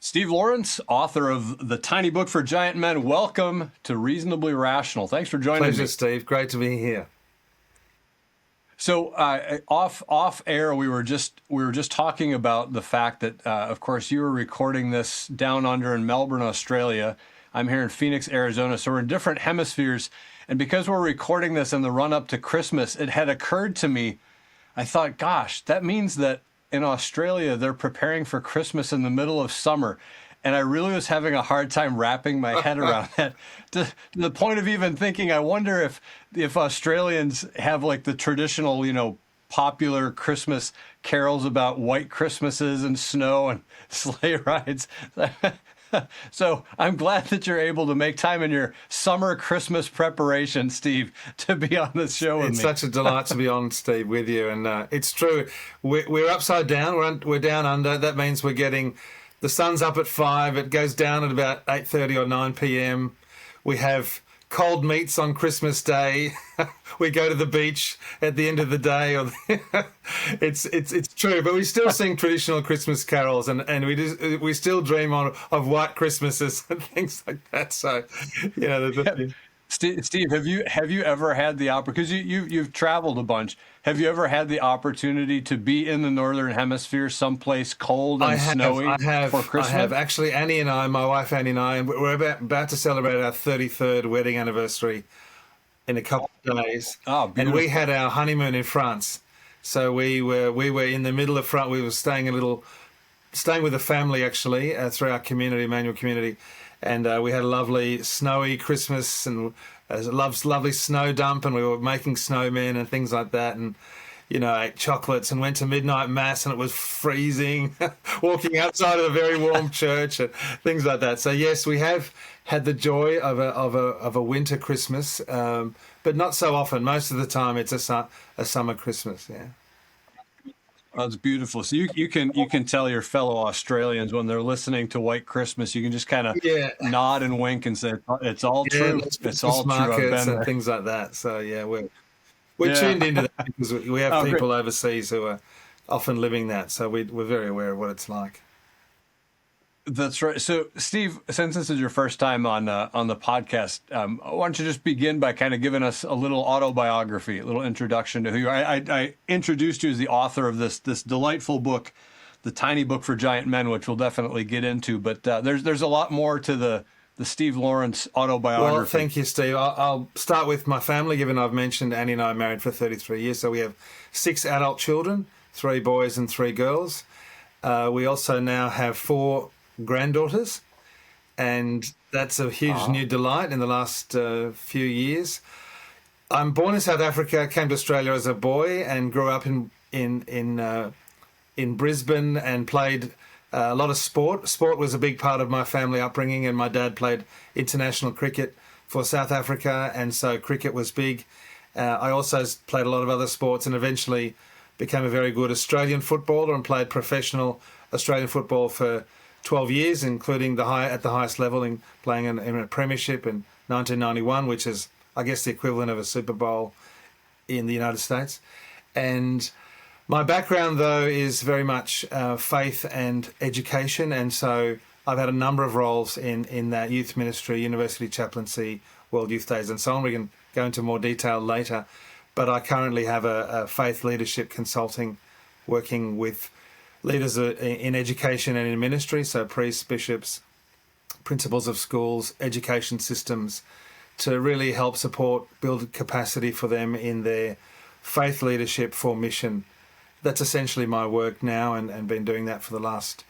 Steve Lawrence, author of The Tiny Book for Giant Men. Welcome to Reasonably Rational. Thanks for joining Pleasure, me. Steve. Great to be here. So off air, we were just talking about the fact that, of course, you were recording this down under in Melbourne, Australia. I'm here in Phoenix, Arizona. So we're in different hemispheres. And because we're recording this in the run up to Christmas, it had occurred to me, I thought, gosh, that means that in Australia, they're preparing for Christmas in the middle of summer. And I really was having a hard time wrapping my head around that, to the point of even thinking, I wonder if Australians have like the traditional, popular Christmas carols about white Christmases and snow and sleigh rides. So I'm glad that you're able to make time in your summer Christmas preparation, Steve, to be on this show with me. It's such a delight to be on, Steve, with you. And it's true. We're upside down. We're down under. That means we're getting the sun's up at 5. It goes down at about 8:30 or 9 p.m. We have cold meats on Christmas Day. We go to the beach at the end of the day. It's true, but we still sing traditional Christmas carols, and we still dream of white Christmases and things like that. So, Steve, have you ever had the opportunity, because you've traveled a bunch, have you ever had the opportunity to be in the Northern Hemisphere, someplace cold and snowy for Christmas? I have. Actually, Annie and I, my wife Annie and I, and we're about to celebrate our 33rd wedding anniversary in a couple of days. Oh, beautiful. And we had our honeymoon in France. So we were in the middle of France. We were staying with a family, actually, through our community, Emmanuel Community. And we had a lovely snowy Christmas and a lovely snow dump, and we were making snowmen and things like that, and ate chocolates and went to midnight mass, and it was freezing. Walking outside of a very warm church and things like that. So yes, we have had the joy of a winter Christmas, but not so often. Most of the time, it's a summer Christmas. Yeah. Oh, it's beautiful. So you can tell your fellow Australians when they're listening to White Christmas, you can just kind of nod and wink and say it's all true. It's all true. I've been and there. Things like that. So yeah, we're tuned into that because we have people overseas who are often living that. So we're very aware of what it's like. That's right. So, Steve, since this is your first time on the podcast, why don't you just begin by kind of giving us a little autobiography, a little introduction to who you are. I introduced you as the author of this delightful book, The Tiny Book for Giant Men, which we'll definitely get into. But there's a lot more to the Steve Lawrence autobiography. Well, thank you, Steve. I'll start with my family, given I've mentioned Annie and I are married for 33 years. So we have 6 adult children, 3 boys and 3 girls. We also now have 4 granddaughters, and that's a huge new delight in the last few years. I'm born in South Africa, came to Australia as a boy, and grew up in Brisbane and played a lot of sport. Sport was a big part of my family upbringing, and my dad played international cricket for South Africa, and so cricket was big. I also played a lot of other sports and eventually became a very good Australian footballer and played professional Australian football for 12 years, including at the highest level, in playing in a premiership in 1991, which is, I guess, the equivalent of a Super Bowl in the United States. And my background, though, is very much faith and education, and so I've had a number of roles in that: youth ministry, university chaplaincy, World Youth Days, and so on. We can go into more detail later, but I currently have a faith leadership consulting, working with leaders in education and in ministry, so priests, bishops, principals of schools, education systems, to really help support, build capacity for them in their faith leadership for mission. That's essentially my work now, and been doing that for the last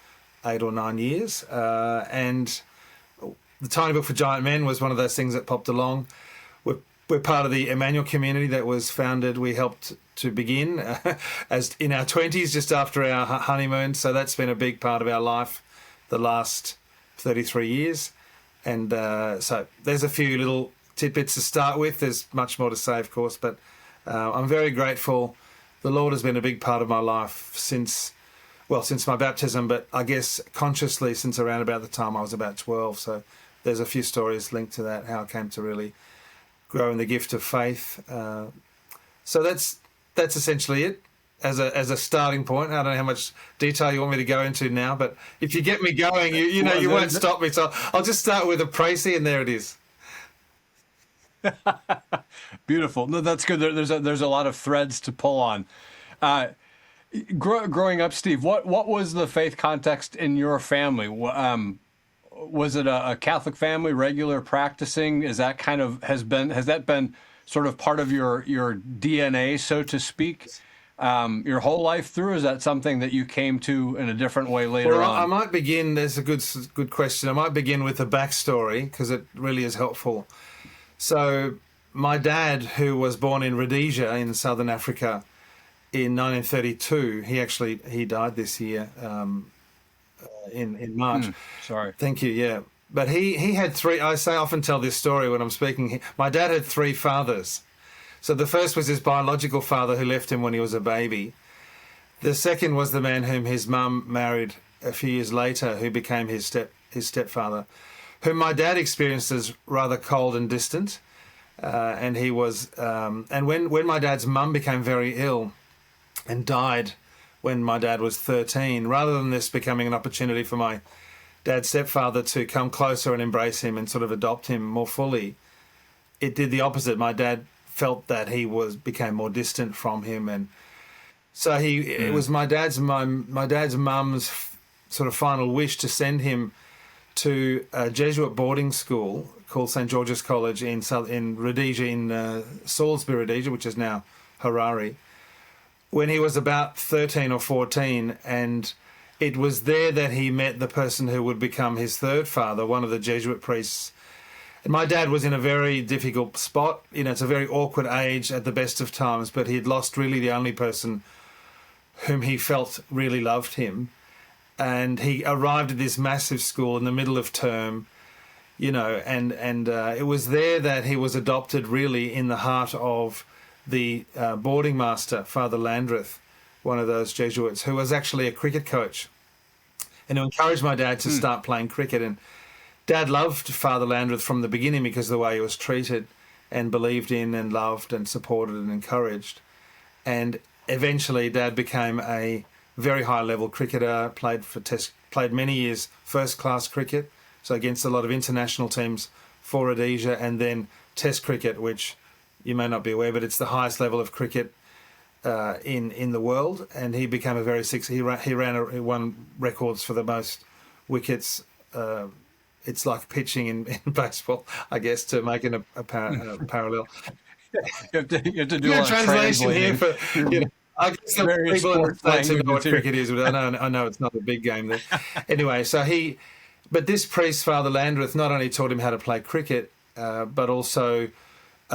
8 or 9 years. And the Tiny Book for Giant Men was one of those things that popped along. We're part of the Emmanuel Community that was founded. We helped to begin as in our 20s, just after our honeymoon. So that's been a big part of our life the last 33 years. And so there's a few little tidbits to start with. There's much more to say, of course, but I'm very grateful. The Lord has been a big part of my life since my baptism, but I guess consciously since around about the time I was about 12. So there's a few stories linked to that, how I came to really grow in the gift of faith. So that's essentially it. as a starting point. I don't know how much detail you want me to go into now, but if you get me going, you won't stop me. So I'll just start with a précis, and there it is. Beautiful. No, that's good. There's a lot of threads to pull on. Growing up, Steve, what was the faith context in your family? Was it a Catholic family, regular practicing? Has that been sort of part of your DNA, so to speak, your whole life through? Is that something that you came to in a different way later on? I might begin. There's a good question. I might begin with the backstory because it really is helpful. So my dad, who was born in Rhodesia in southern Africa in 1932, he died this year in March. Sorry. Thank you. Yeah, but he had three. I often tell this story when I'm speaking. My dad had three fathers. So the first was his biological father who left him when he was a baby. The second was the man whom his mum married a few years later, who became his stepfather, whom my dad experienced as rather cold and distant. And he was, and when my dad's mum became very ill and died when my dad was 13, rather than this becoming an opportunity for my dad's stepfather to come closer and embrace him and sort of adopt him more fully, it did the opposite. My dad felt that he became more distant from him, and so it was my dad's mum's sort of final wish to send him to a Jesuit boarding school called St. George's College in Rhodesia, in Salisbury, Rhodesia, which is now Harare, when he was about 13 or 14. And it was there that he met the person who would become his third father, one of the Jesuit priests. And my dad was in a very difficult spot. It's a very awkward age at the best of times, but he had lost really the only person whom he felt really loved him. And he arrived at this massive school in the middle of term, and it was there that he was adopted really in the heart of the boarding master, Father Landreth, one of those Jesuits, who was actually a cricket coach, and who encouraged my dad to start playing cricket. And Dad loved Father Landreth from the beginning because of the way he was treated and believed in and loved and supported and encouraged. And eventually Dad became a very high-level cricketer, played many years first-class cricket, so against a lot of international teams for Rhodesia, and then Test cricket, which you may not be aware, but it's the highest level of cricket in the world. And he became a very successful. He won records for the most wickets. It's like pitching in baseball, I guess, to make it a parallel. You have to do a translation here for. I guess some people in the States who know what cricket is, but I know it's not a big game there. Anyway, but this priest, Father Landreth, not only taught him how to play cricket, but also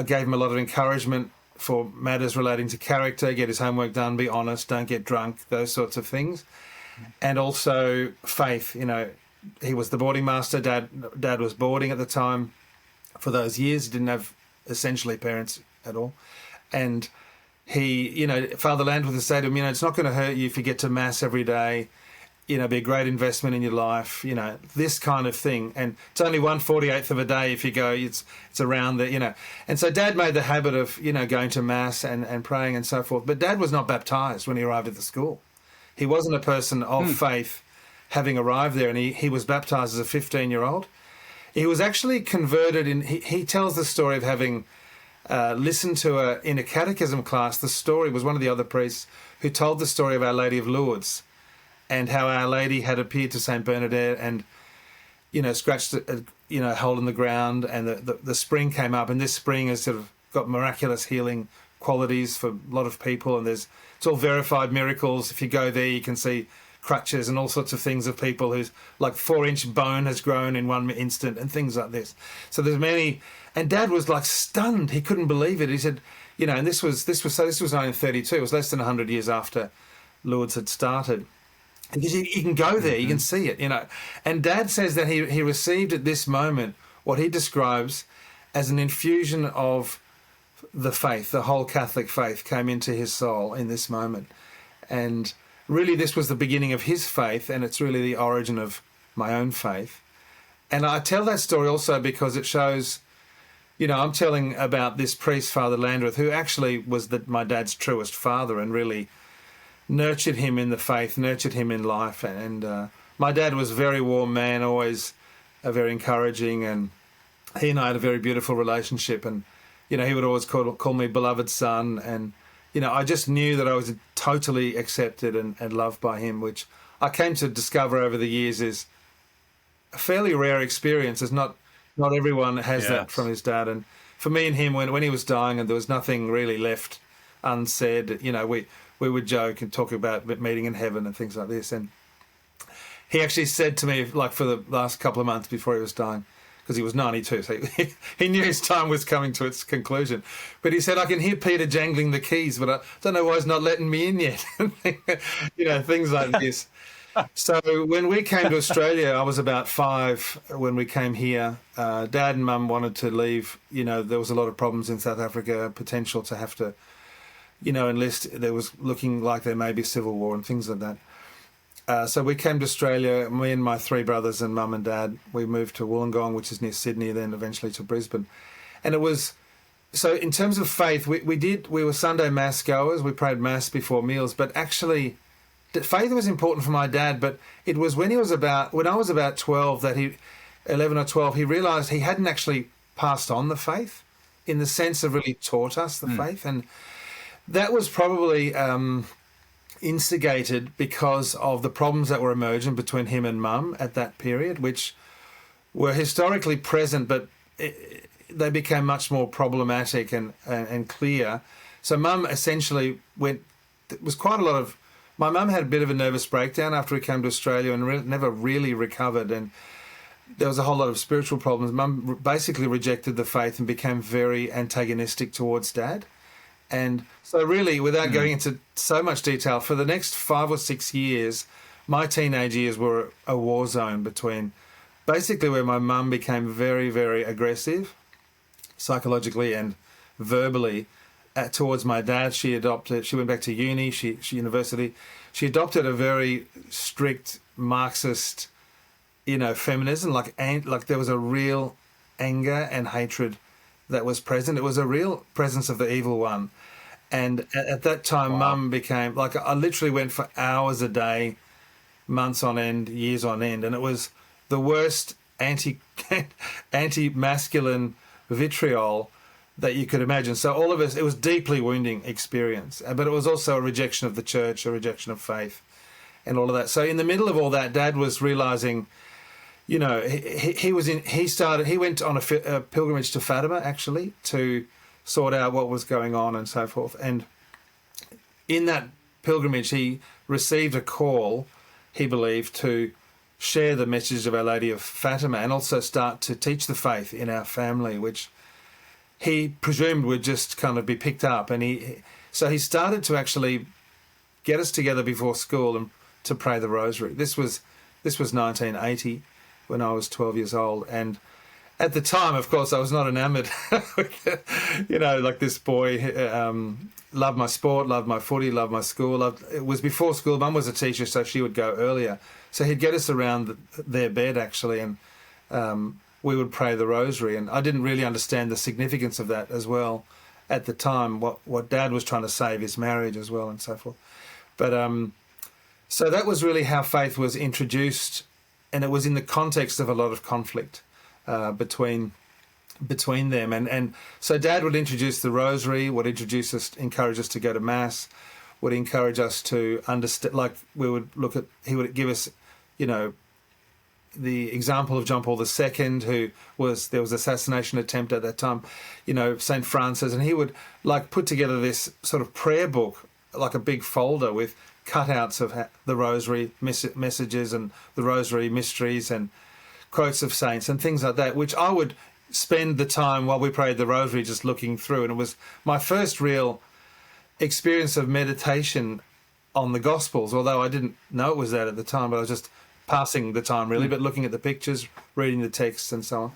gave him a lot of encouragement for matters relating to character, get his homework done, be honest, don't get drunk, those sorts of things. And also faith. He was the boarding master. Dad was boarding at the time for those years. He didn't have essentially parents at all. And he, Father Landreth would say to him, it's not going to hurt you if you get to Mass every day, be a great investment in your life, this kind of thing. And it's only 1/48th of a day if you go, it's around the, And so Dad made the habit of, going to Mass and praying and so forth. But Dad was not baptised when he arrived at the school. He wasn't a person of faith having arrived there, and he was baptised as a 15-year-old. He was actually converted he tells the story of having listened to in a catechism class. The story was one of the other priests who told the story of Our Lady of Lourdes and how Our Lady had appeared to Saint Bernadette and, scratched a hole in the ground, and the spring came up, and this spring has sort of got miraculous healing qualities for a lot of people, and it's all verified miracles. If you go there, you can see crutches and all sorts of things of people who's like 4-inch bone has grown in one instant and things like this. So there's many, and Dad was like stunned. He couldn't believe it. He said, and this was 1932. It was less than 100 years after Lourdes had started. Because you can go there, you can see it, And Dad says that he received at this moment what he describes as an infusion of the faith, the whole Catholic faith came into his soul in this moment. And really, this was the beginning of his faith, and it's really the origin of my own faith. And I tell that story also because it shows, I'm telling about this priest, Father Landreth, who actually was my dad's truest father and really nurtured him in the faith, nurtured him in life. And my dad was a very warm man, always very encouraging, and he and I had a very beautiful relationship. And, he would always call me beloved son. And, I just knew that I was totally accepted and loved by him, which I came to discover over the years is a fairly rare experience. It's not everyone has that from his dad. And for me and him, when he was dying and there was nothing really left unsaid, we would joke and talk about meeting in heaven and things like this. And he actually said to me, like for the last couple of months before he was dying, because he was 92, so he knew his time was coming to its conclusion. But he said, I can hear Peter jangling the keys, but I don't know why he's not letting me in yet. Things like this. So when we came to Australia, I was about 5 when we came here. Dad and Mum wanted to leave. There was a lot of problems in South Africa, potential to have to, enlist. There was looking like there may be civil war and things like that. So we came to Australia, me and my 3 brothers and Mum and Dad. We moved to Wollongong, which is near Sydney, then eventually to Brisbane. And it was, so in terms of faith, we were Sunday Mass goers. We prayed Mass before meals, but actually faith was important for my dad. But it was when I was about 12 that 11 or 12, he realised he hadn't actually passed on the faith in the sense of really taught us the faith. And that was probably instigated because of the problems that were emerging between him and Mum at that period, which were historically present, but they became much more problematic and clear. So Mum essentially it was quite a lot of, my mum had a bit of a nervous breakdown after we came to Australia and never really recovered, and there was a whole lot of spiritual problems. Mum basically rejected the faith and became very antagonistic towards Dad. And so really, without going into so much detail, for the next 5 or 6 years, my teenage years were a war zone between basically where my mum became very, very aggressive psychologically and verbally towards my dad. She went back to university. She adopted a very strict Marxist, feminism, like there was a real anger and hatred that was present. It was a real presence of the evil one. And at that time, Mum became, like, I literally went for hours a day, months on end, years on end, and it was the worst anti-masculine vitriol that you could imagine. So all of us, it was deeply wounding experience, but it was also a rejection of the church, a rejection of faith, and all of that. So in the middle of all that, Dad was realising, he went on a pilgrimage to Fatima, actually, to sort out what was going on and so forth. And in that pilgrimage, he received a call, he believed, to share the message of Our Lady of Fatima and also start to teach the faith in our family, which he presumed would just kind of be picked up. And so he started to actually get us together before school and to pray the rosary. This was 1980 when I was 12 years old. And at the time, of course, I was not enamoured like this boy, loved my sport, loved my footy, loved my school. It was before school. Mum was a teacher, so she would go earlier. So he'd get us around their bed, actually, and we would pray the rosary. And I didn't really understand the significance of that as well at the time, what Dad was trying to save his marriage as well and so forth. But so that was really how faith was introduced, and it was in the context of a lot of conflict between them. And so Dad would introduce the rosary, would encourage us to go to Mass, would encourage us to understand, like he would give us, the example of John Paul II, there was assassination attempt at that time, St. Francis, and he would put together this sort of prayer book, like a big folder with cutouts of the rosary messages and the rosary mysteries and quotes of saints and things like that, which I would spend the time while we prayed the rosary just looking through. And it was my first real experience of meditation on the Gospels, although I didn't know it was that at the time, but I was just passing the time really, but looking at the pictures, reading the texts and so on.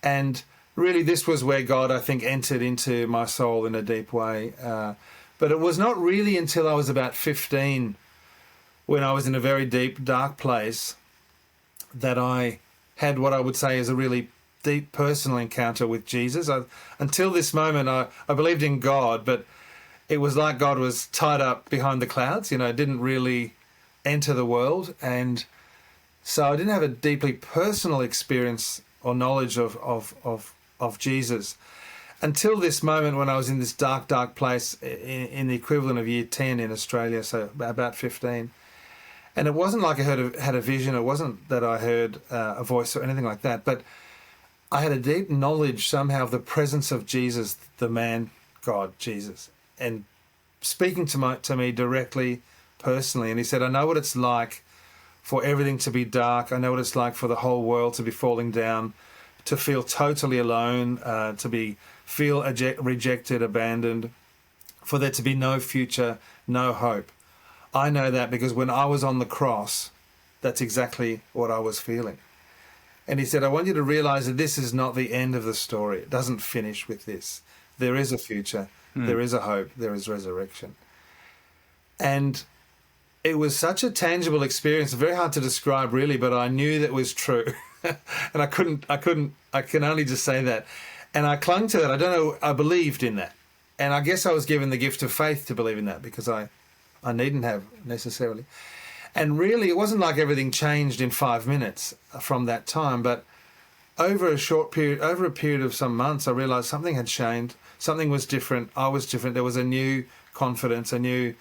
And really this was where God, I think, entered into my soul in a deep way. But it was not really until I was about 15, when I was in a very deep, dark place, that I had what I would say is a really deep personal encounter with Jesus. Until this moment, I believed in God, but it was like God was tied up behind the clouds, didn't really enter the world. And so I didn't have a deeply personal experience or knowledge of Jesus until this moment when I was in this dark, dark place in the equivalent of year 10 in Australia, so about 15. And it wasn't like I had a vision. It wasn't that I heard a voice or anything like that. But I had a deep knowledge somehow of the presence of Jesus, the man, God, Jesus, and speaking to me directly, personally. And he said, I know what it's like for everything to be dark. I know what it's like for the whole world to be falling down, to feel totally alone, to feel rejected, abandoned, for there to be no future, no hope. I know that because when I was on the cross, that's exactly what I was feeling. And he said, I want you to realize that this is not the end of the story. It doesn't finish with this. There is a future. There is a hope. There is resurrection. And it was such a tangible experience, very hard to describe really, but I knew that was true. And I can only just say that. And I clung to that. I don't know, I believed in that. And I guess I was given the gift of faith to believe in that because I needn't have necessarily. And really, it wasn't like everything changed in 5 minutes from that time, but over a period of some months, I realised something had changed. Something was different. I was different. There was a new confidence, a new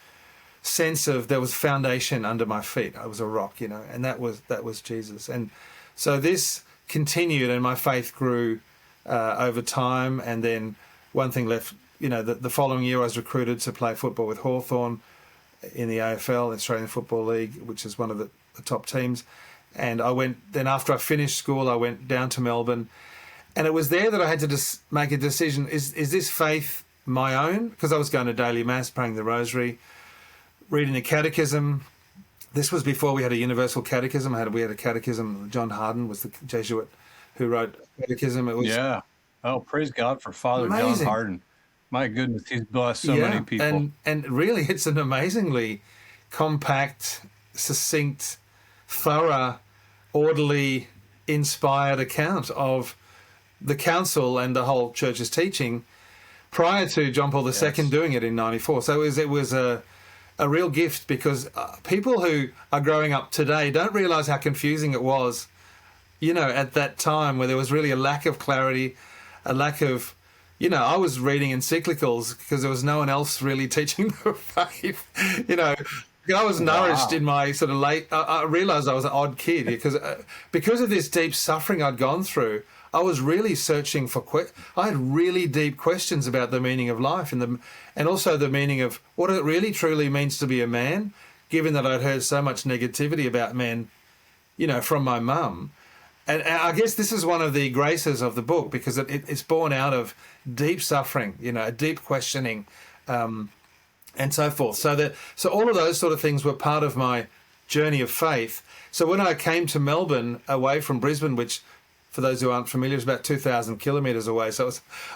sense of there was foundation under my feet. I was a rock, and that was Jesus. And so this continued, and my faith grew over time. And then one thing left. The following year, I was recruited to play football with Hawthorn in the AFL, Australian Football League, which is one of the top teams. And then after I finished school, I went down to Melbourne. And it was there that I had to make a decision. Is this faith my own? Because I was going to daily mass, praying the rosary, reading the catechism. This was before we had a universal catechism. We had a catechism. John Harden was the Jesuit who wrote catechism. It was Oh, praise God for Father amazing. John Harden. My goodness, he's blessed so many people. And really, it's an amazingly compact, succinct, thorough, orderly, inspired account of the council and the whole church's teaching prior to John Paul II doing it in 94. So it was a real gift because people who are growing up today don't realise how confusing it was, at that time where there was really a lack of clarity, a lack of... I was reading encyclicals because there was no one else really teaching the faith. I was nourished in my sort of late... I realised I was an odd kid because of this deep suffering I'd gone through. I was really searching for... I had really deep questions about the meaning of life and also the meaning of what it really truly means to be a man, given that I'd heard so much negativity about men, from my mum. And I guess this is one of the graces of the book because it's born out of deep suffering, deep questioning, and so forth. So all of those sort of things were part of my journey of faith. So when I came to Melbourne, away from Brisbane, which for those who aren't familiar is about 2,000 kilometres away, so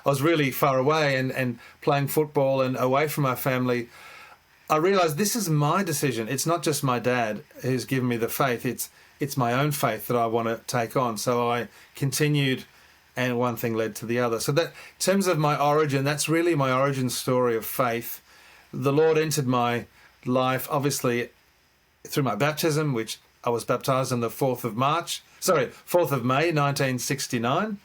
I was really far away and playing football and away from my family, I realised this is my decision. It's not just my dad who's given me the faith. It's my own faith that I want to take on. So I continued, and one thing led to the other. So that, in terms of my origin, that's really my origin story of faith. The Lord entered my life, obviously, through my baptism, which I was baptised on the 4th of May, 1969.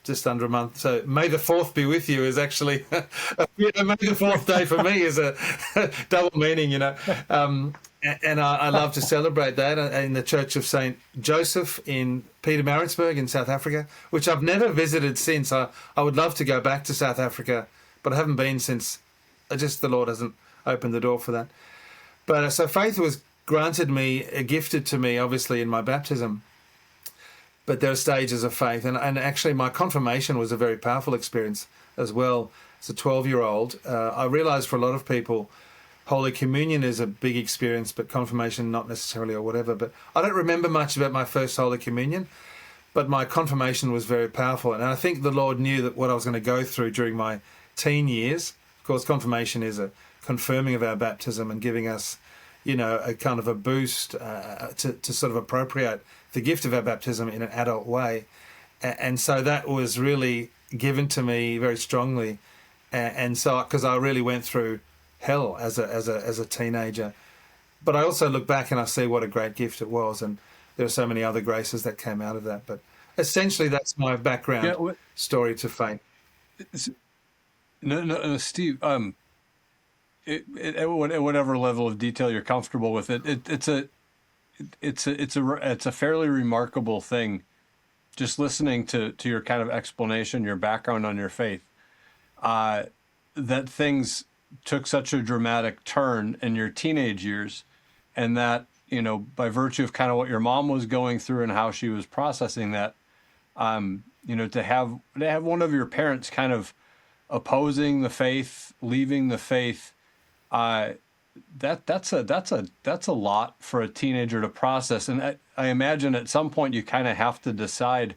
Just under a month. So May the 4th be with you is actually, May the 4th day for me is a double meaning, And I love to celebrate that in the Church of St. Joseph in Pietermaritzburg in South Africa, which I've never visited since. I would love to go back to South Africa, but I haven't been since. The Lord hasn't opened the door for that. But so faith was gifted to me, obviously, in my baptism. But there are stages of faith. And actually my confirmation was a very powerful experience as well. As a 12-year-old, I realised for a lot of people, Holy Communion is a big experience, but confirmation not necessarily or whatever. But I don't remember much about my first Holy Communion, but my confirmation was very powerful. And I think the Lord knew that what I was going to go through during my teen years. Of course, confirmation is a confirming of our baptism and giving us, a kind of a boost to sort of appropriate the gift of our baptism in an adult way. And so that was really given to me very strongly and so because I really went through hell as a teenager, but I also look back and I see what a great gift it was, and there are so many other graces that came out of that. But essentially, that's my background story to faith. No, Steve. At whatever level of detail you're comfortable with it's a fairly remarkable thing. Just listening to your kind of explanation, your background on your faith, that things took such a dramatic turn in your teenage years, and that, by virtue of kind of what your mom was going through and how she was processing that, to have one of your parents kind of opposing the faith, leaving the faith, that's a lot for a teenager to process. And I imagine at some point you kind of have to decide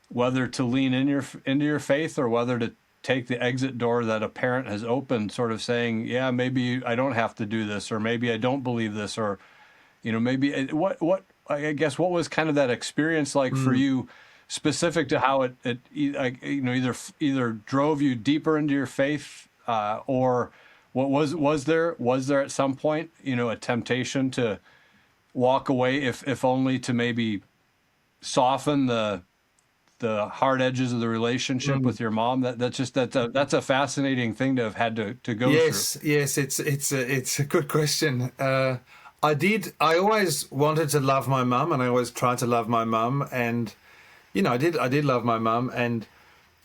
whether to lean into your faith or whether to take the exit door that a parent has opened, sort of saying, yeah, maybe I don't have to do this, or maybe I don't believe this, or, maybe what I guess, what was kind of that experience like for you, specific to how it either drove you deeper into your faith, or what was there at some point, a temptation to walk away, if only to maybe soften the hard edges of the relationship with your mom? That's a fascinating thing to have had to go through. Yes, it's a good question. I always wanted to love my mum, and I always tried to love my mum, and I did love my mum, and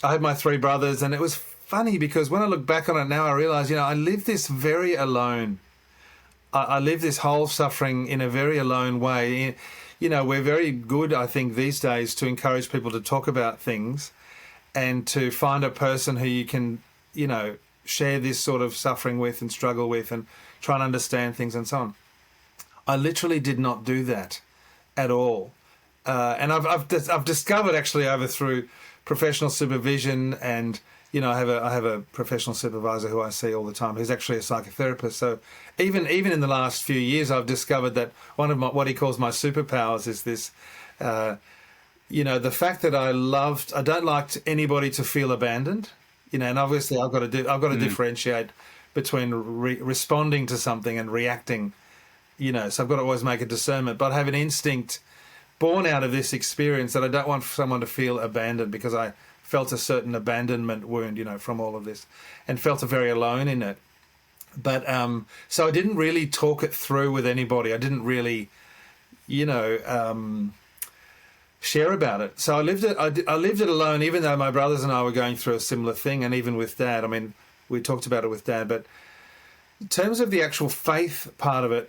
I had my three brothers, and it was funny because when I look back on it now, I realize, I lived this very alone. I lived this whole suffering in a very alone way. We're very good, I think, these days to encourage people to talk about things and to find a person who you can, share this sort of suffering with and struggle with and try and understand things and so on. I literally did not do that at all. And I've discovered actually over through professional supervision, and I have a professional supervisor who I see all the time who's actually a psychotherapist. So even in the last few years, I've discovered that one of what he calls my superpowers is this, the fact that I don't like anybody to feel abandoned, and obviously I've got to differentiate between responding to something and reacting, so I've got to always make a discernment, but I have an instinct born out of this experience that I don't want someone to feel abandoned, because I felt a certain abandonment wound, from all of this, and felt very alone in it. But so I didn't really talk it through with anybody. I didn't really, share about it. So I lived it alone, even though my brothers and I were going through a similar thing, and even with Dad. I mean, we talked about it with Dad, but in terms of the actual faith part of it,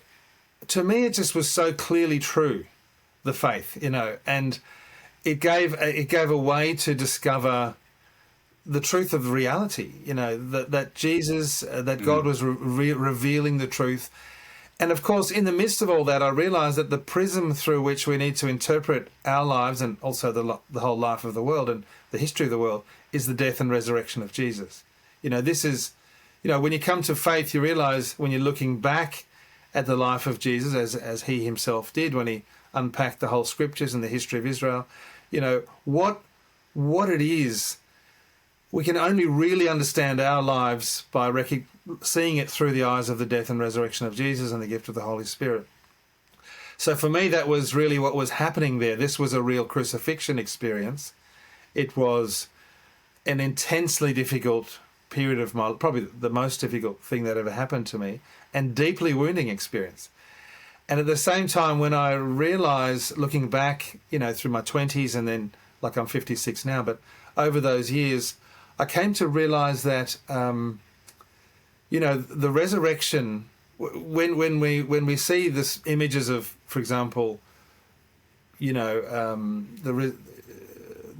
to me, it just was so clearly true, the faith, and it gave a way to discover the truth of reality, that Jesus, that God was revealing the truth. And of course, in the midst of all that, I realized that the prism through which we need to interpret our lives, and also the whole life of the world and the history of the world, is the death and resurrection of Jesus. This is, when you come to faith, you realize when you're looking back at the life of Jesus, as he himself did when he unpacked the whole scriptures and the history of Israel, what it is. We can only really understand our lives by seeing it through the eyes of the death and resurrection of Jesus and the gift of the Holy Spirit. So for me, that was really what was happening there. This was a real crucifixion experience. It was an intensely difficult period of probably the most difficult thing that ever happened to me, and deeply wounding experience. And at the same time, when I realised, looking back, through my 20s, and then, like, I'm 56 now, but over those years, I came to realise that, the resurrection, when we see this images of, for example, the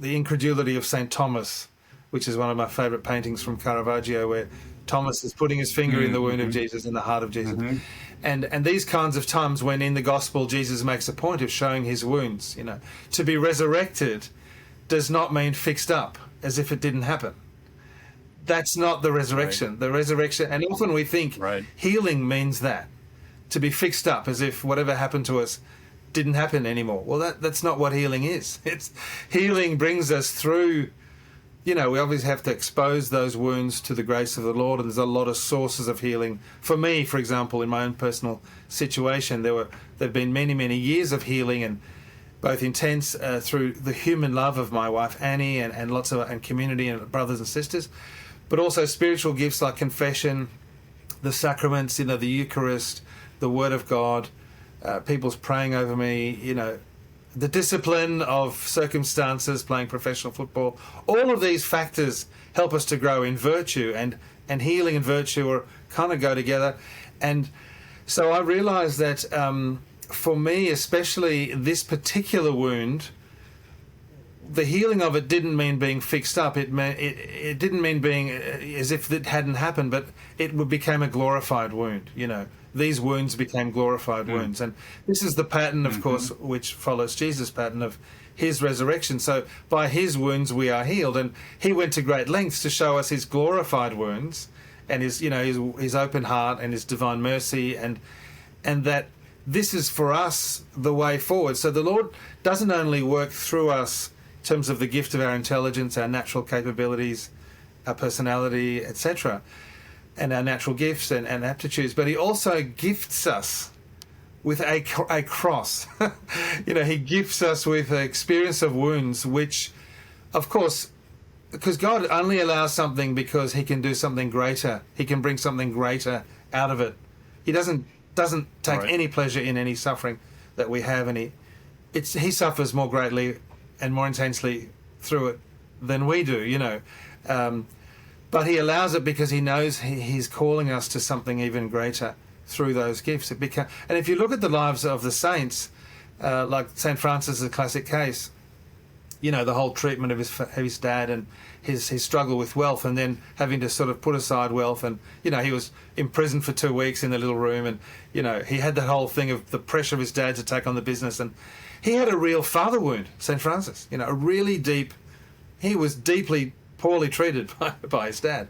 incredulity of St. Thomas, which is one of my favourite paintings from Caravaggio, where Thomas is putting his finger in the wound of Jesus, in the heart of Jesus. Mm-hmm. And these kinds of times when in the gospel Jesus makes a point of showing his wounds, to be resurrected does not mean fixed up as if it didn't happen. That's not the resurrection. Right. The resurrection, and often we think healing means that, to be fixed up as if whatever happened to us didn't happen anymore. Well, that's not what healing is. Healing brings us through we obviously have to expose those wounds to the grace of the Lord, and there's a lot of sources of healing. For me, for example, in my own personal situation, there've been many, many years of healing, and both intense through the human love of my wife Annie, and lots of and community and brothers and sisters, but also spiritual gifts like confession, the sacraments, the Eucharist, the Word of God, people's praying over me, the discipline of circumstances, playing professional football. All of these factors help us to grow in virtue, and healing and virtue are kind of go together. And so I realised that for me, especially this particular wound, the healing of it didn't mean being fixed up. It didn't mean being as if it hadn't happened, but it became a glorified wound. These wounds became glorified wounds. And this is the pattern, of course, which follows Jesus' pattern of his resurrection. So by his wounds we are healed. And he went to great lengths to show us his glorified wounds and his open heart and his divine mercy, and that this is for us the way forward. So the Lord doesn't only work through us in terms of the gift of our intelligence, our natural capabilities, our personality, etc., and our natural gifts and aptitudes, but he also gifts us with a cross. He gifts us with an experience of wounds, which, of course, because God only allows something because he can do something greater. He can bring something greater out of it. He doesn't take any pleasure in any suffering that we have, and he suffers more greatly and more intensely through it than we do, But he allows it because he knows he's calling us to something even greater through those gifts. And if you look at the lives of the saints, like St. Francis is a classic case, the whole treatment of his dad and his struggle with wealth, and then having to sort of put aside wealth. And, he was imprisoned for 2 weeks in the little room, and, he had that whole thing of the pressure of his dad to take on the business. And he had a real father wound, St. Francis, a really deep, he was deeply poorly treated by his dad.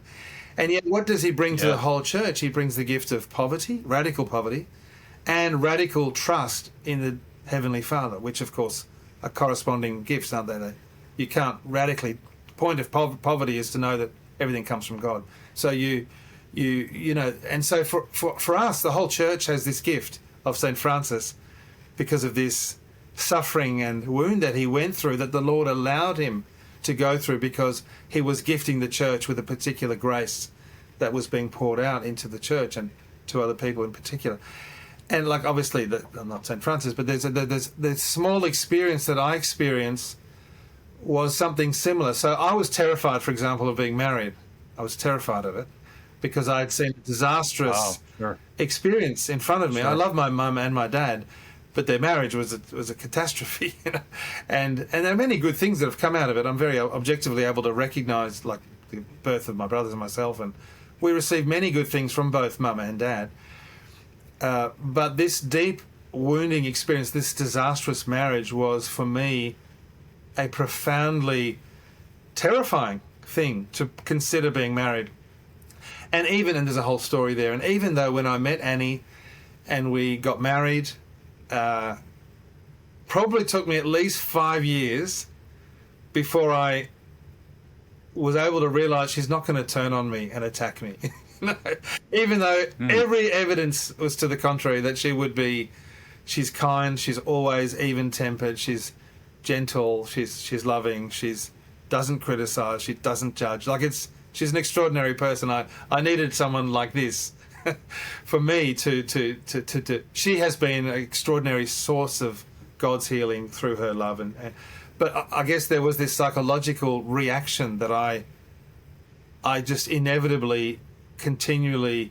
And yet what does he bring to the whole church? He brings the gift of poverty, radical poverty, and radical trust in the Heavenly Father, which of course are corresponding gifts, aren't they? You can't radically, the point of poverty is to know that everything comes from God. So and so for us, the whole church has this gift of St. Francis because of this suffering and wound that he went through, that the Lord allowed him to go through, because he was gifting the church with a particular grace that was being poured out into the church and to other people in particular. And like, obviously, I'm not St. Francis, but there's small experience that I experienced was something similar. So I was terrified, for example, of being married. I was terrified of it because I had seen a disastrous experience in front of me. I love my mum and my dad, but their marriage was a catastrophe, and there are many good things that have come out of it. I'm very objectively able to recognise, like the birth of my brothers and myself, and we received many good things from both mum and dad. But this deep wounding experience, this disastrous marriage, was for me a profoundly terrifying thing to consider being married. And there's a whole story there. And even though when I met Annie and we got married, probably took me at least 5 years before I was able to realise she's not going to turn on me and attack me. Even though every evidence was to the contrary, that she's kind, she's always even-tempered, she's gentle, she's loving, doesn't criticise, she doesn't judge. She's an extraordinary person. I needed someone like this for me to she has been an extraordinary source of God's healing through her love, but I guess there was this psychological reaction that I just inevitably continually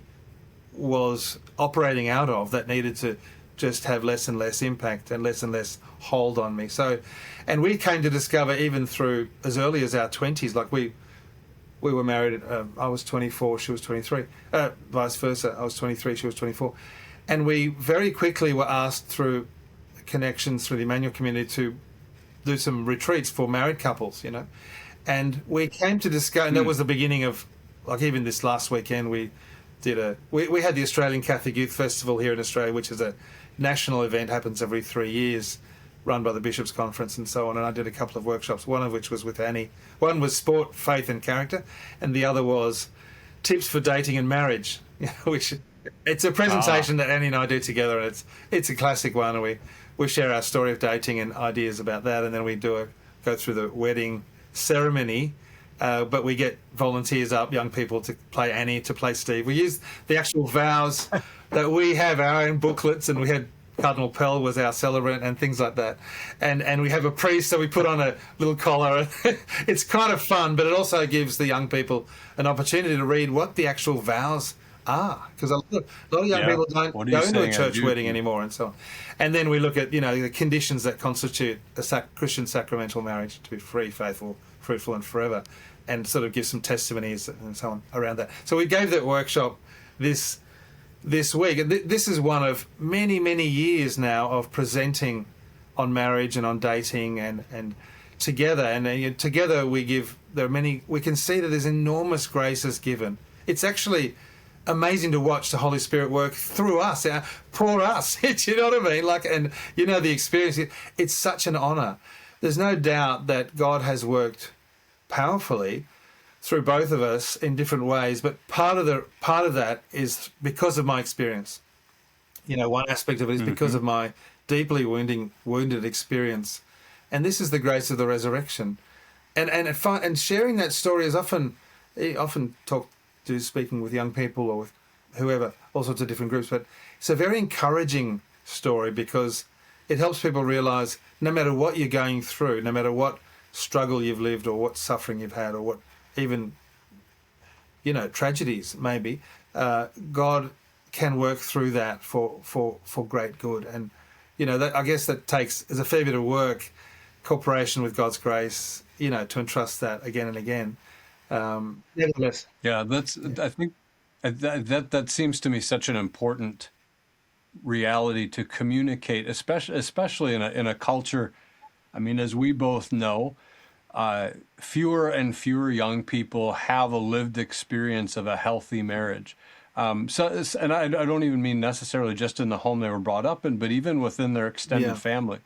was operating out of, that needed to just have less and less impact and less hold on me. So, and we came to discover even through as early as our 20s, like we were married, I was 24, she was 23, vice versa, I was 23, she was 24. And we very quickly were asked through connections through the Emmanuel Community to do some retreats for married couples, And we came to discover, and that was the beginning of, like even this last weekend, we had the Australian Catholic Youth Festival here in Australia, which is a national event, happens every 3 years, run by the Bishops' Conference and so on, and I did a couple of workshops, one of which was with Annie. One was sport, faith and character, and the other was tips for dating and marriage, which it's a presentation that Annie and I do together, and it's a classic one, and we share our story of dating and ideas about that, and then we go through the wedding ceremony, but we get volunteers up, young people, to play Annie, to play Steve. We use the actual vows that we have, our own booklets, and we had Cardinal Pell was our celebrant and things like that. And we have a priest, so we put on a little collar. It's kind of fun, but it also gives the young people an opportunity to read what the actual vows are. Because a lot of young people don't go into a church wedding anymore and so on. And then we look at, the conditions that constitute a Christian sacramental marriage to be free, faithful, fruitful and forever, and sort of give some testimonies and so on around that. So we gave that workshop this week. And this is one of many, many years now of presenting on marriage and on dating and together. And together we can see that there's enormous graces given. It's actually amazing to watch the Holy Spirit work through us, for us. You know what I mean? The experience. It's such an honour. There's no doubt that God has worked powerfully through both of us in different ways, but part of that is because of my experience. One aspect of it is because of my deeply wounded experience, and this is the grace of the resurrection, and sharing that story is often speaking with young people or with whoever, all sorts of different groups, but it's a very encouraging story because it helps people realise no matter what you're going through, no matter what struggle you've lived or what suffering you've had or what even tragedies maybe, God can work through that for great good. And that, I guess that is a fair bit of work, cooperation with God's grace, to entrust that again and again. Nevertheless, I think that seems to me such an important reality to communicate, especially in a culture. I mean, as we both know, fewer and fewer young people have a lived experience of a healthy marriage. And I don't even mean necessarily just in the home they were brought up in, but even within their extended family.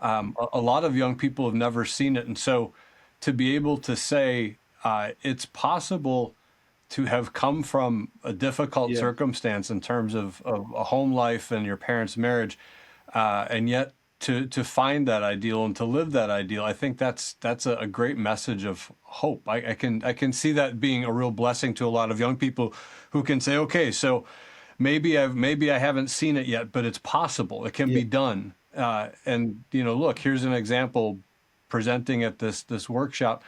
A lot of young people have never seen it. And so to be able to say it's possible to have come from a difficult circumstance in terms of a home life and your parents' marriage, and yet to find that ideal and to live that ideal, I think that's a great message of hope. I can see that being a real blessing to a lot of young people who can say, okay, so maybe I haven't seen it yet, but it's possible. It can be done. And look, here's an example presenting at this workshop.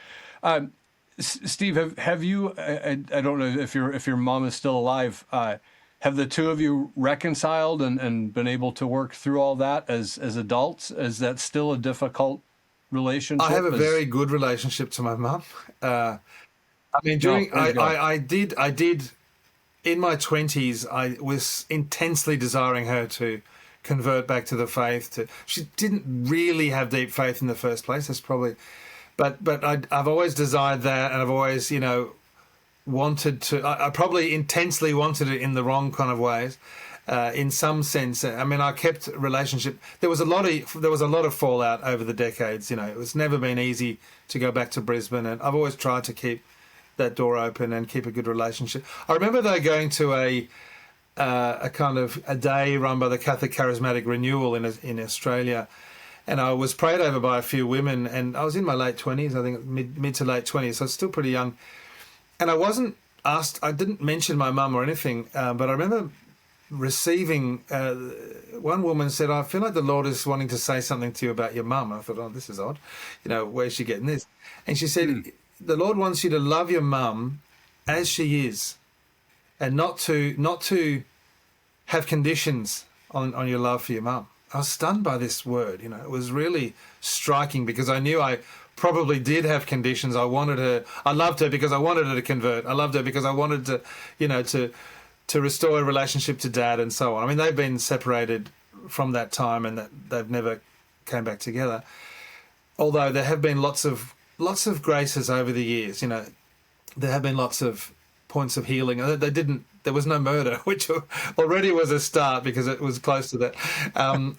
Steve, have you? I don't know if your mom is still alive. Have the two of you reconciled and been able to work through all that as adults? Is that still a difficult relationship? I have a very good relationship to my mum. I did in my 20s. I was intensely desiring her to convert back to the faith. She didn't really have deep faith in the first place. That's probably, but I've always desired that, and I've always wanted to. I probably intensely wanted it in the wrong kind of ways. In some sense, I mean, I kept a relationship. There was a lot of fallout over the decades. It was never been easy to go back to Brisbane, and I've always tried to keep that door open and keep a good relationship. I remember though going to a kind of a day run by the Catholic Charismatic Renewal in Australia, and I was prayed over by a few women, and I was in my late 20s, I think mid to late 20s, so I was still pretty young. And I wasn't asked, I didn't mention my mum or anything, but I remember receiving, one woman said, I feel like the Lord is wanting to say something to you about your mum. I thought, oh, this is odd. Where's she getting this? And she said, the Lord wants you to love your mum as she is, and not to have conditions on your love for your mum. I was stunned by this word. It was really striking because I knew I probably did have conditions. I loved her because I wanted her to convert. I loved her because I wanted to, to restore a relationship to Dad and so on. I mean, they've been separated from that time and they've never came back together. Although there have been lots of graces over the years. There have been lots of points of healing. They there was no murder, which already was a start because it was close to that. And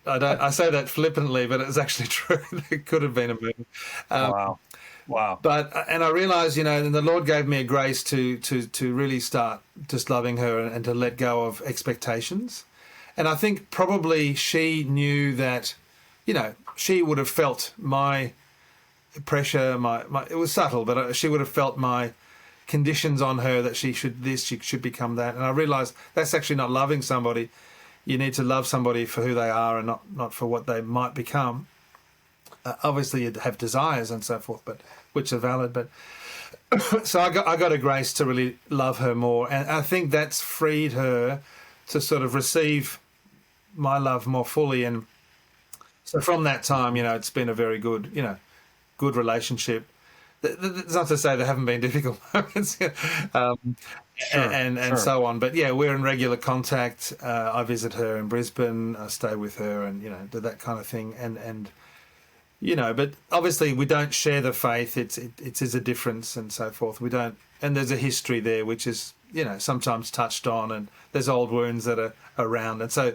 I say that flippantly, but it's actually true. There could have been a murder. Wow. Wow. And I realized, and the Lord gave me a grace to really start just loving her and to let go of expectations. And I think probably she knew that, she would have felt my pressure, it was subtle, but she would have felt my conditions on her that she should become that. And I realized that's actually not loving somebody. You need to love somebody for who they are and not for what they might become. Obviously, you'd have desires and so forth, but which are valid. But so I got a grace to really love her more, and I think that's freed her to sort of receive my love more fully. And so from that time, it's been a very good, good relationship. It's not to say there haven't been difficult moments, and so on. But yeah, we're in regular contact. I visit her in Brisbane. I stay with her, and do that kind of thing. And but obviously we don't share the faith. It is a difference and so forth. We don't, and there's a history there which is sometimes touched on, and there's old wounds that are around, and so.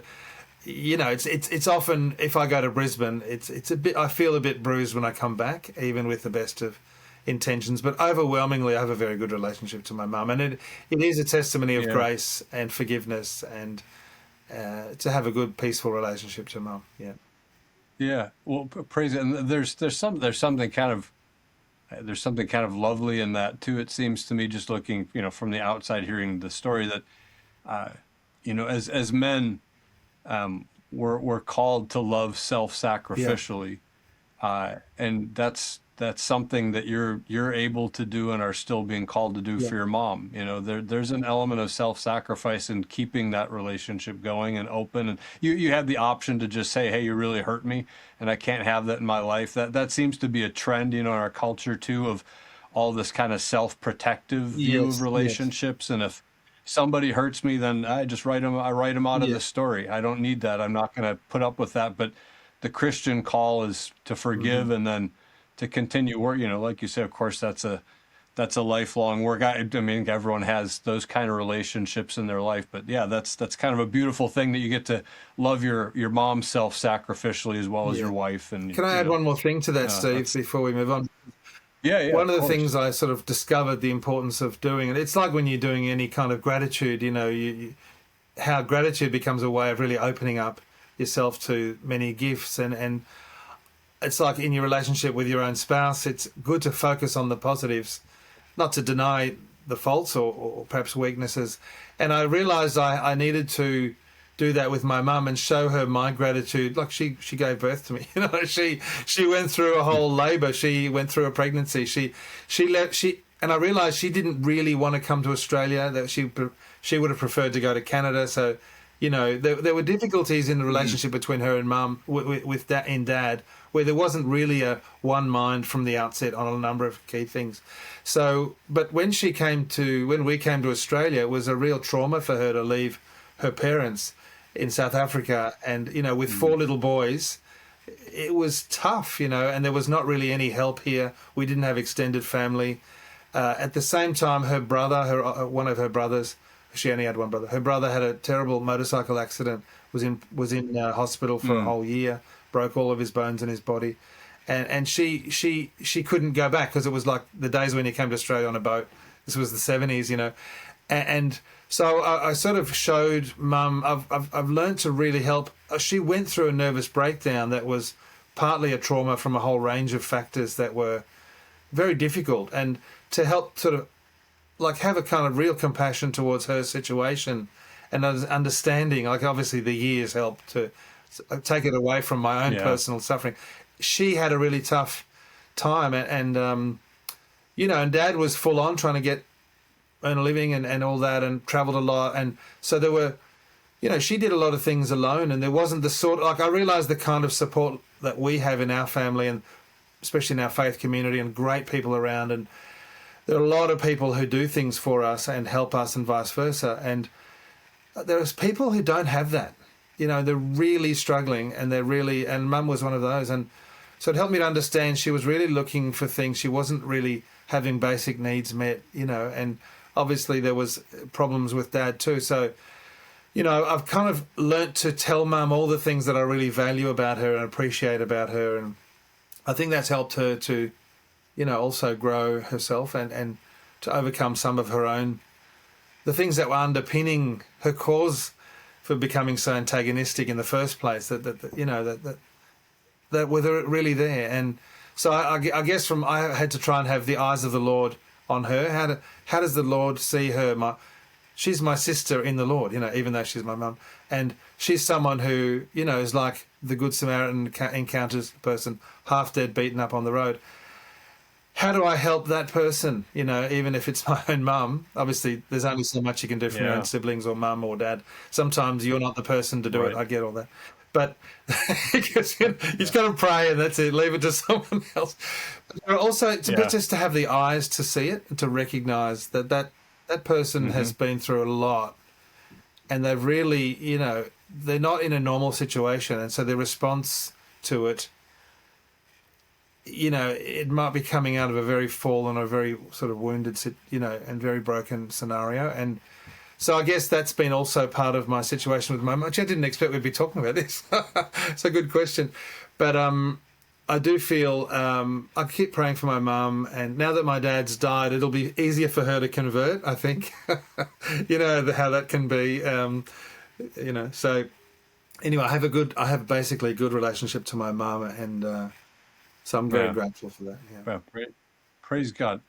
It's often, if I go to Brisbane, it's a bit. I feel a bit bruised when I come back, even with the best of intentions. But overwhelmingly, I have a very good relationship to my mum, and it is a testimony of grace and forgiveness, and to have a good, peaceful relationship to mum. Yeah. Yeah. Well, praise it. And there's something kind of lovely in that too. It seems to me, just looking, from the outside, hearing the story, that as men. We're called to love self-sacrificially, and that's something that you're able to do and are still being called to do for your mom. There's an element of self-sacrifice in keeping that relationship going and open. And you have the option to just say, "Hey, you really hurt me, and I can't have that in my life." That seems to be a trend, in our culture too, of all this kind of self-protective view of relationships, and if somebody hurts me, then I just write them out of the story. I don't need that. I'm not going to put up with that. But the Christian call is to forgive and then to continue work. Like you said, of course, that's a lifelong work. I mean, everyone has those kind of relationships in their life. But yeah, that's kind of a beautiful thing that you get to love your mom self-sacrificially as well as your wife. And can I add one more thing to that, Steve, before we move on? Yeah. One of the things I sort of discovered the importance of doing, and it's like when you're doing any kind of gratitude, how gratitude becomes a way of really opening up yourself to many gifts. And it's like in your relationship with your own spouse, it's good to focus on the positives, not to deny the faults or perhaps weaknesses. And I realized I needed to do that with my mum and show her my gratitude. Like she gave birth to me, she went through a whole labor. She went through a pregnancy. And I realized she didn't really want to come to Australia, that she would have preferred to go to Canada. So, there were difficulties in the relationship between her and mum with dad, where there wasn't really a one mind from the outset on a number of key things. So, but when we came to Australia, it was a real trauma for her to leave her parents in South Africa, and with 4 little boys, it was tough, and there was not really any help here. We didn't have extended family. At the same time, her brother, one of her brothers, she only had one brother. Her brother had a terrible motorcycle accident, was in hospital for a whole year, broke all of his bones in his body, and she couldn't go back because it was like the days when you came to Australia on a boat. This was the 70s, and so I sort of showed mum, I've learned to really help. She went through a nervous breakdown that was partly a trauma from a whole range of factors that were very difficult, and to help sort of like have a kind of real compassion towards her situation and understanding, like obviously the years helped to take it away from my own personal suffering. She had a really tough time, and and Dad was full on trying to earn a living and all that, and travelled a lot, and so there were, she did a lot of things alone, and there wasn't the sort, like I realised the kind of support that we have in our family, and especially in our faith community, and great people around, and there are a lot of people who do things for us and help us and vice versa, and there's people who don't have that. They're really struggling, and and Mum was one of those, and so it helped me to understand she was really looking for things. She wasn't really having basic needs met, and obviously there was problems with Dad too. So, you know, I've kind of learnt to tell Mum all the things that I really value about her and appreciate about her. And I think that's helped her to, you know, also grow herself and to overcome some of her own, the things that were underpinning her cause for becoming so antagonistic in the first place, that were really there. And so I guess I had to try and have the eyes of the Lord on her. How does the Lord see her? She's my sister in the Lord, you know, even though she's my mum. And she's someone who, you know, is like the Good Samaritan encounters a person half dead, beaten up on the road. How do I help that person, you know, even if it's my own mum? Obviously, there's only so much you can do from your own siblings or mum or dad. Sometimes you're not the person to do it. I get all that. But because you just got to pray and that's it. Leave it to someone else. But also, just to have the eyes to see it and to recognise that person has been through a lot, and they've really, you know, they're not in a normal situation, and so their response to it, you know, it might be coming out of a very fallen or very sort of wounded, you know, and very broken scenario. And so I guess that's been also part of my situation with my mum, which I didn't expect we'd be talking about this. It's a good question. But I do feel I keep praying for my mum, and now that my dad's died, it'll be easier for her to convert, I think. You know, how that can be, you know. So anyway, I have basically a good relationship to my mum, and so I'm very grateful for that. Yeah. Well, praise God.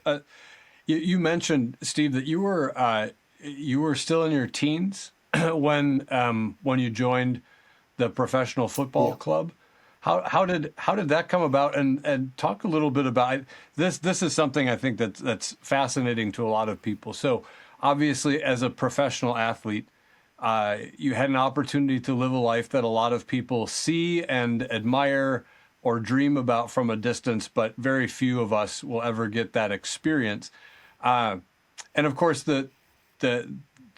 You mentioned, Steve, that you were still in your teens when you joined the professional football club. How did that come about? And talk a little bit about this. This is something I think that's fascinating to a lot of people. So obviously, as a professional athlete, you had an opportunity to live a life that a lot of people see and admire or dream about from a distance, but very few of us will ever get that experience. And of course, the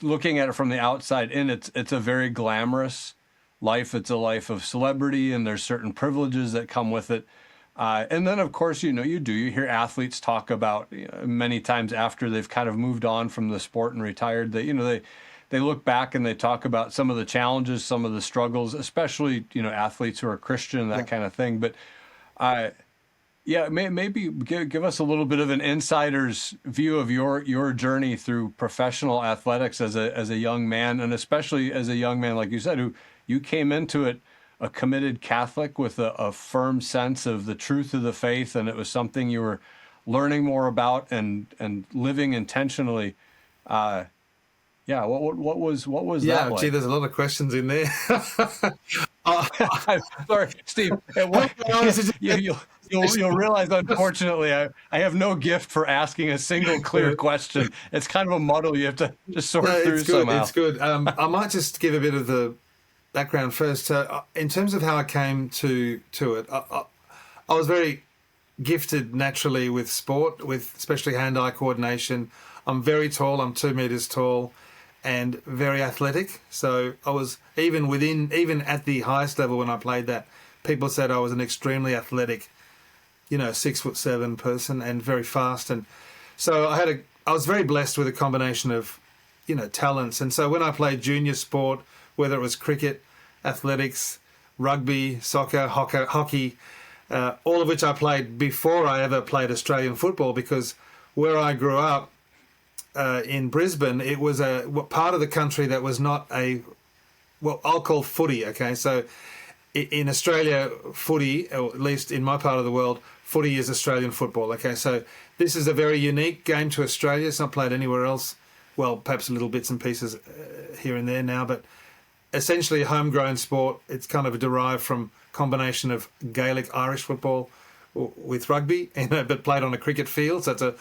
looking at it from the outside in, it's a very glamorous life. It's a life of celebrity, and there's certain privileges that come with it. And then, of course, you hear athletes talk about, you know, many times after they've kind of moved on from the sport and retired, that, you know, they look back and they talk about some of the challenges, some of the struggles, especially, you know, athletes who are Christian, that kind of thing. But maybe give us a little bit of an insider's view of your journey through professional athletics as a young man, and especially as a young man, like you said, who you came into it a committed Catholic with a firm sense of the truth of the faith, and it was something you were learning more about and living intentionally. What was that like? Gee, there's a lot of questions in there. I'm sorry, Steve. You'll realize, unfortunately, I have no gift for asking a single clear question. It's kind of a muddle you have to just sort through somehow. It's good. I might just give a bit of the background first. So, in terms of how I came to it, I was very gifted naturally with sport, with especially hand-eye coordination. I'm very tall. I'm 2 meters tall, and very athletic. So I was even at the highest level when I played that, people said I was an extremely athletic, you know, 6'7" person, and very fast. And so I was very blessed with a combination of, you know, talents. And so when I played junior sport, whether it was cricket, athletics, rugby, soccer, hockey, all of which I played before I ever played Australian football, because where I grew up in Brisbane, it was a part of the country that was not what I'll call footy, okay? So in Australia, footy, or at least in my part of the world, footy is Australian football, okay? So this is a very unique game to Australia. It's not played anywhere else. Well, perhaps a little bits and pieces here and there now, but essentially a homegrown sport. It's kind of derived from combination of Gaelic Irish football with rugby, but played on a cricket field. So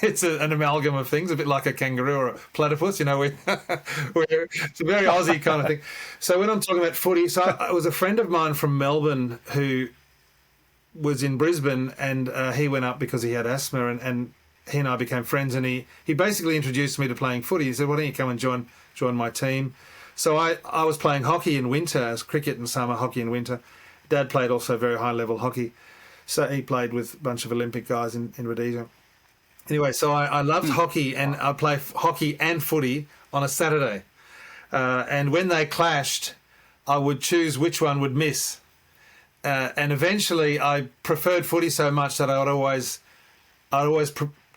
it's an amalgam of things, a bit like a kangaroo or a platypus, you know. It's a very Aussie kind of thing. So when I'm talking about footy, so it was a friend of mine from Melbourne who was in Brisbane, and he went up because he had asthma, and he and I became friends, and he basically introduced me to playing footy. He said, "Why don't you come and join my team?" So I was playing hockey in winter, as cricket in summer, hockey in winter. Dad played also very high-level hockey. So he played with a bunch of Olympic guys in Rhodesia. Anyway, so I loved hockey, and I play hockey and footy on a Saturday. And when they clashed, I would choose which one would miss. And eventually, I preferred footy so much that I'd always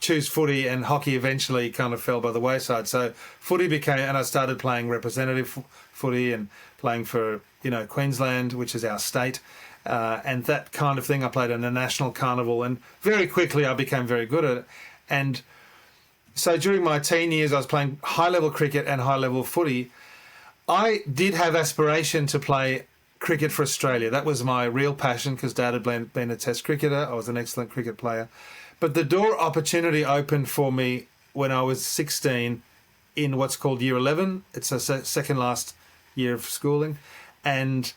choose footy, and hockey eventually kind of fell by the wayside. So footy became, and I started playing representative footy and playing for Queensland, which is our state, and that kind of thing. I played in a national carnival, and very quickly I became very good at it. And so during my teen years, I was playing high-level cricket and high-level footy. I did have aspiration to play cricket for Australia. That was my real passion, because Dad had been a Test cricketer. I was an excellent cricket player. But the door opportunity opened for me when I was 16 in what's called Year 11. It's a second last year of schooling. And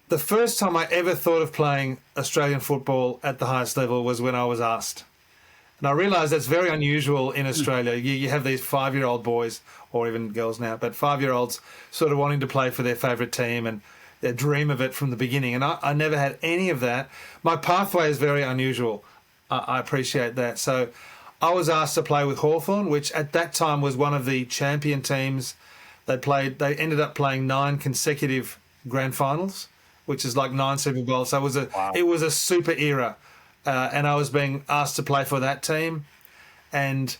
the first time I ever thought of playing Australian football at the highest level was when I was asked. And I realised that's very unusual in Australia. You have these 5-year-old boys, or even girls now, but 5-year-olds sort of wanting to play for their favourite team and they dream of it from the beginning. And I never had any of that. My pathway is very unusual. I appreciate that. So I was asked to play with Hawthorn, which at that time was one of the champion teams. They ended up playing 9 consecutive grand finals, which is like 9 Super Bowls. So it was a super era. And I was being asked to play for that team, and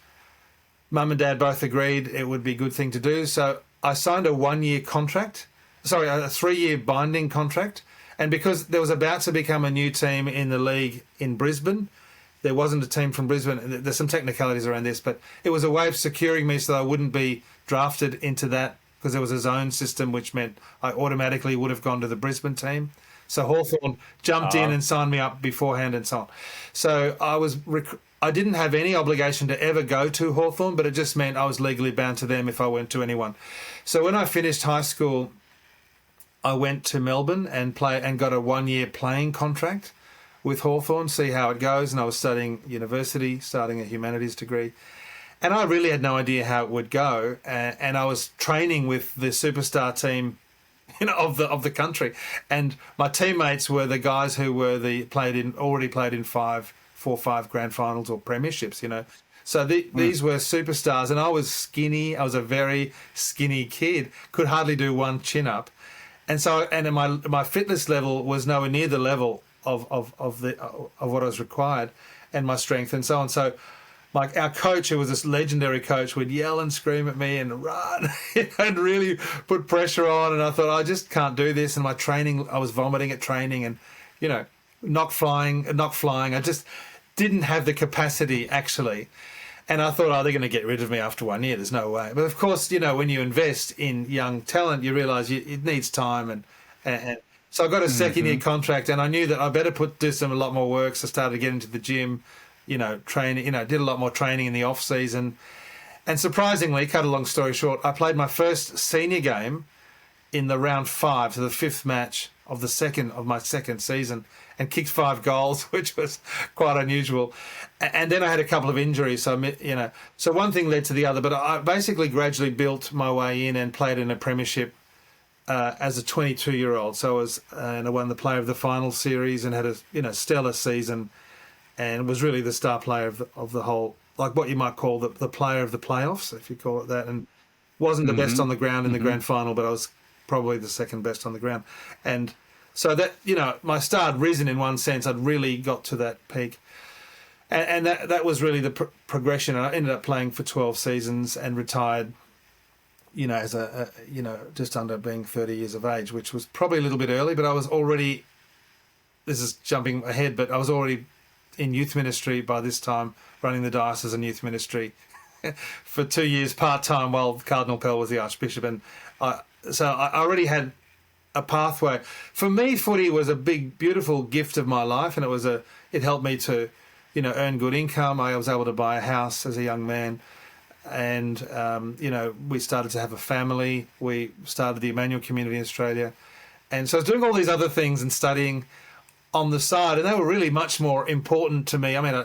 Mum and Dad both agreed it would be a good thing to do. So I signed a 1-year contract, a 3-year binding contract. And because there was about to become a new team in the league in Brisbane, there wasn't a team from Brisbane. There's some technicalities around this, but it was a way of securing me so that I wouldn't be drafted into that, because there was a zone system, which meant I automatically would have gone to the Brisbane team. So Hawthorn jumped in and signed me up beforehand and so on. So I didn't have any obligation to ever go to Hawthorn, but it just meant I was legally bound to them if I went to anyone. So when I finished high school, I went to Melbourne and got a 1-year playing contract with Hawthorn, see how it goes. And I was studying university, starting a humanities degree. And I really had no idea how it would go. And I was training with the superstar team of the country, and my teammates were the guys who were already played in 4 or 5 grand finals or premierships. So these were superstars, and I was skinny. I was a very skinny kid, could hardly do one chin up, and my fitness level was nowhere near the level of what was required, and my strength and so on. So our coach, who was this legendary coach, would yell and scream at me and run and really put pressure on. And I thought, I just can't do this. And my training, I was vomiting at training and, not flying. I just didn't have the capacity, actually. And I thought, they're going to get rid of me after 1 year. There's no way. But of course, when you invest in young talent, you realise it needs time. And so I got a second-year contract, and I knew that I better do a lot more work. So I started getting to the gym, training, did a lot more training in the off season. And surprisingly, cut a long story short, I played my first senior game in the round 5, so the 5th match of my second season, and kicked 5 goals, which was quite unusual. And then I had a couple of injuries, so one thing led to the other. But I basically gradually built my way in and played in a premiership as a 22-year-old. So I won the Player of the Final series and had a stellar season, and was really the star player of the whole, like what you might call the player of the playoffs, if you call it that. And wasn't the best on the ground in the grand final, but I was probably the second best on the ground. And so that, my star had risen in one sense. I'd really got to that peak. And that was really the progression. I ended up playing for 12 seasons and retired, as just under being 30 years of age, which was probably a little bit early, but I was already, this is jumping ahead, but I was already in youth ministry by this time, running the diocesan youth ministry for 2 years part-time while Cardinal Pell was the Archbishop. And so I already had a pathway. For me, footy was a big, beautiful gift of my life, and it helped me to, earn good income. I was able to buy a house as a young man, and, we started to have a family. We started the Emmanuel Community in Australia. And so I was doing all these other things and studying on the side, and they were really much more important to me. I mean,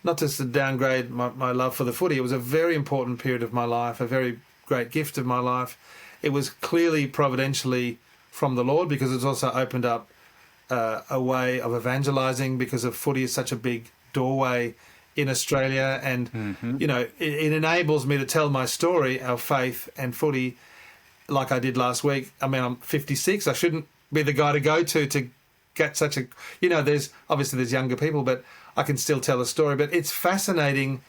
not just to downgrade my love for the footy, it was a very important period of my life, a very great gift of my life. It was clearly providentially from the Lord, because it's also opened up a way of evangelising, because of footy is such a big doorway in Australia, and it enables me to tell my story of faith and footy like I did last week. I mean, I'm 56. I shouldn't be the guy to go to get such a, there's younger people, but I can still tell a story. But it's fascinating.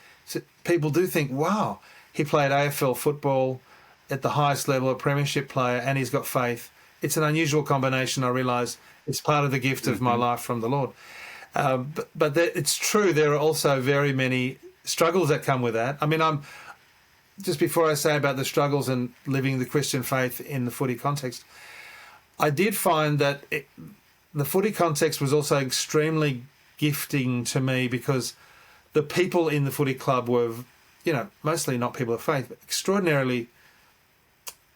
People do think, wow, he played AFL football at the highest level, a premiership player, and he's got faith. It's an unusual combination. I realise it's part of the gift of my life from the Lord. But it's true, there are also very many struggles that come with that. I mean, just before I say about the struggles and living the Christian faith in the footy context, I did find that the footy context was also extremely gifting to me, because the people in the footy club were, mostly not people of faith, but extraordinarily,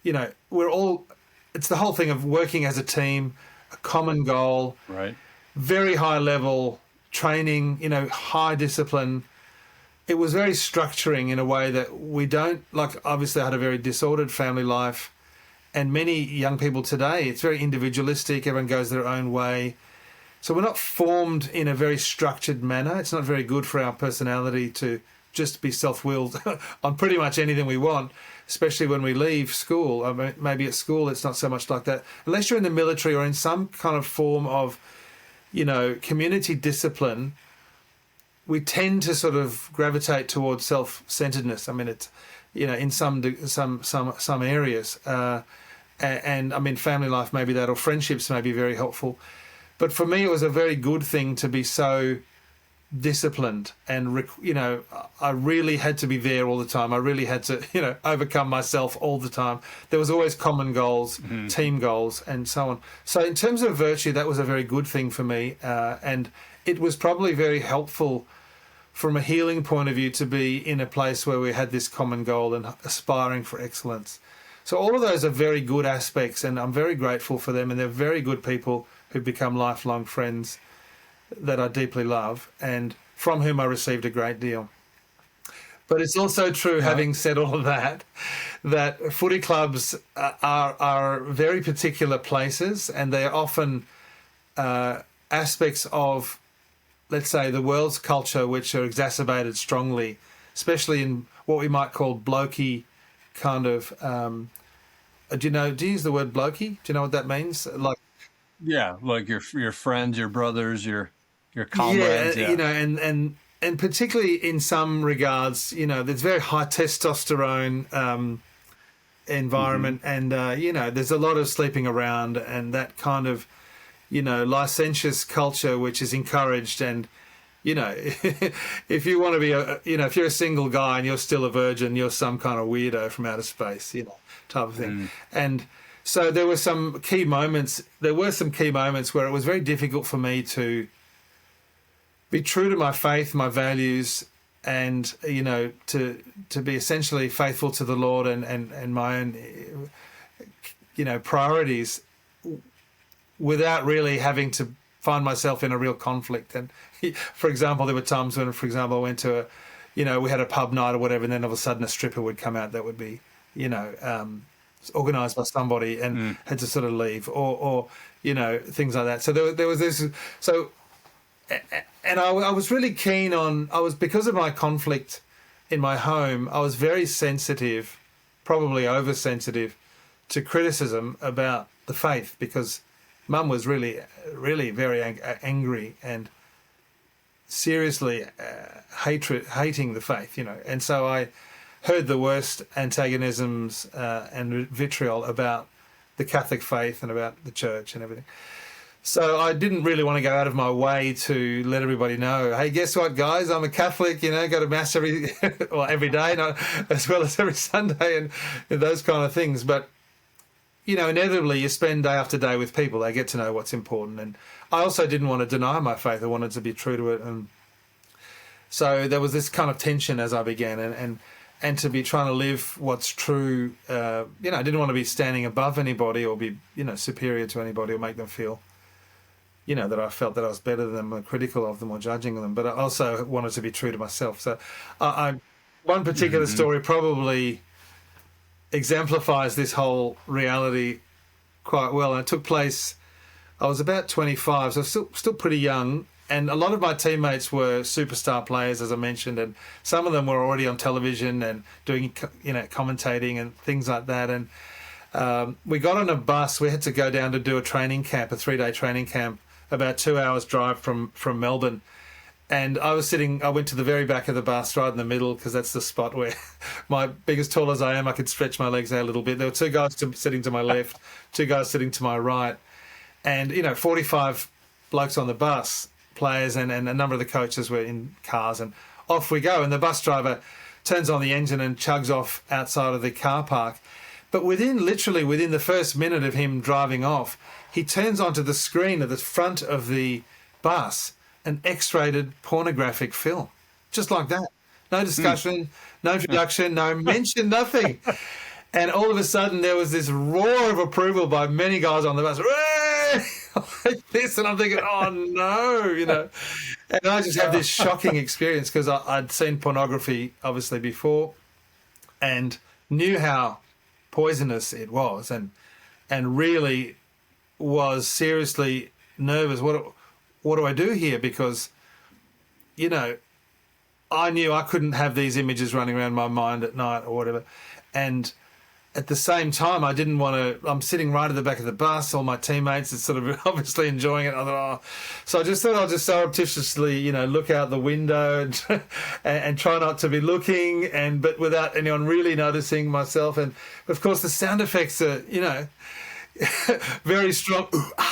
it's the whole thing of working as a team, a common goal, right? Very high level training, high discipline. It was very structuring in a way that we don't, obviously I had a very disordered family life, and many young people today, it's very individualistic, everyone goes their own way. So we're not formed in a very structured manner. It's not very good for our personality to just be self-willed on pretty much anything we want, especially when we leave school. I mean, maybe at school it's not so much like that. Unless you're in the military or in some kind of form of, community discipline, we tend to sort of gravitate towards self-centeredness. I mean, it's, in some areas. And I mean, family life may be that, or friendships may be very helpful. But for me, it was a very good thing to be so disciplined, and I really had to be there all the time. I really had to overcome myself all the time. There was always common goals, team goals, and so on. So in terms of virtue, that was a very good thing for me, and it was probably very helpful from a healing point of view to be in a place where we had this common goal and aspiring for excellence. So all of those are very good aspects, and I'm very grateful for them, and they're very good people who've become lifelong friends that I deeply love, and from whom I received a great deal. But it's also true, having said all of that footy clubs are very particular places, and they are often aspects of, let's say, the world's culture, which are exacerbated strongly, especially in what we might call blokey kind of... do you use the word blokey? Do you know what that means? Like your friends, your brothers, your comrades. And particularly in some regards, there's very high testosterone environment, and there's a lot of sleeping around and that kind of licentious culture which is encouraged. And if you want to be if you're a single guy and you're still a virgin, you're some kind of weirdo from outer space, type of thing. And so there were some key moments. There were some key moments where it was very difficult for me to be true to my faith, my values, and to be essentially faithful to the Lord and my own priorities, without really having to find myself in a real conflict. And for example, there were times when, for example, I went to we had a pub night or whatever, and then all of a sudden a stripper would come out that would be organised by somebody, and had to sort of leave, or things like that. So there was this. So, and I was really keen on. Because of my conflict in my home, I was very sensitive, probably oversensitive, to criticism about the faith, because Mum was really, really very angry and seriously hating the faith, and so I heard the worst antagonisms and vitriol about the Catholic faith and about the church and everything. So I didn't really want to go out of my way to let everybody know, hey, guess what, guys? I'm a Catholic, go to Mass every day, not as well as every Sunday, and those kind of things. But, inevitably you spend day after day with people. They get to know what's important. And I also didn't want to deny my faith. I wanted to be true to it. And so there was this kind of tension as I began, and to be trying to live what's true. I didn't want to be standing above anybody or be, superior to anybody or make them feel, that I felt that I was better than them or critical of them or judging them. But I also wanted to be true to myself. So one particular story probably exemplifies this whole reality quite well. And it took place, I was about 25, so still pretty young. And a lot of my teammates were superstar players, as I mentioned, and some of them were already on television and doing, commentating and things like that. And we got on a bus. We had to go down to do a training camp, a 3-day training camp, about 2 hours drive from Melbourne. And I went to the very back of the bus, right in the middle, because that's the spot where being as tall as I am, I could stretch my legs out a little bit. There were two guys sitting to my left, two guys sitting to my right. And, 45 blokes on the bus, players, and a number of the coaches were in cars. And off we go. And the bus driver turns on the engine and chugs off outside of the car park. But literally within the first minute of him driving off, he turns onto the screen at the front of the bus an X-rated pornographic film. Just like that. No discussion, no introduction, no mention, nothing. And all of a sudden there was this roar of approval by many guys on the bus. Like this, and I'm thinking, oh no, And I just had this shocking experience because I'd seen pornography obviously before and knew how poisonous it was and really was seriously nervous. What do I do here? Because, I knew I couldn't have these images running around my mind at night or whatever. And at the same time, I didn't want to. I'm sitting right at the back of the bus. All my teammates are sort of obviously enjoying it. I thought, so I just thought I'll just surreptitiously, look out the window and try not to be looking, but without anyone really noticing myself. And of course, the sound effects are, very strong,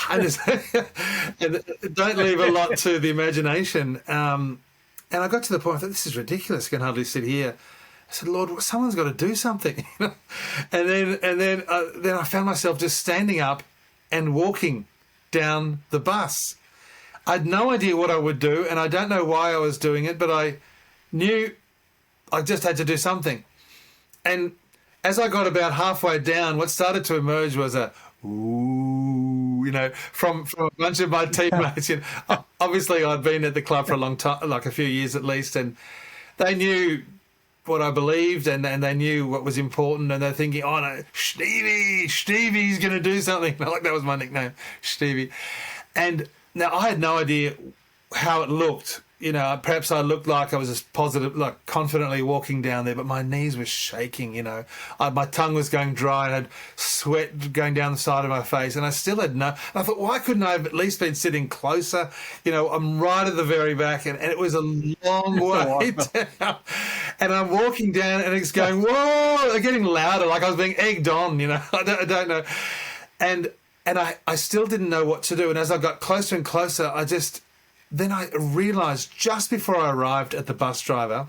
and don't leave a lot to the imagination. And I got to the point I thought, this is ridiculous. I can hardly sit here. I said, Lord, someone's got to do something. And then I found myself just standing up and walking down the bus. I had no idea what I would do, and I don't know why I was doing it, but I knew I just had to do something. And as I got about halfway down, what started to emerge was a ooh, from a bunch of my teammates. Obviously, I'd been at the club for a long time, like a few years at least, and they knew what I believed, and they knew what was important, and they're thinking, oh no, Stevie's going to do something. Like that was my nickname, Stevie. And now I had no idea how it looked. Perhaps I looked like I was just positive, like confidently walking down there, but my knees were shaking, my tongue was going dry and I had sweat going down the side of my face, and I still had and I thought, why couldn't I have at least been sitting closer? I'm right at the very back, and it was a long way down. And I'm walking down and it's going, whoa, getting louder, like I was being egged on, I don't know. And I still didn't know what to do. And as I got closer and closer, then I realised just before I arrived at the bus driver,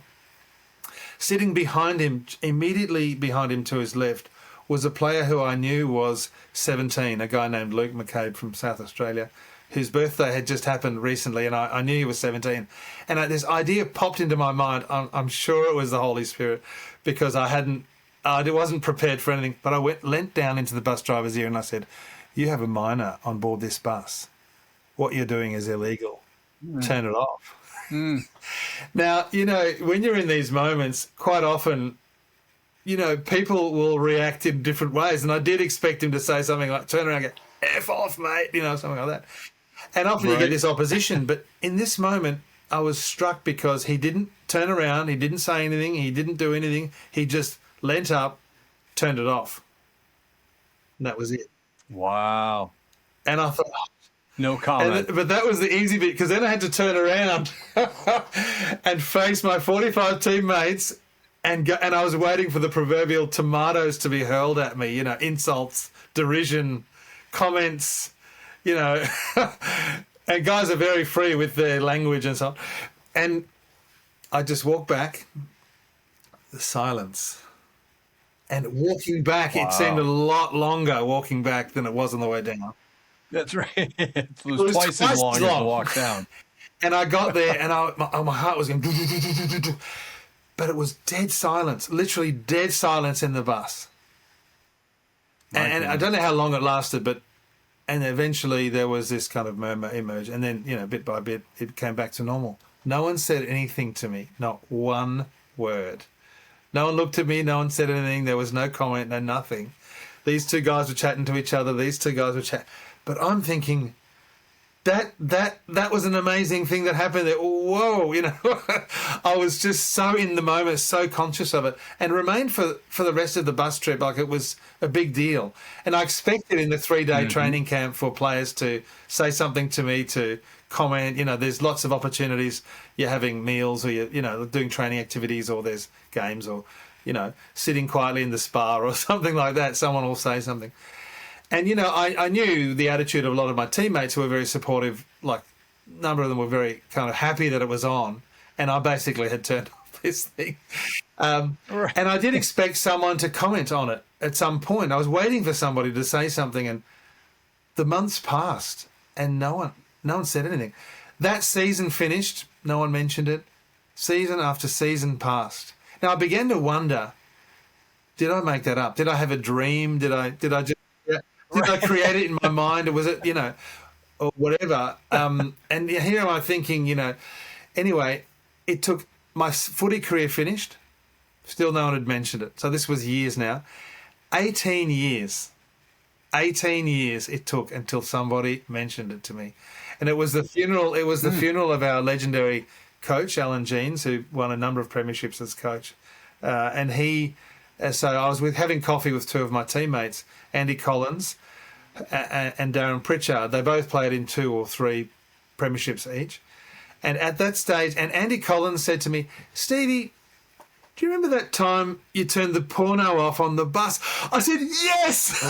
sitting behind him, immediately behind him to his left, was a player who I knew was 17, a guy named Luke McCabe from South Australia, whose birthday had just happened recently, and I knew he was 17. And this idea popped into my mind. I'm sure it was the Holy Spirit, because I wasn't prepared for anything, but I leant down into the bus driver's ear and I said, you have a minor on board this bus. What you're doing is illegal. Turn it off. Now, when you're in these moments, quite often, people will react in different ways. And I did expect him to say something like, turn around and go, F off, mate, something like that. And often you get this opposition. But in this moment, I was struck because he didn't turn around. He didn't say anything. He didn't do anything. He just leant up, turned it off. And that was it. Wow. And I thought, no comment. But that was the easy bit, because then I had to turn around and face my 45 teammates and I was waiting for the proverbial tomatoes to be hurled at me, insults, derision, comments, and guys are very free with their language and so on. And I just walked back, the silence. And walking back, It seemed a lot longer walking back than it was on the way down. That's right. It was twice as long as the walk down. And I got there, and my heart was going, but it was dead silence, literally dead silence in the bus. And I don't know how long it lasted, and eventually there was this kind of murmur emerge, and then bit by bit it came back to normal. No one said anything to me, not one word. No one looked at me, no one said anything. There was no comment, no nothing. These two guys were chatting to each other. These two guys were chatting. But I'm thinking, that was an amazing thing that happened there. Whoa, I was just so in the moment, so conscious of it, and remained for the rest of the bus trip like it was a big deal. And I expected in the 3-day training camp for players to say something to me, to comment. There's lots of opportunities. You're having meals, or you're doing training activities, or there's games, or sitting quietly in the spa or something like that. Someone will say something. And, I knew the attitude of a lot of my teammates who were very supportive. Like, a number of them were very kind of happy that it was on. And I basically had turned off this thing. Right. And I did expect someone to comment on it at some point. I was waiting for somebody to say something, and the months passed and no one said anything. That season finished. No one mentioned it. Season after season passed. Now, I began to wonder, did I make that up? Did I have a dream? Did I just... Did I create it in my mind, or was it, or whatever? And here am I thinking, anyway, it took my footy career finished. Still no one had mentioned it. So this was years now. 18 years it took until somebody mentioned it to me. And it was the funeral. It was the funeral of our legendary coach, Alan Jeans, who won a number of premierships as coach. And so I was having coffee with two of my teammates, Andy Collins and Darren Pritchard. They both played in 2 or 3 premierships each. And at that stage, and Andy Collins said to me, "Stevie, do you remember that time you turned the porno off on the bus?" I said, "Yes,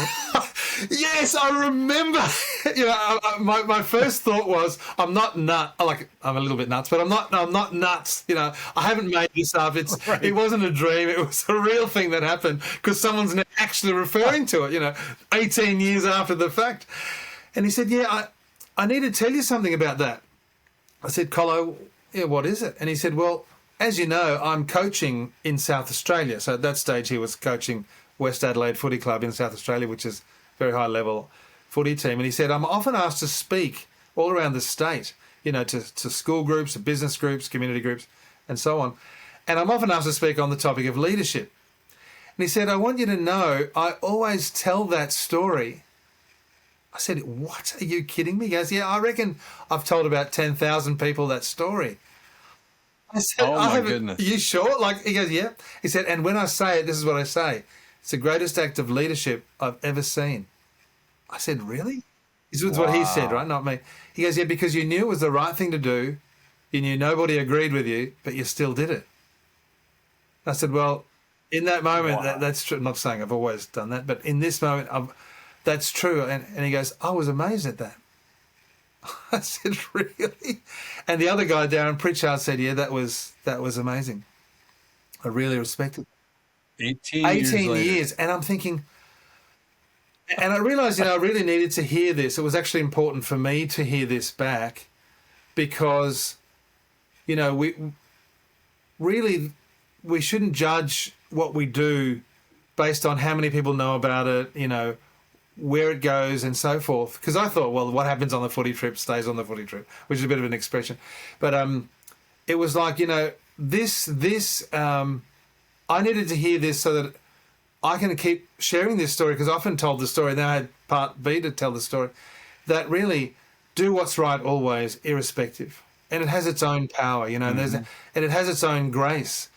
yes, I remember." My first thought was, I'm not nut. Like, I'm a little bit nuts, but I'm not nuts. I haven't made this up. It wasn't a dream. It was a real thing that happened, because someone's now actually referring to it. 18 years after the fact. And he said, "Yeah, I need to tell you something about that." I said, "Colo, yeah, what is it?" And he said, "Well, as you know, I'm coaching in South Australia." So at that stage, he was coaching West Adelaide Footy Club in South Australia, which is a very high-level footy team. And he said, "I'm often asked to speak all around the state, to school groups, to business groups, community groups, and so on. And I'm often asked to speak on the topic of leadership." And he said, "I want you to know, I always tell that story." I said, "What? Are you kidding me?" He goes, "Yeah, I reckon I've told about 10,000 people that story." I said, "Oh my goodness. Are you sure?" He goes, "Yeah." He said, "And when I say it, this is what I say. It's the greatest act of leadership I've ever seen." I said, "Really?" This was what he said, right? Not me. He goes, "Yeah, because you knew it was the right thing to do. You knew nobody agreed with you, but you still did it." I said, "Well, in that moment, that's true." I'm not saying I've always done that, but in this moment, that's true." And he goes, "I was amazed at that." I said, "Really?" And the other guy, Darren Pritchard, said, "Yeah, that was amazing. I really respect it." 18 years. And I'm thinking, and I realised, I really needed to hear this. It was actually important for me to hear this back, because, we shouldn't judge what we do based on how many people know about it, where it goes and so forth. Because I thought, well, what happens on the footy trip stays on the footy trip, which is a bit of an expression. But it was like, I needed to hear this so that I can keep sharing this story, because I often told the story, then I had part B to tell the story, that really do what's right always, irrespective. And it has its own power, and it has its own grace.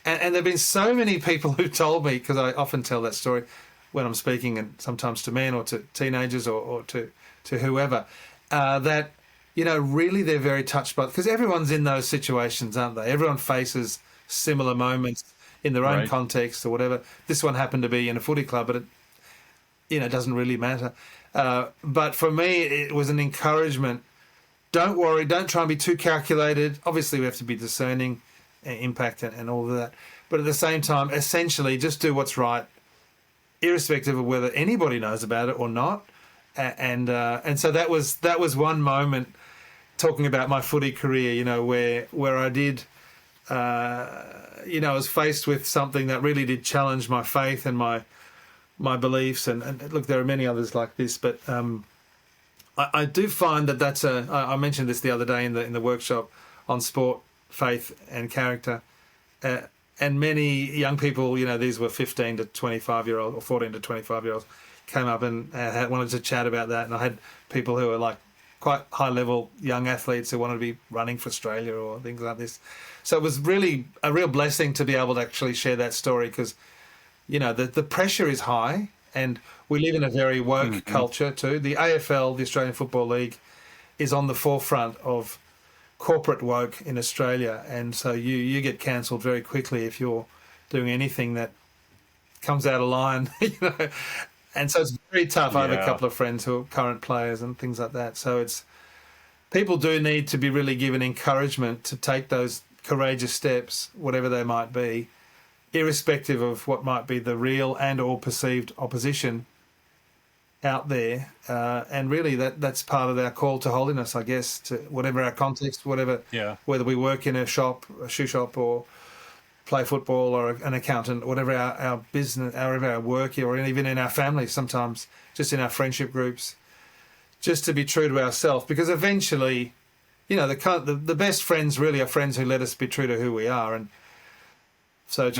And there have been so many people who told me, because I often tell that story when I'm speaking, and sometimes to men or to teenagers or to whoever, that, really they're very touched by it, because everyone's in those situations, aren't they? Everyone faces similar moments in their own context or whatever. This one happened to be in a footy club, but it doesn't really matter. But for me, it was an encouragement. Don't worry. Don't try and be too calculated. Obviously, we have to be discerning, impact and all of that. But at the same time, essentially, just do what's right, irrespective of whether anybody knows about it or not. And so that was one moment, talking about my footy career, where I did, I was faced with something that really did challenge my faith and my beliefs. And look, there are many others like this, but I do find that I mentioned this the other day in the workshop on sport, faith and character. And many young people, these were 15 to 25-year-olds or 14 to 25-year-olds, came up and wanted to chat about that. And I had people who were like quite high-level young athletes who wanted to be running for Australia or things like this. So it was really a real blessing to be able to actually share that story because, you know, the pressure is high and we live in a very woke culture too. The AFL, the Australian Football League, is on the forefront of corporate woke in Australia, and so you get cancelled very quickly if you're doing anything that comes out of line, you know. And so it's very tough. I have a couple of friends who are current players and things like that. So it's people do need to be really given encouragement to take those courageous steps, whatever they might be, irrespective of what might be the real and or perceived opposition out there. And really that's part of our call to holiness, I guess, to whatever our context, whether we work in a shop, a shoe shop, or play football or an accountant, whatever our business, whatever our work, or even in our family sometimes, just in our friendship groups, just to be true to ourselves. Because eventually, you know, the best friends really are friends who let us be true to who we are. And so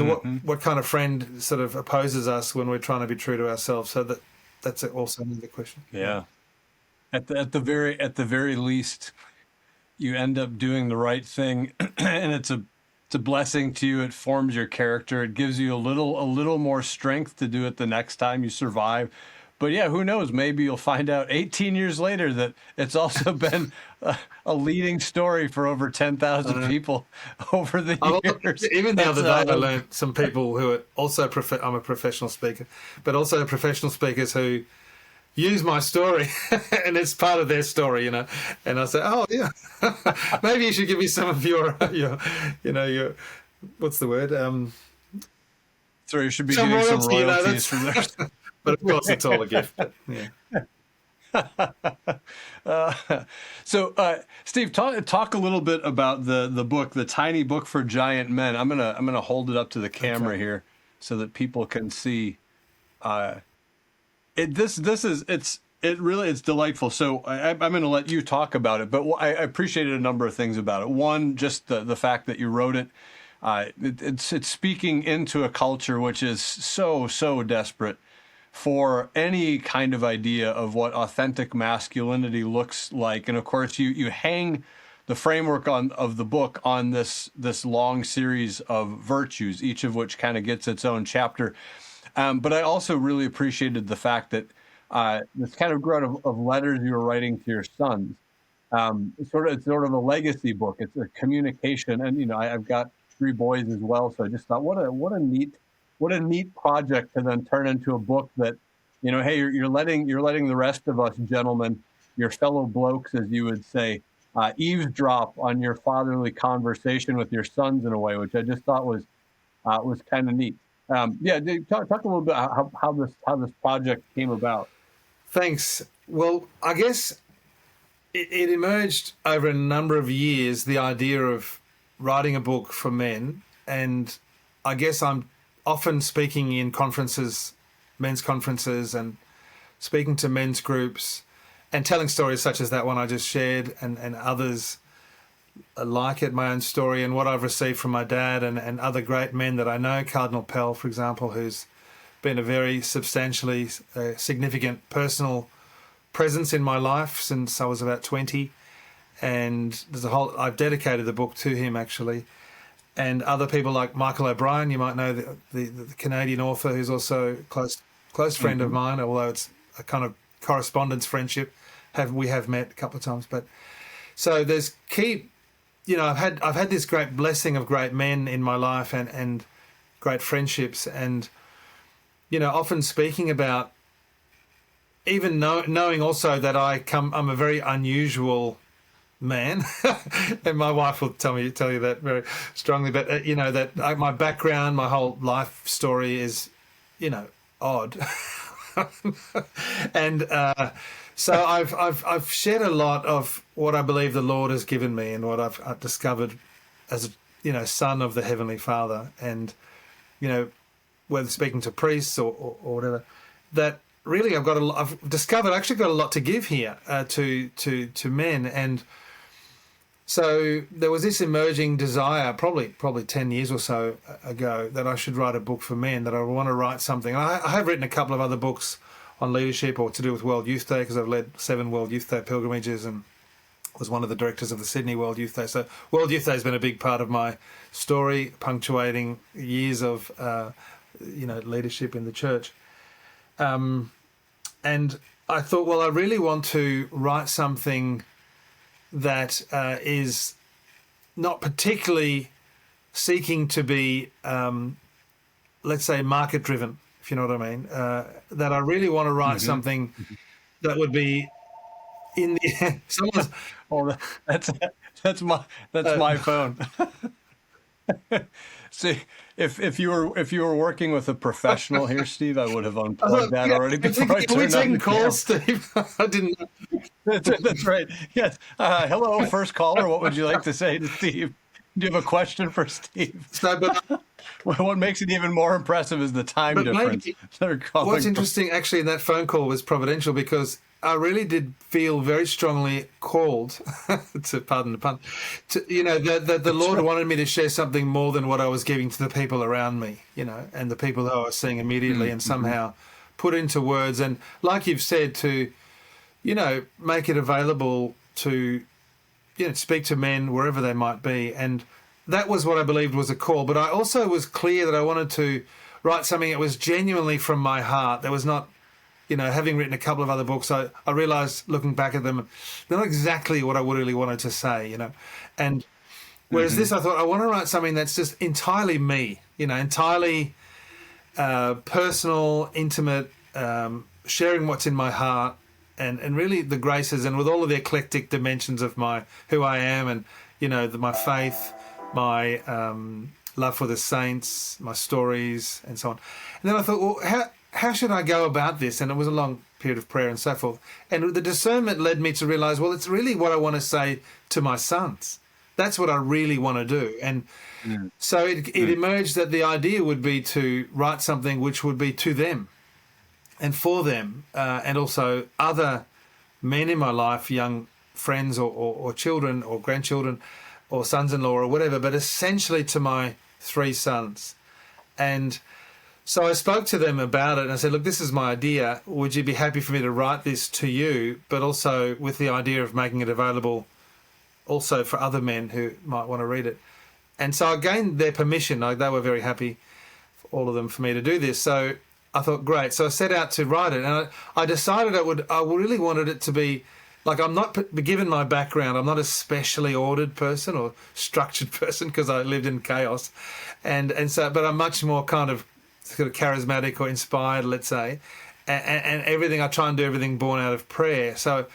what kind of friend sort of opposes us when we're trying to be true to ourselves? So that's also another question. Yeah. At the very least, you end up doing the right thing, and it's a blessing to you. It forms your character. It gives you a little more strength to do it the next time you survive. But yeah, who knows? Maybe you'll find out 18 years later that it's also been a leading story for over 10,000 people over the years. Even the other day, I learned some people who are also I'm a professional speaker, but also professional speakers who use my story, and it's part of their story, you know. And I say, oh yeah, maybe you should give me some of your what's the word? So you should be getting some royalties from there. But of course, it's all a gift. Yeah. So, Steve, talk a little bit about the book, The Tiny Book for Giant Men. I'm gonna hold it up to the camera here so that people can see. It's delightful. So I'm going to let you talk about it, but I appreciated a number of things about it. One, just the fact that you wrote it. It's speaking into a culture which is so desperate for any kind of idea of what authentic masculinity looks like. And of course, you hang the framework of the book on this long series of virtues, each of which kind of gets its own chapter. But I also really appreciated the fact that this kind of grew out of letters you were writing to your sons. It's sort of a legacy book. It's a communication, and you know I've got 3 boys as well, so I just thought what a neat project to then turn into a book that, you know, hey, you're letting the rest of us gentlemen, your fellow blokes, as you would say, eavesdrop on your fatherly conversation with your sons in a way, which I just thought was kind of neat. Talk a little bit how this project came about. Thanks. Well, I guess it emerged over a number of years, the idea of writing a book for men, and I guess I'm often speaking in conferences, men's conferences, and speaking to men's groups and telling stories such as that one I just shared and others like it, my own story, and what I've received from my dad and other great men that I know, Cardinal Pell, for example, who's been a very substantially significant personal presence in my life since I was about 20. And I've dedicated the book to him, actually. And other people like Michael O'Brien, you might know, the Canadian author, who's also a close friend of mine, although it's a kind of correspondence friendship. We have met a couple of times. But so there's I've had this great blessing of great men in my life and great friendships, and you know, often speaking about even knowing also that I'm a very unusual man, and my wife will tell you that very strongly. But that my background, my whole life story is, you know, odd, and so I've shared a lot of what I believe the Lord has given me and what I've discovered as a son of the Heavenly Father, and you know, whether speaking to priests or whatever, that really I've discovered I actually got a lot to give here to men. And so there was this emerging desire probably 10 years or so ago that I should write a book for men, that I want to write something. I have written a couple of other books on leadership or to do with World Youth Day, because I've led 7 World Youth Day pilgrimages and was one of the directors of the Sydney World Youth Day. So World Youth Day has been a big part of my story, punctuating years of leadership in the church. And I thought, well, I really want to write something that is not particularly seeking to be, let's say, market-driven, if you know what I mean. That I really want to write something that would be in the someone's. Oh, that's my phone. See, if you were working with a professional here, Steve, I would have unplugged that already before I turned on the taking camera. calls, Steve. I didn't know. That's right. Yes. Hello, first caller. What would you like to say to Steve? Do you have a question for Steve? So, but What makes it even more impressive is the time difference. They're calling what's interesting, actually, in that phone call was providential, because I really did feel very strongly called, to pardon the pun, that the Lord wanted me to share something more than what I was giving to the people around me, and the people that I was seeing immediately, and somehow put into words. And like you've said, to, make it available to, speak to men wherever they might be. And that was what I believed was a call. But I also was clear that I wanted to write something that was genuinely from my heart. That was not, having written a couple of other books, I realised, looking back at them, they're not exactly what I really wanted to say, And whereas this, I thought, I want to write something that's just entirely me, entirely personal, intimate, sharing what's in my heart, and really the graces, and with all of the eclectic dimensions of who I am, and, my faith, my love for the saints, my stories, and so on. And then I thought, well, how should I go about this? And it was a long period of prayer and so forth. And the discernment led me to realise, well, it's really what I want to say to my sons. That's what I really want to do. And so it emerged that the idea would be to write something which would be to them and for them, and also other men in my life, young friends or children or grandchildren or sons-in-law or whatever, but essentially to my 3 sons. And so I spoke to them about it, and I said, look, this is my idea. Would you be happy for me to write this to you, but also with the idea of making it available also for other men who might want to read it? And so I gained their permission. They were very happy, all of them, for me to do this. So I thought, great. So I set out to write it, and I decided I really wanted it to be, like, I'm not, given my background, I'm not a specially ordered person or structured person, because I lived in chaos. And so, but I'm much more kind of sort of charismatic or inspired, let's say, and everything, I try and do everything born out of prayer. So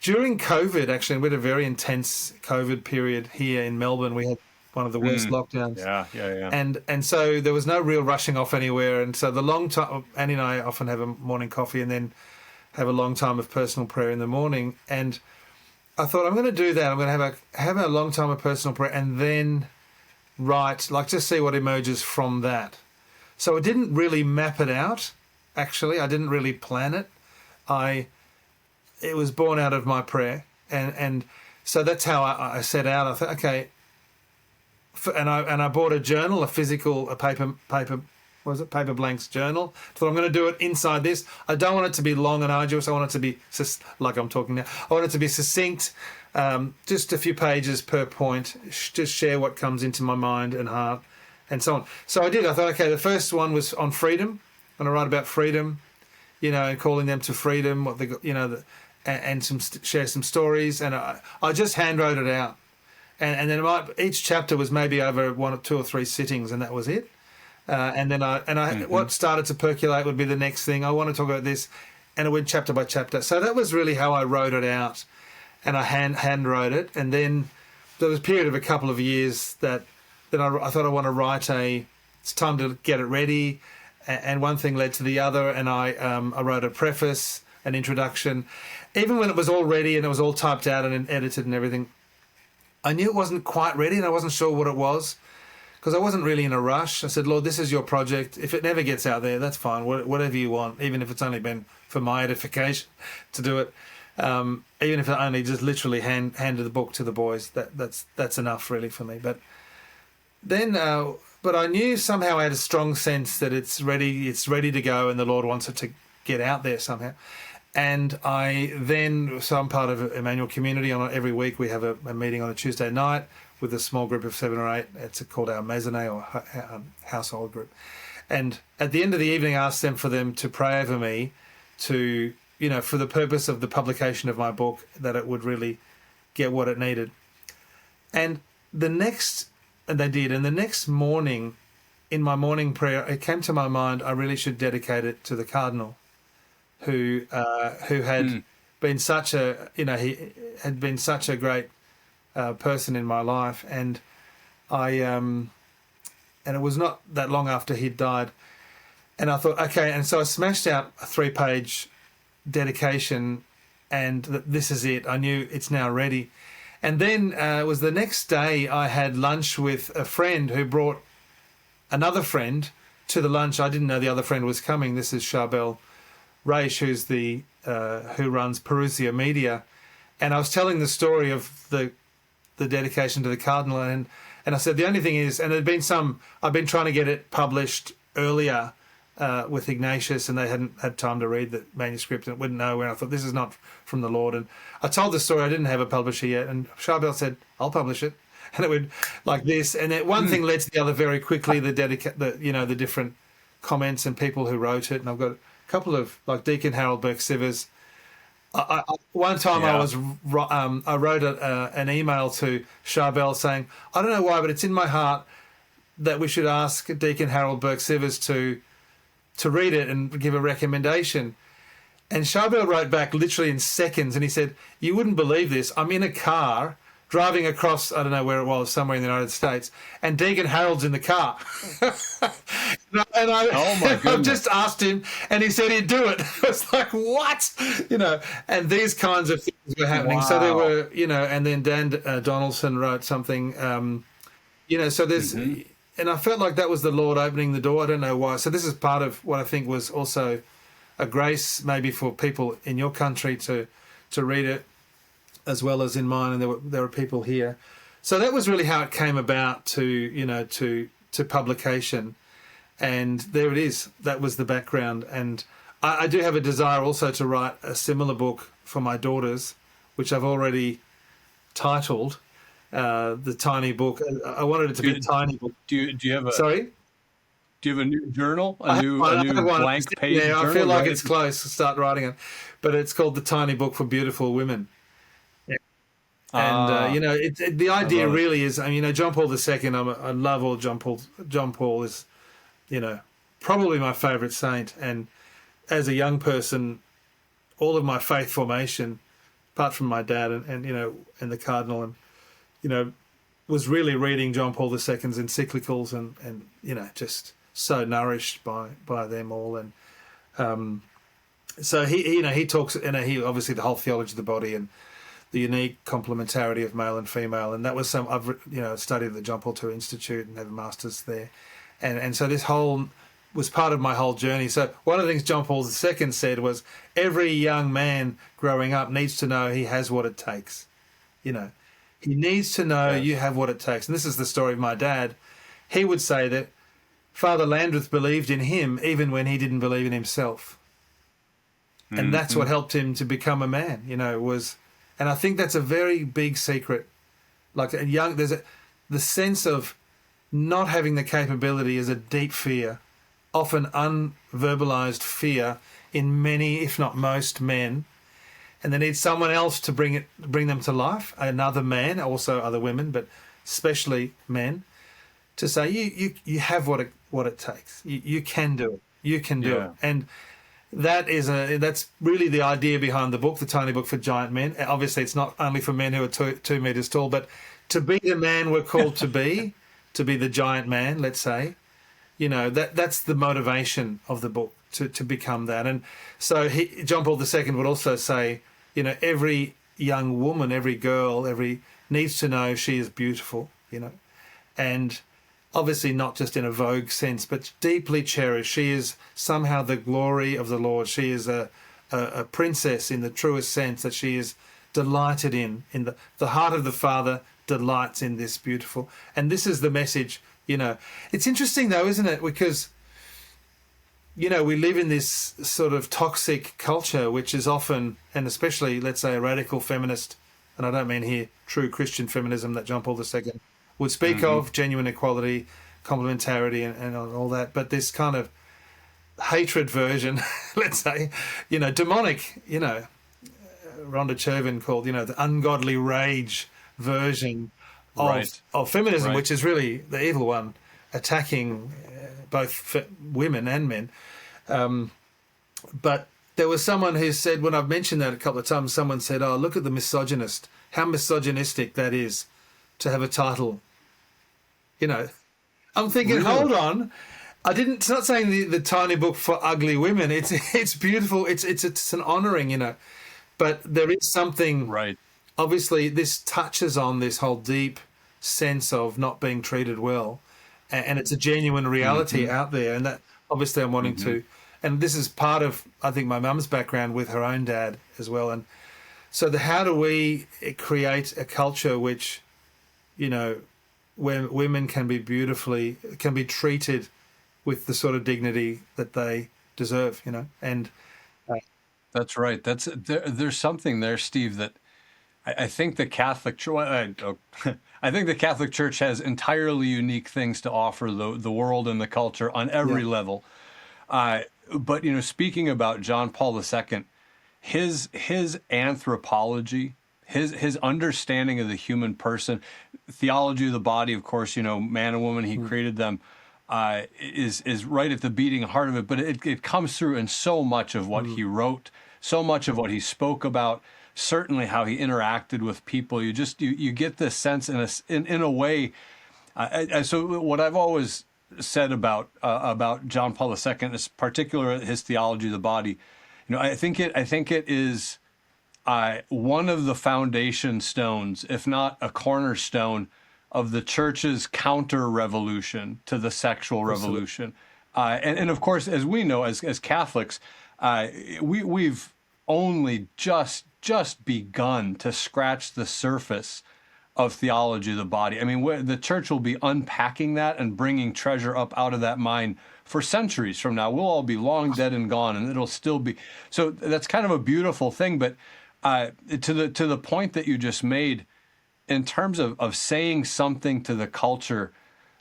during COVID, actually, we had a very intense COVID period here in Melbourne. We had one of the worst lockdowns. Yeah. And so there was no real rushing off anywhere. And so the long time, Annie and I often have a morning coffee and then have a long time of personal prayer in the morning. And I thought, I'm going to do that. I'm going to have a long time of personal prayer and then write, like, just see what emerges from that. So I didn't really map it out, actually. I didn't really plan it. It was born out of my prayer. And so that's how I set out. I thought, okay. And I bought a journal, a paper blanks journal. So I'm going to do it inside this. I don't want it to be long and arduous. I want it to be, like I'm talking now, I want it to be succinct, just a few pages per point, just share what comes into my mind and heart, and so on. So I did. I thought, okay, the first one was on freedom. I'm going to write about freedom, and calling them to freedom, and share some stories. And I just hand wrote it out. And then each chapter was maybe over 1 or 2 or 3 sittings, and that was it. And then what started to percolate would be the next thing. I want to talk about this, and it went chapter by chapter. So that was really how I wrote it out, and I hand wrote it. And then there was a period of a couple of years that I thought I want to write it's time to get it ready, and one thing led to the other, and I wrote a preface, an introduction. Even when it was all ready and it was all typed out and edited and everything, I knew it wasn't quite ready, and I wasn't sure what it was, because I wasn't really in a rush. I said, Lord, this is your project. If it never gets out there, that's fine. Whatever you want, even if it's only been for my edification to do it, even if I only just literally handed the book to the boys, that's enough really for me. But then, but I knew somehow I had a strong sense that it's ready to go, and the Lord wants it get out there somehow. And so I'm part of Immanuel Community. Every week we have a meeting on a Tuesday night with a small group of 7 or 8. It's called our mezzanine or household group. And at the end of the evening, I asked them to pray over me to, for the purpose of the publication of my book, that it would really get what it needed. And they did. And the next morning, in my morning prayer, it came to my mind, I really should dedicate it to the Cardinal, who had been such a, he had been such a great person in my life. And and it was not that long after he'd died. And I thought, okay, and so I smashed out a 3-page dedication, and this is it. I knew it's now ready. And then it was the next day I had lunch with a friend who brought another friend to the lunch. I didn't know the other friend was coming. This is Charbel Raish, who's who runs Perusia Media. And I was telling the story of the dedication to the Cardinal, and I said, the only thing is, and there'd been I've been trying to get it published earlier with Ignatius, and they hadn't had time to read the manuscript and wouldn't know where. I thought, this is not from the Lord. And I told the story. I didn't have a publisher yet, and Charbel said, I'll publish it. And it would like this, and then one thing led to the other very quickly. The different comments and people who wrote it, and I've got a couple of, like Deacon Harold Burke-Sivers. One time I wrote an email to Charbel saying, I don't know why, but it's in my heart that we should ask Deacon Harold Burke-Sivers to read it and give a recommendation. And Charbel wrote back literally in seconds, and he said, you wouldn't believe this. I'm in a car driving across, I don't know where it was, somewhere in the United States, and Deacon Harold's in the car. And oh my goodness. I've just asked him, and he said he'd do it. I was like, what? And these kinds of things were happening. Wow. So there were, and then Dan Donaldson wrote something, so there's, and I felt like that was the Lord opening the door. I don't know why. So this is part of what I think was also a grace maybe for people in your country to read it, as well as in mine, and there were people here. So that was really how it came about to publication. And there it is. That was the background. And I do have a desire also to write a similar book for my daughters, which I've already titled The Tiny Book. I wanted it to be a tiny book. Do you have a... Sorry? Do you have a new journal? A new blank page journal? I feel like it's close to start writing it. But it's called The Tiny Book for Beautiful Women. And the idea really is, John Paul II. I love all John Paul. John Paul is, probably my favourite saint. And as a young person, all of my faith formation, apart from my dad and the Cardinal, and was really reading John Paul II's encyclicals and just so nourished by them all. And so he talks, he obviously the whole theology of the body and the unique complementarity of male and female, and that was I've studied at the John Paul II Institute and have a master's there, and so this whole was part of my whole journey. So one of the things John Paul II said was, every young man growing up needs to know he has what it takes. He needs to know you have what it takes. And this is the story of my dad. He would say that Father Landreth believed in him even when he didn't believe in himself, and that's what helped him to become a man. And I think that's a very big secret. Like the sense of not having the capability is a deep fear, often unverbalized fear in many, if not most, men. And they need someone else to bring them to life, another man, also other women, but especially men, to say you have what it takes. You can do it. You can do it. And that's really the idea behind the book, The Tiny Book for Giant Men. Obviously, it's not only for men who are 2 meters tall, but to be the man we're called to be the giant man, let's say, that's the motivation of the book, to become that. And so John Paul II would also say, every young woman, every girl, needs to know she is beautiful, and obviously not just in a vogue sense, but deeply cherished. She is somehow the glory of the Lord. She is a princess in the truest sense, that she is delighted in the heart of the Father delights in this beautiful. And this is the message, It's interesting though, isn't it? Because we live in this sort of toxic culture, which is often, and especially, let's say, a radical feminist, and I don't mean here true Christian feminism that John Paul II would speak of, genuine equality, complementarity, and all that, but this kind of hatred version, let's say, demonic, Rhonda Chervin called, the ungodly rage version of feminism, Right. which is really the evil one, attacking both women and men. But there was someone who said, when I've mentioned that a couple of times, someone said, "Oh, look at the misogynist, how misogynistic that is to have a title." I'm thinking, Really? hold on. It's not saying the tiny book for ugly women. It's beautiful. It's an honouring, but there is something. Right. Obviously, this touches on this whole deep sense of not being treated well, and it's a genuine reality out there. And that obviously I'm wanting to, and this is part of, I think, my mum's background with her own dad as well. And so how do we create a culture which, where women can be treated with the sort of dignity that they deserve, and That's right. There's something there, Steve, that I think the Catholic Church. I think the Catholic Church has entirely unique things to offer the world and the culture on every level. But speaking about John Paul II, his anthropology, his understanding of the human person, theology of the body, of course, man and woman, he created them, is right at the beating heart of it. But it comes through in so much of what he wrote, so much of what he spoke about, certainly how he interacted with people. You get this sense in a way. So what I've always said about John Paul II, is particularly his theology of the body, I think it is one of the foundation stones, if not a cornerstone, of the church's counter-revolution to the sexual revolution. And of course, as we know, as Catholics, we've only just begun to scratch the surface of theology of the body. I mean, the church will be unpacking that and bringing treasure up out of that mine for centuries from now. We'll all be long dead and gone, and it'll still be. So that's kind of a beautiful thing. But to the point that you just made, in terms of saying something to the culture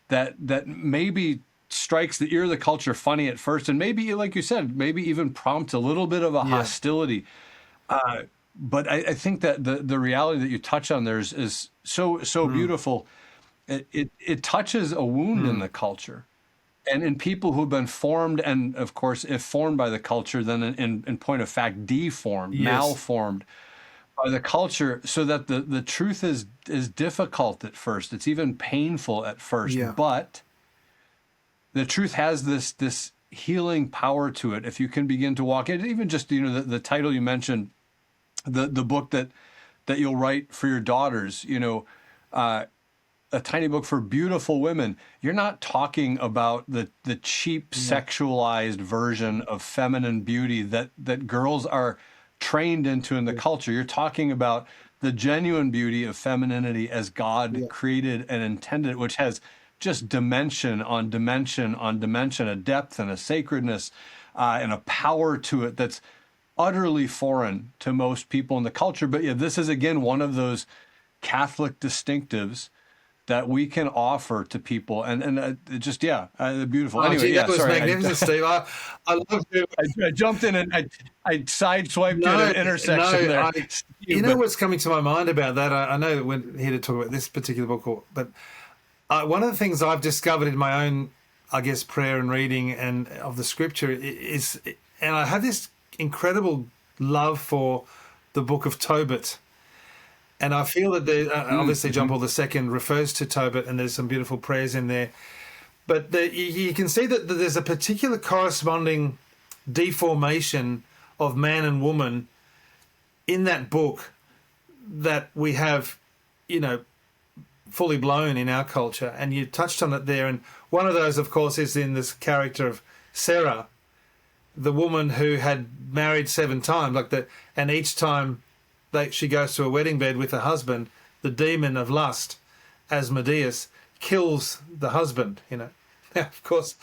that maybe strikes the ear of the culture funny at first, and maybe, like you said, maybe even prompts a little bit of a hostility. But I think that the reality that you touch on there is so beautiful. It touches a wound in the culture, and in people who've been formed, and of course, if formed by the culture, then in point of fact, deformed, malformed by the culture, so that the truth is difficult at first. It's even painful at first, but the truth has this healing power to it if you can begin to walk it. Even just the title you mentioned, the book that you'll write for your daughters, a tiny book for beautiful women. You're not talking about the cheap sexualized version of feminine beauty that girls are trained into in the culture. You're talking about the genuine beauty of femininity as God created and intended, which has just dimension on dimension on dimension, a depth and a sacredness and a power to it that's utterly foreign to most people in the culture. But this is, again, one of those Catholic distinctives that we can offer to people, and beautiful. Anyway, that was magnificent, Steve. I love you. I jumped in and I sideswiped at an intersection there. What's coming to my mind about that? I know we're here to talk about this particular book, but one of the things I've discovered in my own, I guess, prayer and reading and of the Scripture is, and I have this incredible love for the book of Tobit. And I feel that obviously John Paul II refers to Tobit, and there's some beautiful prayers in there. But you can see that there's a particular corresponding deformation of man and woman in that book that we have, fully blown in our culture. And you touched on it there. And one of those, of course, is in this character of Sarah, the woman who had married 7 times, and each time she goes to a wedding bed with her husband, the demon of lust, Asmodeus, kills the husband, Now, of course,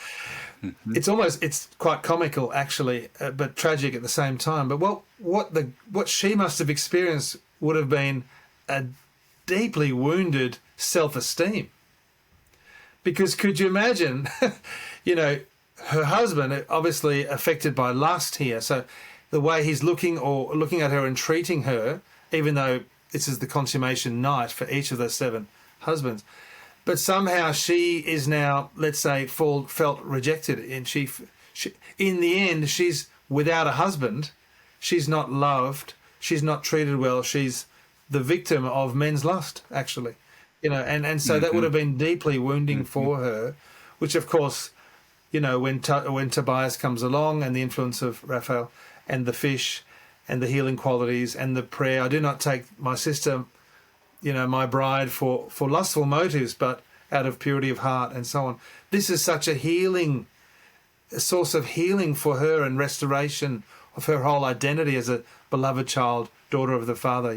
it's quite comical actually, but tragic at the same time. But what she must have experienced would have been a deeply wounded self-esteem. Because could you imagine, her husband obviously affected by lust here. So the way he's looking at her and treating her, even though this is the consummation night for each of those 7 husbands, but somehow she is now, let's say, felt rejected, and she in the end, she's without a husband. She's not loved. She's not treated well. She's the victim of men's lust, actually, and so that would have been deeply wounding for her, which of course, when Tobias comes along and the influence of Raphael and the fish and the healing qualities and the prayer, I do not take my sister, my bride for lustful motives, but out of purity of heart and so on. This is such a source of healing for her and restoration of her whole identity as a beloved child, daughter of the Father,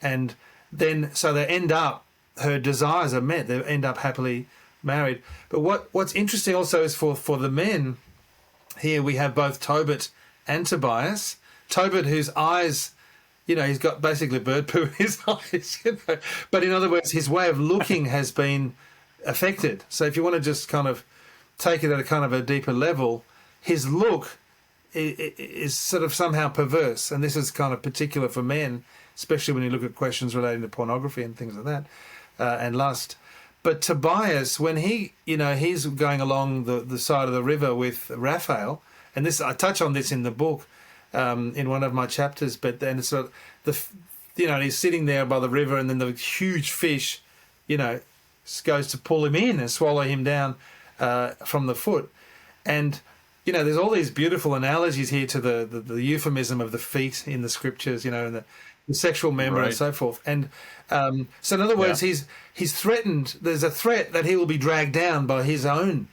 and then so they end up, her desires are met, they end up happily married. But what's interesting also is for the men, here we have both Tobit and Tobias. Tobit, whose eyes, he's got basically bird poo in his eyes, But in other words, his way of looking has been affected. So if you want to just kind of take it at a kind of a deeper level, his look is sort of somehow perverse. And this is kind of particular for men, especially when you look at questions relating to pornography and things like that, and lust. But Tobias, when he's going along the side of the river with Raphael, and this I touch on this in the book, in one of my chapters, but then it's sort of he's sitting there by the river, and then the huge fish, goes to pull him in and swallow him down from the foot. And, there's all these beautiful analogies here to the euphemism of the feet in the scriptures, and the sexual member and so forth. And so in other words, he's threatened, there's a threat that he will be dragged down by his own,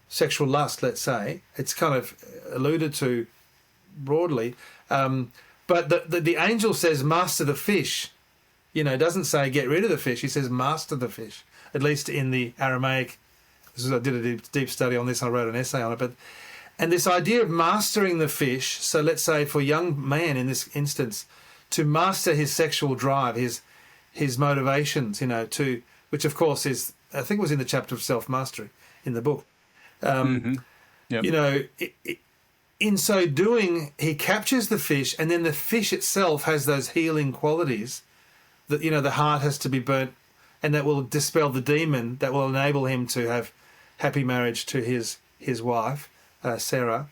sexual lust, let's say. It's kind of alluded to broadly. But the angel says, master the fish. Doesn't say get rid of the fish. He says master the fish, at least in the Aramaic. I did a deep study on this. I wrote an essay on it. And this idea of mastering the fish, so let's say for a young man in this instance, to master his sexual drive, his motivations, which of course is, I think it was in the chapter of self-mastery in the book. Yep. In so doing, he captures the fish, and then the fish itself has those healing qualities that, the heart has to be burnt, and that will dispel the demon, that will enable him to have happy marriage to his wife, Sarah.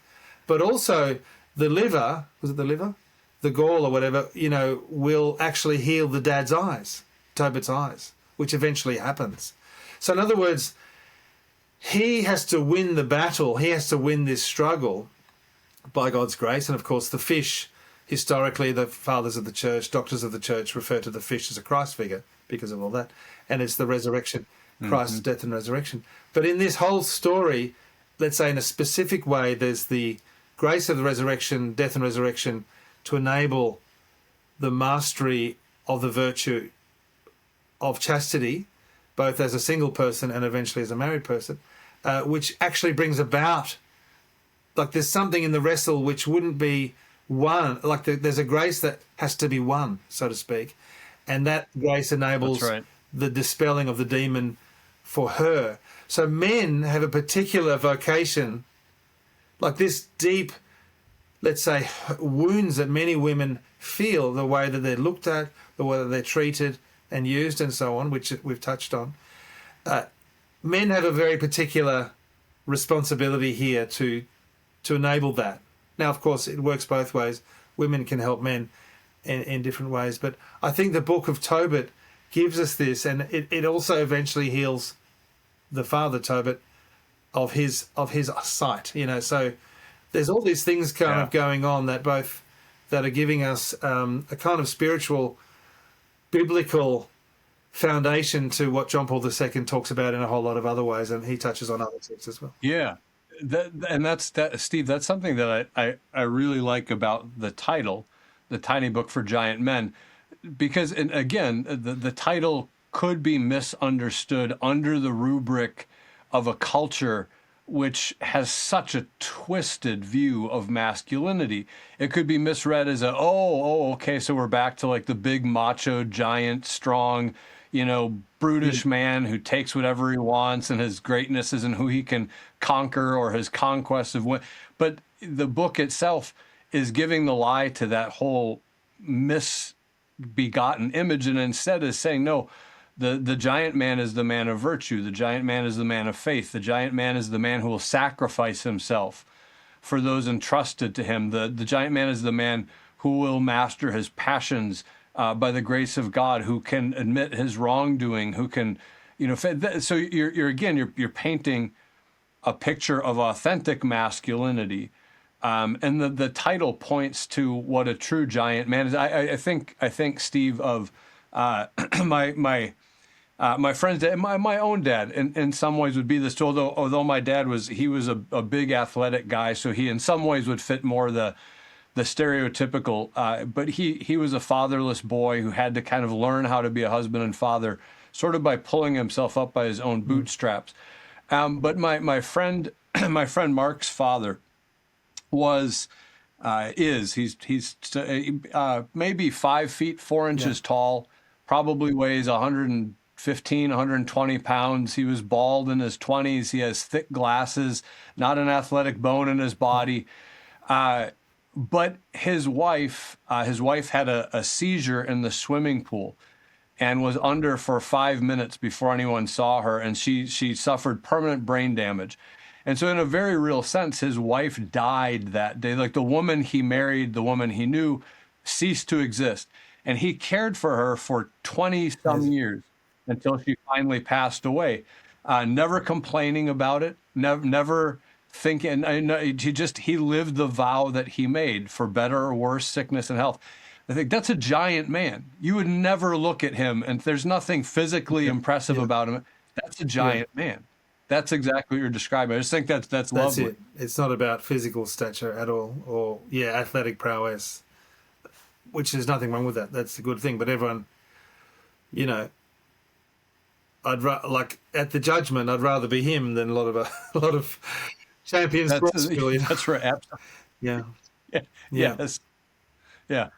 But also the liver, was it the liver? The gall or whatever, will actually heal the dad's eyes, Tobit's eyes, which eventually happens. So in other words, he has to win the battle. He has to win this struggle by God's grace. And of course, the fish, historically, the fathers of the church, doctors of the church refer to the fish as a Christ figure because of all that. And it's the resurrection, Christ's death and resurrection. But in this whole story, let's say in a specific way, there's the grace of the resurrection, death and resurrection, to enable the mastery of the virtue of chastity, both as a single person and eventually as a married person, which actually brings about, like there's something in the wrestle which wouldn't be won, like there's a grace that has to be won, so to speak, and that grace enables the dispelling of the demon for her. So men have a particular vocation, like this deep, let's say, wounds that many women feel, the way that they're looked at, the way that they're treated and used and so on, which we've touched on. Men have a very particular responsibility here to enable that. Now, of course, it works both ways. Women can help men in different ways. But I think the book of Tobit gives us this, and it also eventually heals the father, Tobit, of his sight. So there's all these things kind of going on that are giving us a kind of spiritual, biblical foundation to what John Paul II talks about in a whole lot of other ways, and he touches on other texts as well. Yeah, that's Steve. That's something that I really like about the title, The Tiny Book for Giant Men, because, and again, the title could be misunderstood under the rubric of a culture which has such a twisted view of masculinity. It could be misread as okay, so we're back to like the big macho, giant, strong, brutish man who takes whatever he wants, and his greatness is in who he can conquer or his conquest of women. But the book itself is giving the lie to that whole misbegotten image, and instead is saying, no, the giant man is the man of virtue. The giant man is the man of faith. The giant man is the man who will sacrifice himself for those entrusted to him. The giant man is the man who will master his passions by the grace of God, who can admit his wrongdoing, who can, so you're painting a picture of authentic masculinity. And the title points to what a true giant man is. I think Steve, of my friend's dad, my own dad, in some ways would be this too. Although my dad was a big athletic guy, so he in some ways would fit more the stereotypical. But he was a fatherless boy who had to kind of learn how to be a husband and father, sort of by pulling himself up by his own bootstraps. But my friend Mark's father he's maybe 5 feet 4 inches tall, probably weighs 120 pounds. He was bald in his 20s. He has thick glasses, not an athletic bone in his body. But his wife had a seizure in the swimming pool and was under for 5 minutes before anyone saw her, and she suffered permanent brain damage. And so in a very real sense, his wife died that day. Like the woman he married, the woman he knew, ceased to exist. And he cared for her for 20-some years until she finally passed away, never complaining about it, never thinking. He lived the vow that he made, for better or worse, sickness and health. I think that's a giant man. You would never look at him, and there's nothing physically impressive about him. That's a giant man. That's exactly what you're describing. I just think that's lovely. It. It's not about physical stature at all, or athletic prowess, which there's nothing wrong with that. That's a good thing. But everyone, like at the judgment, I'd rather be him than a lot of champions. That's right. Yeah. Yes. Yeah.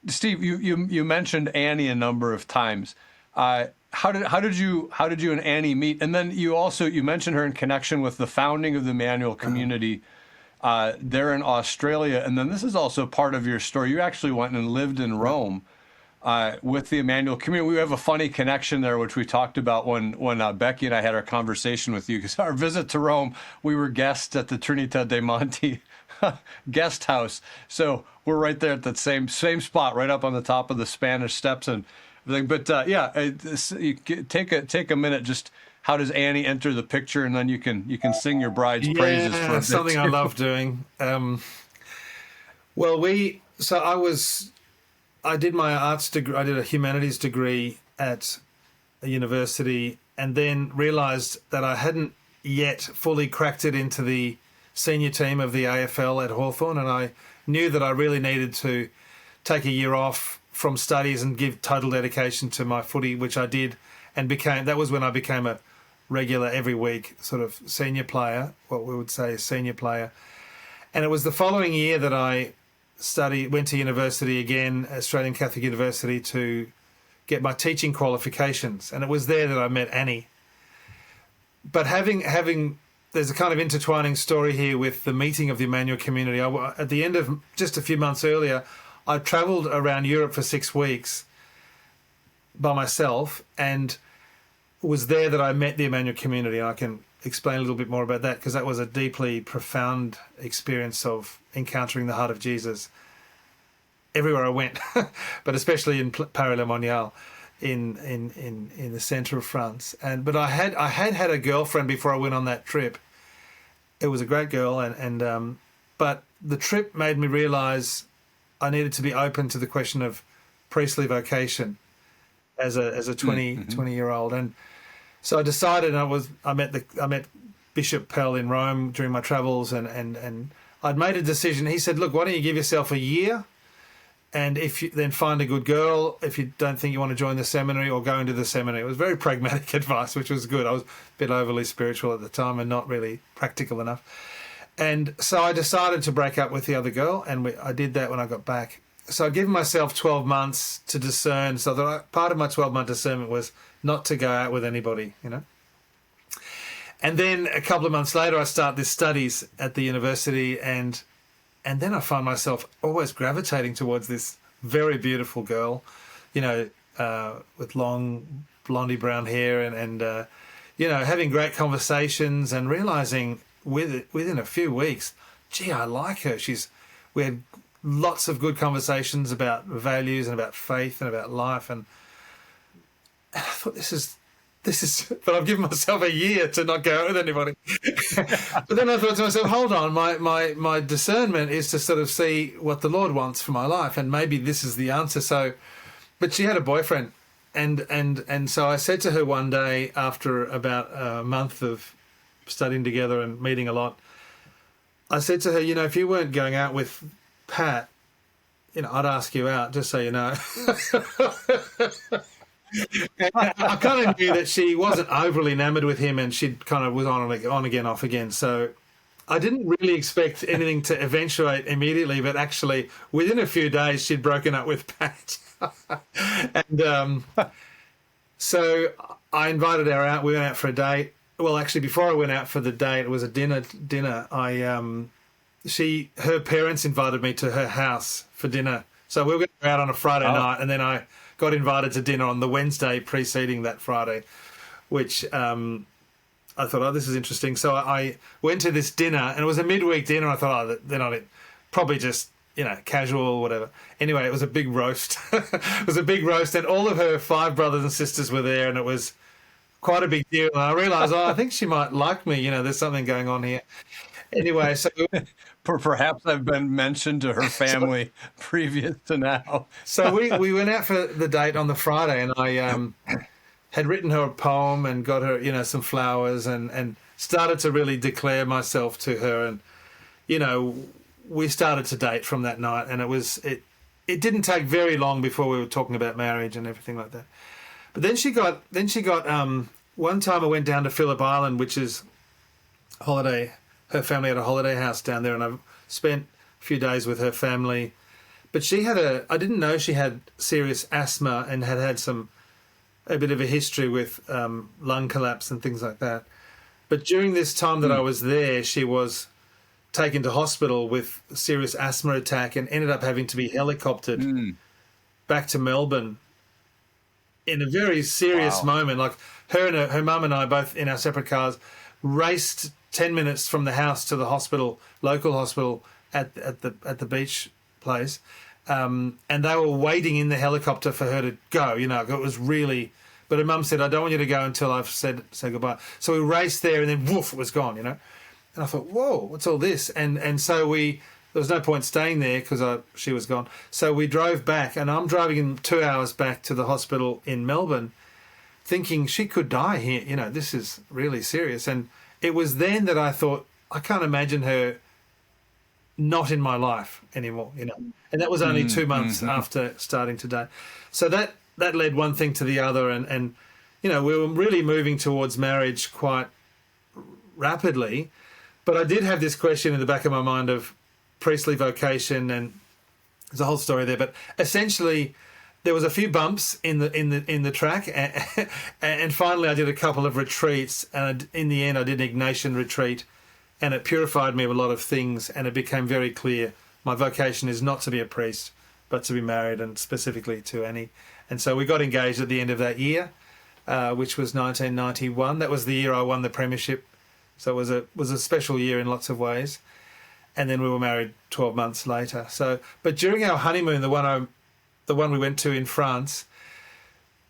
Steve, you mentioned Annie a number of times. How did you and Annie meet? And then you mentioned her in connection with the founding of the Emmanuel Community there in Australia. And then this is also part of your story. You actually went and lived in Rome with the Emmanuel Community. We have a funny connection there, which we talked about when Becky and I had our conversation with you, because our visit to Rome, we were guests at the Trinità dei Monti guest house. So we're right there at that same spot, right up on the top of the Spanish Steps and everything. But take a minute. Just how does Annie enter the picture, and then you can sing your bride's praises for a bit. Something I love doing. I did my arts degree. I did a humanities degree at a university, and then realised that I hadn't yet fully cracked it into the senior team of the AFL at Hawthorn, and I knew that I really needed to take a year off from studies and give total dedication to my footy, which I did, and that was when I became a regular every week sort of senior player, what we would say a senior player. And it was the following year that I went to university again, Australian Catholic University, to get my teaching qualifications, and it was there that I met Annie. But there's a kind of intertwining story here with the meeting of the Emmanuel Community. At the end of just a few months earlier, I travelled around Europe for 6 weeks by myself, and it was there that I met the Emmanuel Community. And I can explain a little bit more about that, because that was a deeply profound experience of encountering the heart of Jesus everywhere I went, but especially in Paris-le-Monial in the centre of France. But I had a girlfriend before I went on that trip. It was a great girl, but the trip made me realise I needed to be open to the question of priestly vocation as a 20-year-old, and so I decided. I met Bishop Pell in Rome during my travels, and I'd made a decision. He said, "Look, why don't you give yourself a year And if you then find a good girl, if you don't think you want to join the seminary, or go into the seminary. It was very pragmatic advice, which was good. I was a bit overly spiritual at the time and not really practical enough. And so I decided to break up with the other girl, and I did that when I got back. So I'd given myself 12 months to discern. So part of my 12-month discernment was not to go out with anybody, you know. And then a couple of months later, I start these studies at the university, and then I find myself always gravitating towards this very beautiful girl, you know, with long blondie brown hair, and you know, having great conversations and realising within a few weeks, gee, I like her. We had lots of good conversations about values and about faith and about life, and I thought this is, but I've given myself a year to not go out with anybody. But then I thought to myself, hold on, my discernment is to sort of see what the Lord wants for my life, and maybe this is the answer. So, but she had a boyfriend, and so I said to her one day, after about a month of studying together and meeting a lot, I said to her, you know, if you weren't going out with Pat, you know, I'd ask you out, just so you know. I kind of knew that she wasn't overly enamoured with him, and she kind of was on again, off again. So I didn't really expect anything to eventuate immediately, but actually within a few days she'd broken up with Pat. And so I invited her out. We went out for a date. Well, actually, before I went out for the date, it was a dinner. Her parents invited me to her house for dinner. So we were going to go out on a Friday night, and then I got invited to dinner on the Wednesday preceding that Friday, which I thought, oh, this is interesting. So I went to this dinner, and it was a midweek dinner. I thought, oh, they're not probably just, you know, casual or whatever. Anyway, it was a big roast. It was a big roast, and all of her 5 brothers and sisters were there, and it was quite a big deal. And I realised, oh, I think she might like me. You know, there's something going on here. Anyway, so perhaps I've been mentioned to her family previous to now. So we went out for the date on the Friday, and I had written her a poem and got her, you know, some flowers, and started to really declare myself to her. And, you know, we started to date from that night, and it didn't take very long before we were talking about marriage and everything like that. But then she got one time I went down to Phillip Island, which is holiday. Her family had a holiday house down there, and I spent a few days with her family. But I didn't know she had serious asthma and had a bit of a history with lung collapse and things like that. But during this time that I was there, she was taken to hospital with a serious asthma attack and ended up having to be helicoptered back to Melbourne in a very serious moment. Like her mum and I, both in our separate cars, raced 10 minutes from the house to the hospital, local hospital at the beach place, and they were waiting in the helicopter for her to go. You know, it was really. But her mum said, "I don't want you to go until I've said goodbye." So we raced there, and then woof, it was gone. You know, and I thought, "Whoa, what's all this?" And so there was no point staying there because she was gone. So we drove back, and I'm driving in 2 hours back to the hospital in Melbourne, thinking she could die here. You know, this is really serious. And it was then that I thought, I can't imagine her not in my life anymore, you know. And that was only 2 months after starting to date. So that led one thing to the other, and you know, we were really moving towards marriage quite rapidly. But I did have this question in the back of my mind of priestly vocation, and there's a whole story there. But essentially, there was a few bumps in the track, and finally I did a couple of retreats, and in the end I did an Ignatian retreat, and it purified me of a lot of things, and it became very clear my vocation is not to be a priest, but to be married, and specifically to Annie. And so we got engaged at the end of that year, which was 1991. That was the year I won the premiership, so it was a special year in lots of ways. And then we were married 12 months later. So, but during our honeymoon, the one we went to in France,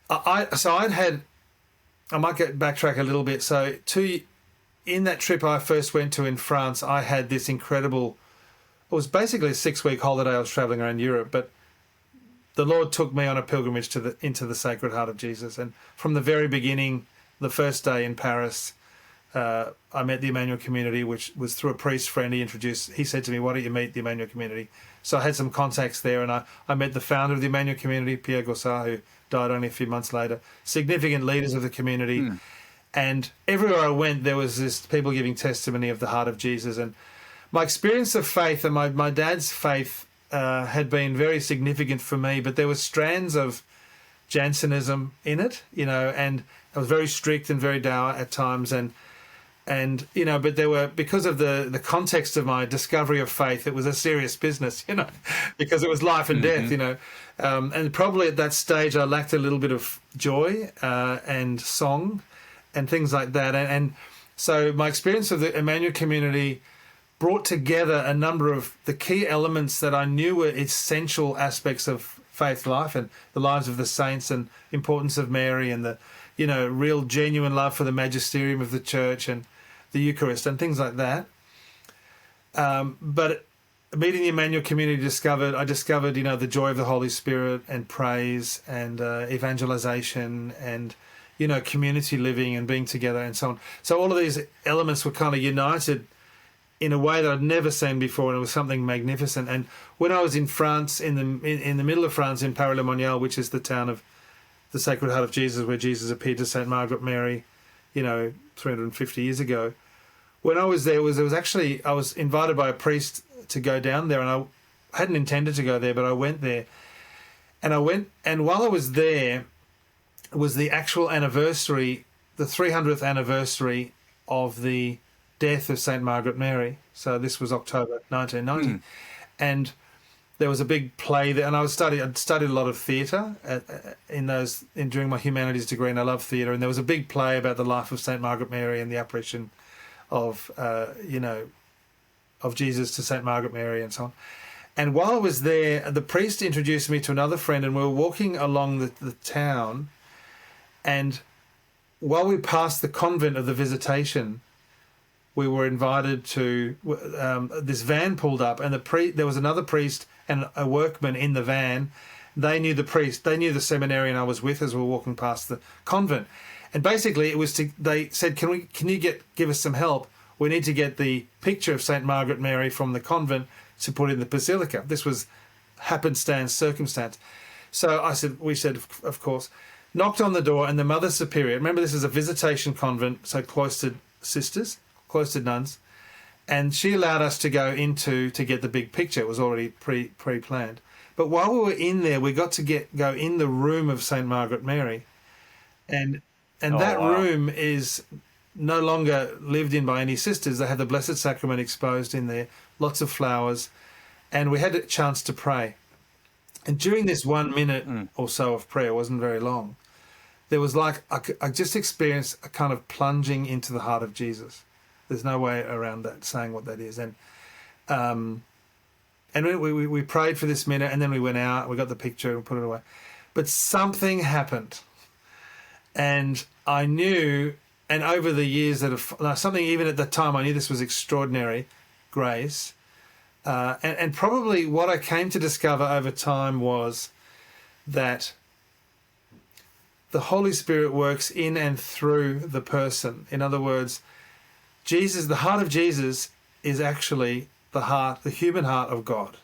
I might backtrack a little bit. So in that trip I first went to in France, I had this incredible, it was basically a 6-week holiday. I was traveling around Europe, but the Lord took me on a pilgrimage into the Sacred Heart of Jesus. And from the very beginning, the first day in Paris, I met the Emmanuel Community, which was through a priest friend. He said to me, why don't you meet the Emmanuel Community? So I had some contacts there, and I met the founder of the Emmanuel Community, Pierre Gossard, who died only a few months later, significant leaders of the community. And everywhere I went, there was this people giving testimony of the heart of Jesus. And my experience of faith, and my dad's faith had been very significant for me, but there were strands of Jansenism in it, and I was very strict and very dour at times, and but there were, because of the context of my discovery of faith, it was a serious business, because it was life and death, and probably at that stage I lacked a little bit of joy and song and things like that, and so my experience of the Emmanuel Community brought together a number of the key elements that I knew were essential aspects of faith life and the lives of the saints, and importance of Mary, and the real genuine love for the magisterium of the church and the Eucharist and things like that. But meeting the Emmanuel Community, I discovered the joy of the Holy Spirit and praise and evangelization and community living and being together and so on. So all of these elements were kind of united in a way that I'd never seen before, and it was something magnificent. And when I was in France, in the middle of France, in Paris-le-Monial, which is the town of the Sacred Heart of Jesus, where Jesus appeared to St. Margaret Mary, 350 years ago. When I was there, I was invited by a priest to go down there, and I hadn't intended to go there, but I went there. And while I was there, it was the actual anniversary, the 300th anniversary of the death of St. Margaret Mary. So this was October 1990. And there was a big play there, and I'd studied a lot of theatre during my humanities degree, and I love theatre. And there was a big play about the life of St. Margaret Mary and the apparition of Jesus to St. Margaret Mary and so on. And while I was there, the priest introduced me to another friend, and we were walking along the town, and while we passed the convent of the Visitation, we were invited to, this van pulled up, and there was another priest and a workman in the van. They knew the priest, they knew the seminarian I was with as we were walking past the convent. And basically they said, can you give us some help? We need to get the picture of St. Margaret Mary from the convent to put in the basilica. This was circumstance. So we said, of course, knocked on the door, and the Mother Superior, remember this is a visitation convent, so cloistered sisters, cloistered nuns, and she allowed us to go to get the big picture. It was already pre-planned. But while we were in there, we got to go in the room of St. Margaret Mary, and that room is no longer lived in by any sisters. They had the Blessed Sacrament exposed in there, lots of flowers, and we had a chance to pray. And during this 1 minute or so of prayer, it wasn't very long, there was I just experienced a kind of plunging into the heart of Jesus. There's no way around that, saying what that is. And we prayed for this minute, and then we went out, we got the picture and put it away. But something happened. And I knew, and over the years something even at the time, I knew this was extraordinary grace. And probably what I came to discover over time was that the Holy Spirit works in and through the person. In other words, Jesus, the heart of Jesus, is actually the human heart of God.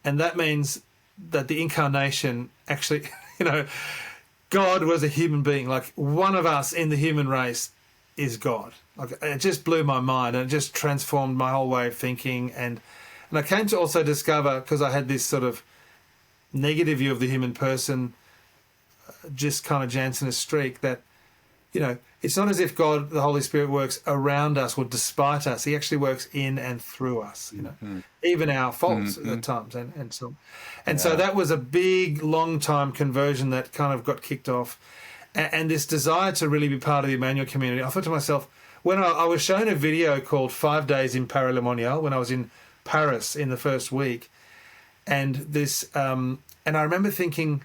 And that means that the incarnation actually, God was a human being. Like, one of us in the human race is God. Like, it just blew my mind, and it just transformed my whole way of thinking. And I came to also discover, because I had this sort of negative view of the human person, just kind of Jansenist streak, that, it's not as if God, the Holy Spirit, works around us or despite us. He actually works in and through us, even our faults at times and so on. And so that was a big, long-time conversion that kind of got kicked off. And this desire to really be part of the Emmanuel Community. I thought to myself, when I was shown a video called 5 Days in Paris-le-Monial, when I was in Paris in the first week, and I remember thinking,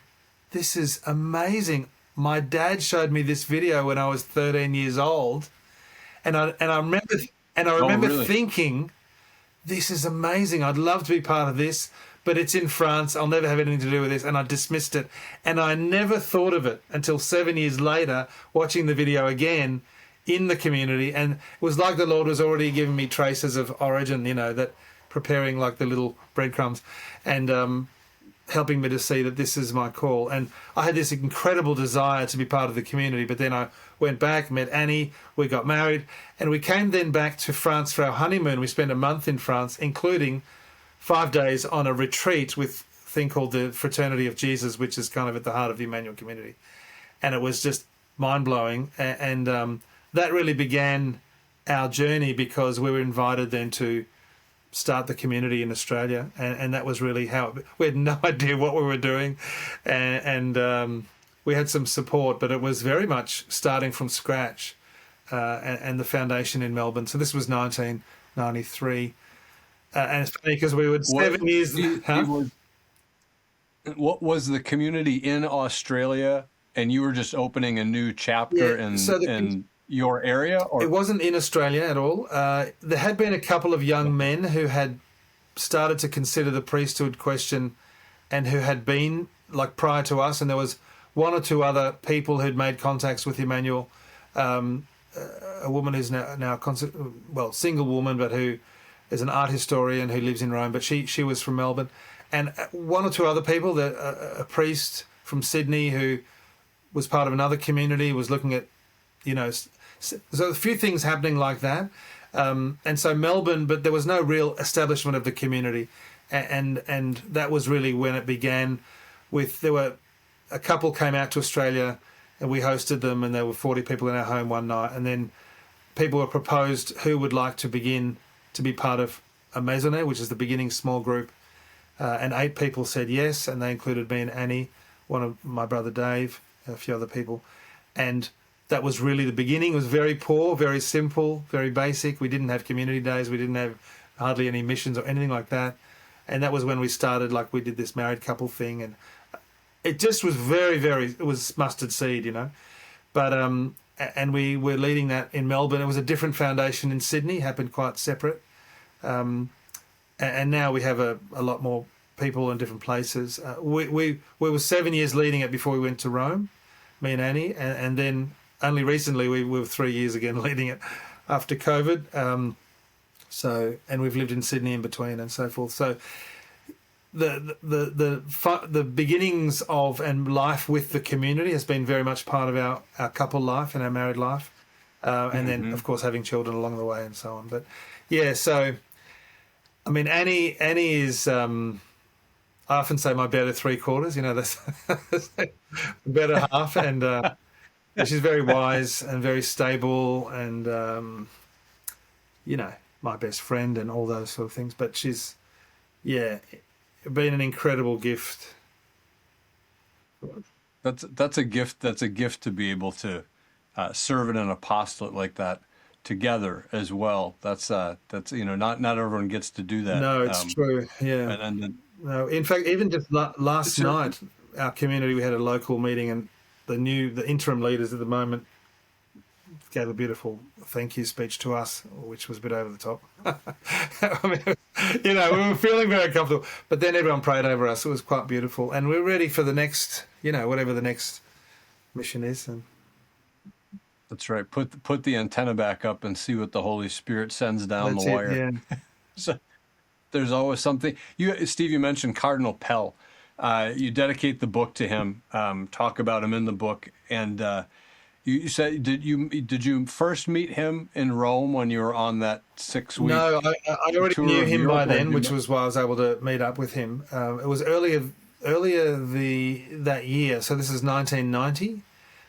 this is amazing. My dad showed me this video when I was 13 years old, and I remember thinking, this is amazing. I'd love to be part of this, but it's in France. I'll never have anything to do with this, and I dismissed it. And I never thought of it until 7 years later, watching the video again in the community, and it was like the Lord was already giving me traces of origin, that preparing like the little breadcrumbs, and helping me to see that this is my call. And I had this incredible desire to be part of the community, but then I went back, met Annie, we got married, and we came then back to France for our honeymoon. We spent a month in France, including 5 days on a retreat with a thing called the Fraternity of Jesus, which is kind of at the heart of the Emmanuel Community. And it was just mind-blowing. And that really began our journey, because we were invited then to start the community in Australia, and that was really how we had no idea what we were doing, and we had some support, but it was very much starting from scratch, and the foundation in Melbourne. So this was 1993, and it's funny because we were 7 years. What was the community in Australia, and you were just opening a new chapter in your area? Or it wasn't in Australia at all. There had been a couple of young men who had started to consider the priesthood question, and who had been like prior to us, and there was one or two other people who'd made contacts with Emmanuel. A woman who's now single woman, but who is an art historian who lives in Rome, but she was from Melbourne, and one or two other people, a priest from Sydney who was part of another community, was looking at, so a few things happening like that. And so Melbourne, but there was no real establishment of the community. And that was really when it began there were a couple came out to Australia, and we hosted them, and there were 40 people in our home one night. And then people were proposed who would like to begin to be part of a maisonette, which is the beginning small group. And 8 people said yes, and they included me and Annie, one of my brother Dave, a few other people. And that was really the beginning. It was very poor, very simple, very basic. We didn't have community days. We didn't have hardly any missions or anything like that. And that was when we started, like we did this married couple thing. And it just was it was mustard seed, But, and we were leading that in Melbourne. It was a different foundation in Sydney, happened quite separate. And now we have a lot more people in different places. We were 7 years leading it before we went to Rome, me and Annie, and then only recently we were 3 years again leading it after COVID. And we've lived in Sydney in between and so forth. So the beginnings of and life with the community has been very much part of our couple life and our married life, and then of course having children along the way and so on. But yeah, so I mean, Annie is. I often say my better 3/4. That's better half, and she's very wise and very stable, and my best friend and all those sort of things. But she's, been an incredible gift. That's a gift. That's a gift to be able to serve in an apostolate like that together as well. That's not everyone gets to do that. No, it's true. Yeah. No, in fact, even just last night, our community, we had a local meeting, and the interim leaders at the moment gave a beautiful thank you speech to us, which was a bit over the top. I mean, we were feeling very comfortable, but then everyone prayed over us. It was quite beautiful, and we're ready for the next, whatever the next mission is. And that's right. Put the antenna back up and see what the Holy Spirit sends down the wire. Yeah. So there's always something. Steve, you mentioned Cardinal Pell. You dedicate the book to him. Talk about him in the book, and you said did you first meet him in Rome when you were on that 6-week? No, I already knew him by then, which was why I was able to meet up with him. It was earlier that year, so this is 1990.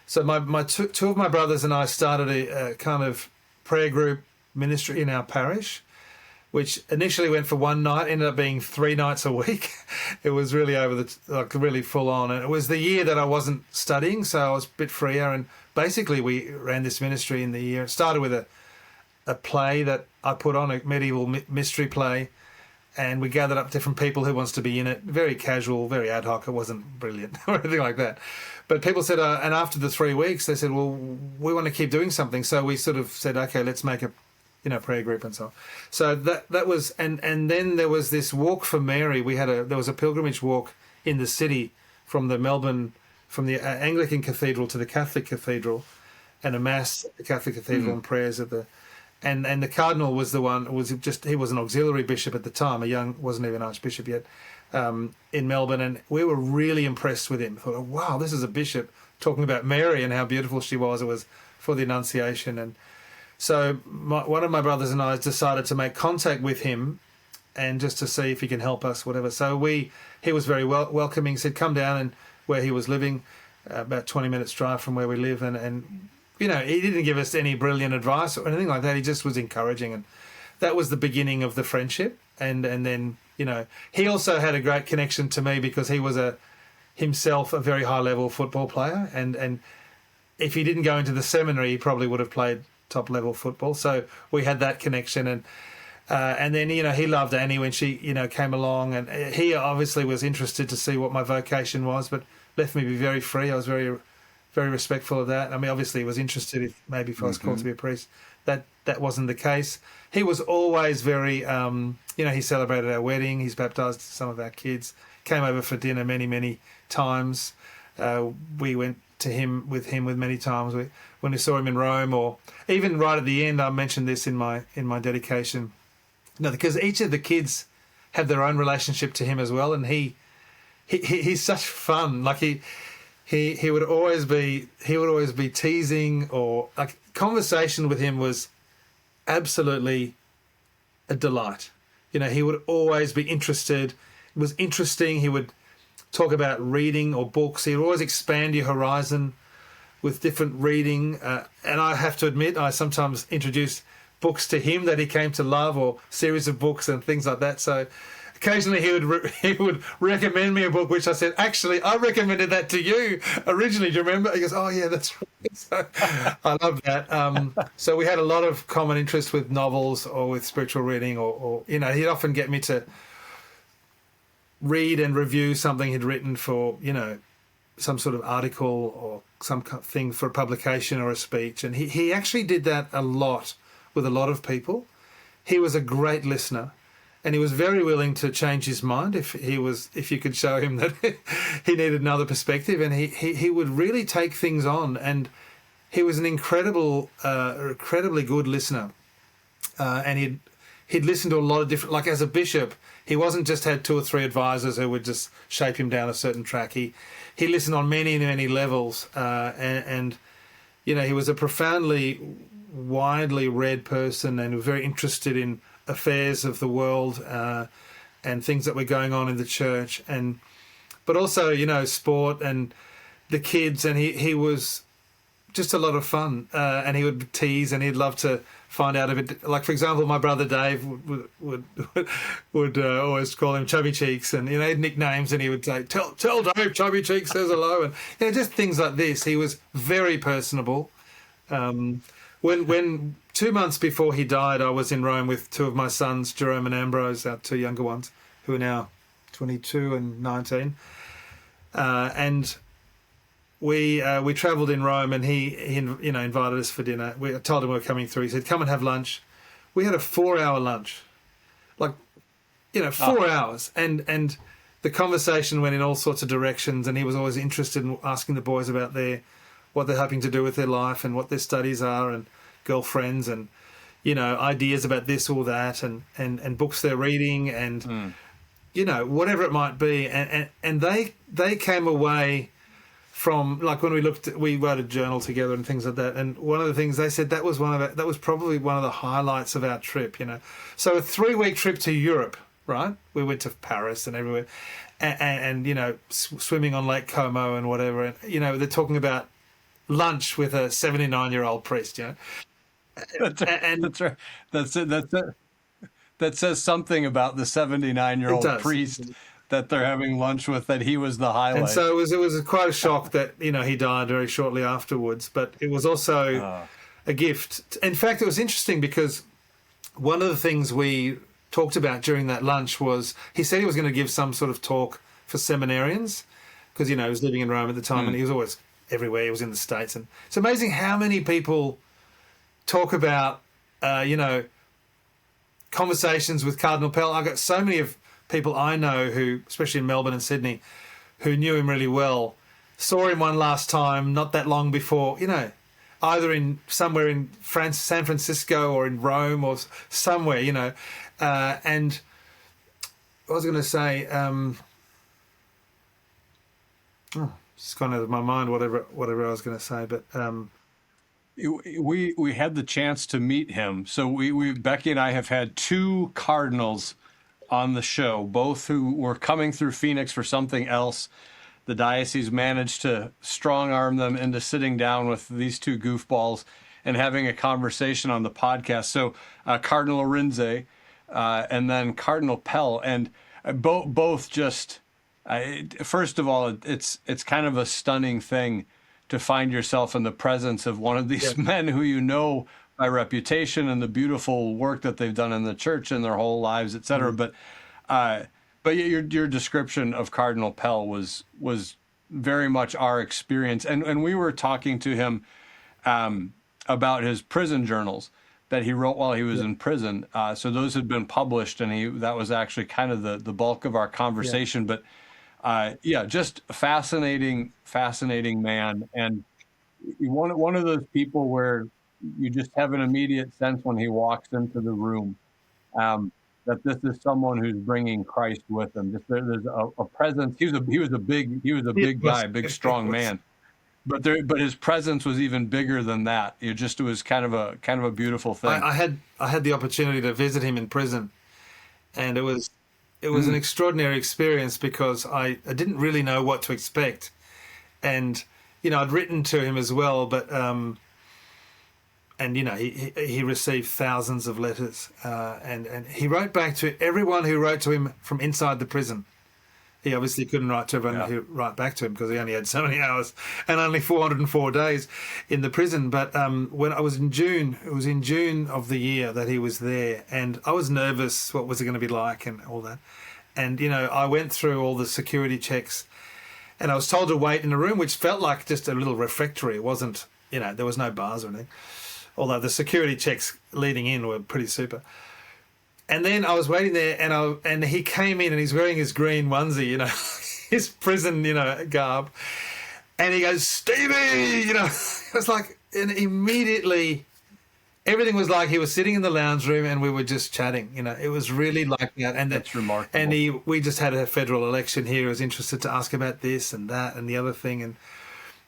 So my two of my brothers and I started a kind of prayer group ministry in our parish, which initially went for one night, ended up being 3 nights a week. It was really really full on. And it was the year that I wasn't studying, so I was a bit freer. And basically we ran this ministry in the year. It started with a play that I put on, a medieval mystery play, and we gathered up different people who wants to be in it. Very casual, very ad hoc. It wasn't brilliant or anything like that. But people said, and after the 3 weeks, they said, well, we want to keep doing something. So we sort of said, okay, let's make a prayer group and so on. So that was, and then there was this walk for Mary. There was a pilgrimage walk in the city from the Anglican cathedral to the Catholic cathedral, and a mass at the Catholic Cathedral and prayers at the. And the Cardinal was the one, he was an auxiliary bishop at the time, wasn't even archbishop yet, in Melbourne, and we were really impressed with him. Thought, oh, wow, this is a bishop talking about Mary and how beautiful she was. It was for the Annunciation. And so one of my brothers and I decided to make contact with him and just to see if he can help us, whatever. So he was very welcoming. He said, come down, and where he was living, about 20 minutes drive from where we live, and you know, he didn't give us any brilliant advice or anything like that. He just was encouraging, and that was the beginning of the friendship. And then, you know, he also had a great connection to me because he was himself a very high level football player, and if he didn't go into the seminary, he probably would have played top level football. So we had that connection, and then, you know, he loved Annie when she, you know, came along, and he obviously was interested to see what my vocation was, but left me be very free. I was very respectful of that. I mean, obviously, he was interested if I was called to be a priest. That wasn't the case. He was always very, you know, he celebrated our wedding. He's baptised some of our kids. Came over for dinner many times. We went to him with many times. When we saw him in Rome, or even right at the end, I mentioned this in my dedication. No, because each of the kids have their own relationship to him as well, and he's such fun. Like he would always be teasing, or like conversation with him was absolutely a delight. You know, he would always be interested. It was interesting. He would talk about reading or books. He would always expand your horizon with different reading. And I have to admit, I sometimes introduced books to him that he came to love, or series of books and things like that. So occasionally he would recommend me a book, which I said, actually, I recommended that to you originally. Do you remember? He goes, oh, yeah, that's right. So I love that. So we had a lot of common interest with novels or with spiritual reading, or you know, he'd often get me to read and review something he'd written for, you know, some sort of article or something for a publication or a speech. And he actually did that a lot with a lot of people. He was a great listener. And he was very willing to change his mind if you could show him that he needed another perspective. And he would really take things on. And he was an incredibly good listener. And he'd listen to a lot of different, like as a bishop, he wasn't just had 2 or 3 advisors who would just shape him down a certain track. He listened on many levels. And you know, he was a profoundly widely read person, and was very interested in affairs of the world and things that were going on in the church, but also, you know, sport and the kids. And he was just a lot of fun, and he would tease, and he'd love to find out a bit. Like, for example, my brother Dave would always call him Chubby Cheeks, and, you know, nicknames, and he would say, tell Dave Chubby Cheeks says hello, and, you know, just things like this. He was very personable. When 2 months before he died, I was in Rome with 2 of my sons, Jerome and Ambrose, our 2 younger ones, who are now 22 and 19. And we travelled in Rome, and he you know, invited us for dinner. I told him we were coming through. He said, come and have lunch. We had a 4-hour lunch, like, you know, 4 hours. And the conversation went in all sorts of directions, and he was always interested in asking the boys about what they're hoping to do with their life and what their studies are, and girlfriends, and, you know, ideas about this or that, and books they're reading, and you know, whatever it might be. And they came away from, like, when we wrote a journal together and things like that, and one of the things they said, that was probably one of the highlights of our trip, you know. So a 3-week trip to Europe, right? We went to Paris and everywhere, and you know, swimming on Lake Como and whatever, and, you know, they're talking about lunch with a 79-year-old priest, you know. That's right. That's it. That says something about the 79-year-old priest that they're having lunch with, that he was the highlight. And so it was quite a shock that, you know, he died very shortly afterwards. But it was also a gift. In fact, it was interesting because one of the things we talked about during that lunch was, he said he was going to give some sort of talk for seminarians, because, you know, he was living in Rome at the time, and he was always everywhere. He was in the States, and it's amazing how many people talk about, you know, conversations with Cardinal Pell. I've got so many of people I know who, especially in Melbourne and Sydney, who knew him really well, saw him one last time not that long before, you know, either in somewhere in France, San Francisco, or in Rome, or somewhere, you know. And I was going to say, it's gone out of my mind. Whatever I was going to say, but we had the chance to meet him. So we Becky and I have had two cardinals on the show, both who were coming through Phoenix for something else. The diocese managed to strong arm them into sitting down with these two goofballs and having a conversation on the podcast. So Cardinal Arinze and then Cardinal Pell, and both just first of all, it's kind of a stunning thing to find yourself in the presence of one of these men who you know by reputation and the beautiful work that they've done in the church in their whole lives, et cetera. But your description of Cardinal Pell was very much our experience, and we were talking to him about his prison journals that he wrote while he was in prison. So those had been published, and that was actually kind of the bulk of our conversation. But just a fascinating man, and one of those people where you just have an immediate sense when he walks into the room that this is someone who's bringing Christ with him. Just there's a presence. He was a big guy, big strong man. But his presence was even bigger than that. It was kind of a beautiful thing. I had the opportunity to visit him in prison, and it was an extraordinary experience because I didn't really know what to expect, and I'd written to him as well, but he received thousands of letters, and he wrote back to everyone who wrote to him from inside the prison. He obviously couldn't write to everyone who write back to him because he only had so many hours and only 404 days in the prison. But when I was in June, it was in June of the year that he was there, and I was nervous. What was it going to be like and all that? And, I went through all the security checks, and I was told to wait in a room, which felt like just a little refectory. It wasn't, there was no bars or anything, although the security checks leading in were pretty super. And then I was waiting there, and he came in, and he's wearing his green onesie, his prison, garb. And he goes, "Stevie," it was like, and immediately everything was like he was sitting in the lounge room and we were just chatting. It was really like that. And that's remarkable. And we just had a federal election here. He was interested to ask about this and that and the other thing. And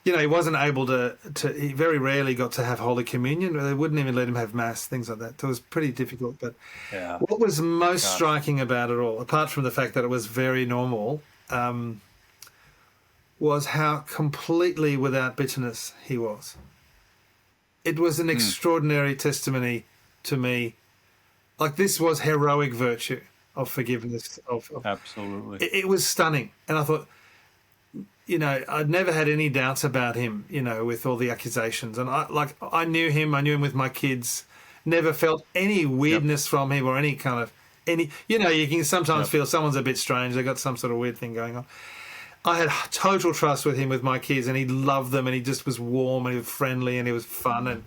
he wasn't able he very rarely got to have Holy Communion. They wouldn't even let him have Mass, things like that. So it was pretty difficult. But what was most striking about it all, apart from the fact that it was very normal, was how completely without bitterness he was. It was an extraordinary testimony to me. Like, this was heroic virtue of forgiveness. Absolutely. It was stunning. And I thought, I'd never had any doubts about him, with all the accusations. And I knew him with my kids, never felt any weirdness from him or any kind of, you can sometimes feel someone's a bit strange. They got some sort of weird thing going on. I had total trust with him with my kids, and he loved them, and he just was warm and he was friendly and he was fun and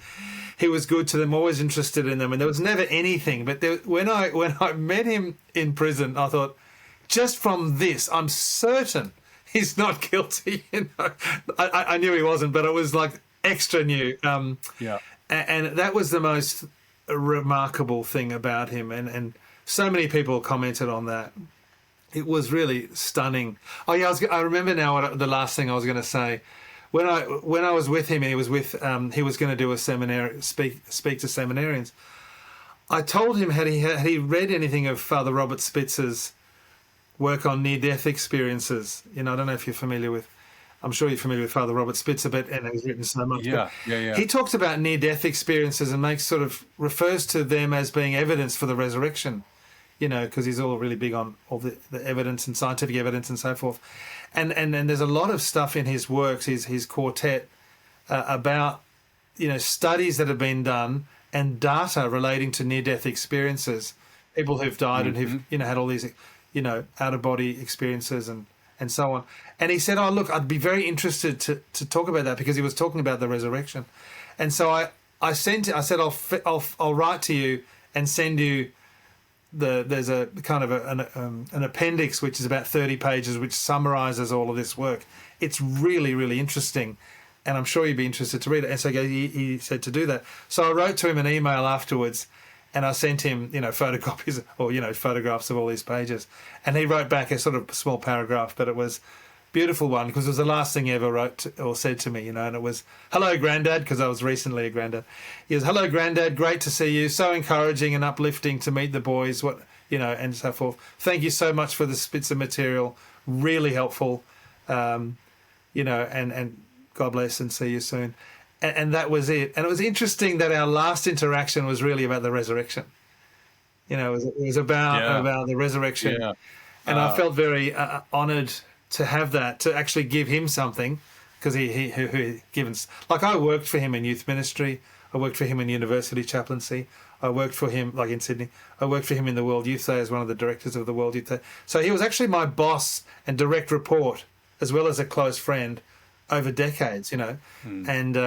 he was good to them, always interested in them. And there was never anything. But when I met him in prison, I thought, just from this, I'm certain he's not guilty. I knew he wasn't, but it was like extra new. And that was the most remarkable thing about him. And so many people commented on that. It was really stunning. Oh yeah, I remember now the last thing I was going to say. When I was with him, and he was going to do a seminar, speak to seminarians. I told him had he read anything of Father Robert Spitzer's work on near-death experiences. I don't know if you're familiar with. I'm sure you're familiar with Father Robert Spitzer, and he's written so much. Yeah. He talks about near-death experiences and refers to them as being evidence for the resurrection. Because he's all really big on all the evidence and scientific evidence and so forth. And there's a lot of stuff in his works, his quartet, about, studies that have been done and data relating to near-death experiences, people who've died and who've, had all these, out-of-body experiences and so on. And he said, "Oh, look, I'd be very interested to talk about that," because he was talking about the resurrection. And so I said, I'll write to you and send you there's a kind of an appendix which is about 30 pages which summarizes all of this work. It's really, really interesting and I'm sure you'd be interested to read it. And so he said to do that. So I wrote to him an email afterwards, and I sent him, photocopies or, photographs of all these pages. And he wrote back a sort of small paragraph, but it was a beautiful one because it was the last thing he ever wrote or said to me, and it was, "Hello, Grandad," because I was recently a granddad. He goes, "Hello, Grandad, great to see you. So encouraging and uplifting to meet the boys," and so forth. "Thank you so much for the bits of material. Really helpful, and God bless and see you soon." And that was it. And it was interesting that our last interaction was really about the resurrection. It was about the resurrection. Yeah. And I felt very honoured to have that, to actually give him something, because he given. Like, I worked for him in youth ministry. I worked for him in university chaplaincy. I worked for him, like in Sydney. I worked for him in the World Youth Day as one of the directors of the World Youth Day. So he was actually my boss and direct report, as well as a close friend, over decades, And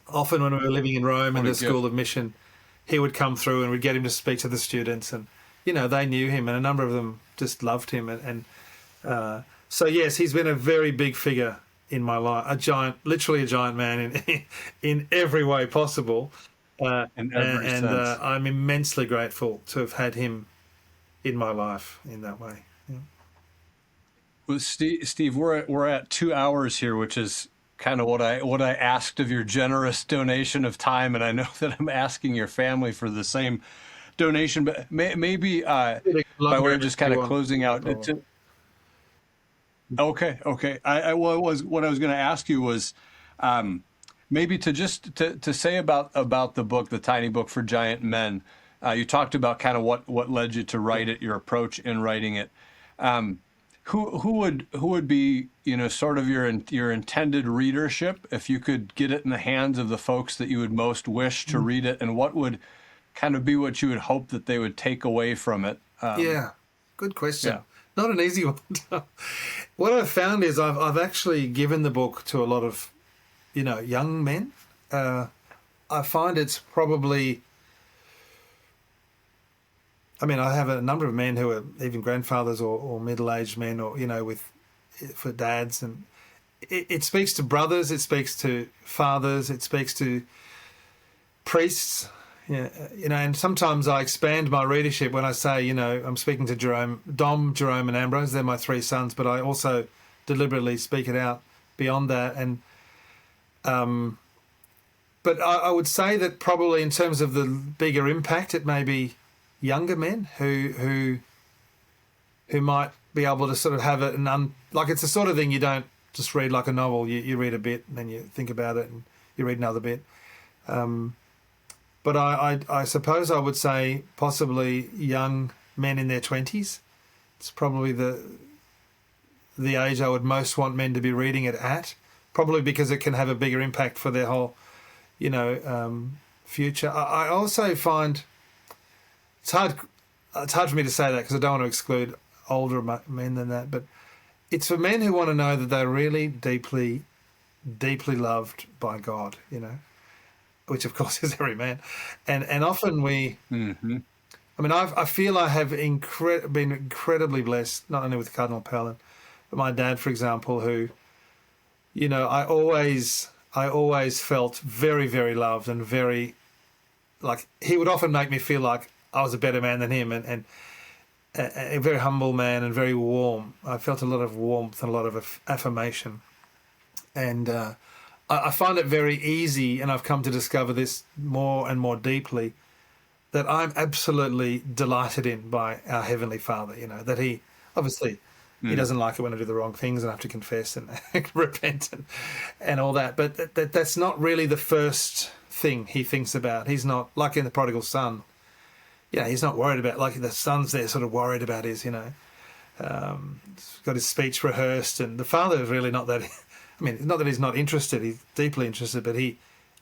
often when we were living in Rome in the School of Mission, he would come through and we'd get him to speak to the students, and they knew him, and a number of them just loved him, so yes, he's been a very big figure in my life, literally a giant man in every way possible, in every sense. I'm immensely grateful to have had him in my life in that way. Yeah. Well, Steve, we're at 2 hours here, which is kind of what I asked of your generous donation of time, and I know that I'm asking your family for the same donation, but maybe by way of just kind of closing out. Okay. What I was going to ask you was maybe to say about the book, The Tiny Book for Giant Men. You talked about kind of what led you to write it, your approach in writing it. Who would be sort of your intended readership if you could get it in the hands of the folks that you would most wish to read it, and what would kind of be what you would hope that they would take away from it? Good question. Yeah. Not an easy one. What I've found is I've actually given the book to a lot of young men. I find it's probably. I mean, I have a number of men who are even grandfathers or middle-aged men, or for dads, and it speaks to brothers, it speaks to fathers, it speaks to priests, and sometimes I expand my readership when I say, I'm speaking to Jerome, and Ambrose. They're my three sons, but I also deliberately speak it out beyond that, and but I would say that probably in terms of the bigger impact, it may be younger men who might be able to sort of have it, and like it's the sort of thing you don't just read like a novel. You read a bit and then you think about it and you read another bit. But I suppose I would say possibly young men in their 20s. It's probably the age I would most want men to be reading it at, probably because it can have a bigger impact for their whole, future. I also find it's hard for me to say that because I don't want to exclude older men than that, but it's for men who want to know that they're really deeply, deeply loved by God, which of course is every man. And often we, Mm-hmm. I mean, I feel I have been incredibly blessed, not only with Cardinal Pell, but my dad, for example, who, I always felt very, very loved and very, like, he would often make me feel like I was a better man than him, and a very humble man and very warm. I felt a lot of warmth and a lot of affirmation. And I find it very easy, and I've come to discover this more and more deeply, that I'm absolutely delighted in by our Heavenly Father, that he, obviously, he doesn't like it when I do the wrong things and I have to confess and repent and all that. But that's not really the first thing he thinks about. He's not, like in the prodigal son, he's not worried about, like the son's there sort of worried about his, got his speech rehearsed, and the father is really not that, I mean, not that he's not interested, he's deeply interested, but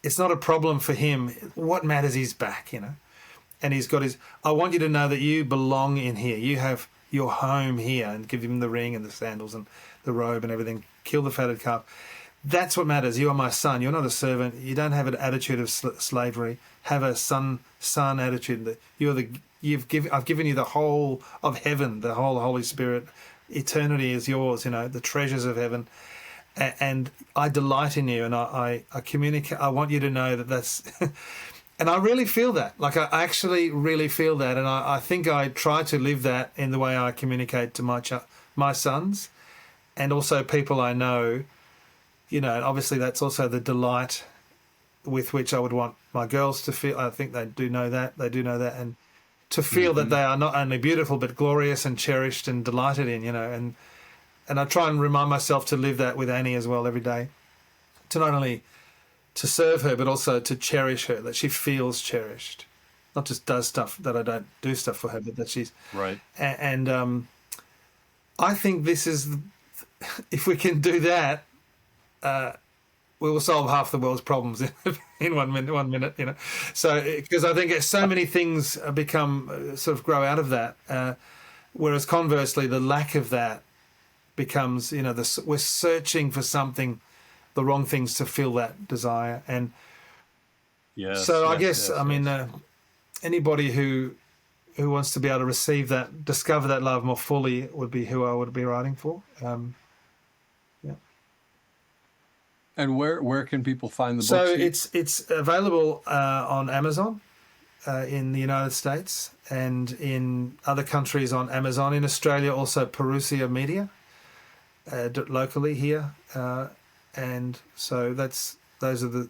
it's not a problem for him. What matters is back, and he's got his, I want you to know that you belong in here. You have your home here, and give him the ring and the sandals and the robe and everything. Kill the fatted calf. That's what matters. You are my son. You're not a servant. You don't have an attitude of slavery. Have a son attitude. That I've given you the whole of heaven, the whole Holy Spirit. Eternity is yours. The treasures of heaven. and I delight in you, and I communicate. I want you to know that that's, and I really feel that. Like, I actually really feel that, and I think I try to live that in the way I communicate to my sons, and also people I know. You know, obviously that's also the delight with which I would want my girls to feel. I think they do know that. They do know that, and to feel that they are not only beautiful but glorious and cherished and delighted in. You know, and I try and remind myself to live that with Annie as well every day, to not only to serve her but also to cherish her, that she feels cherished, not just does stuff that I don't do stuff for her, but that she's right. And I think this is, if we can do that, we will solve half the world's problems in 1 minute. 1 minute, you know. So, because I think so many things become sort of grow out of that, whereas conversely, the lack of that becomes, you know, we're searching for something, the wrong things to fill that desire. And so I guess, I mean, anybody who wants to be able to receive that, discover that love more fully, would be who I would be writing for. And where can people find the book? So it's available on Amazon in the United States, and in other countries on Amazon. In Australia, also Perusia Media, locally here. And so those are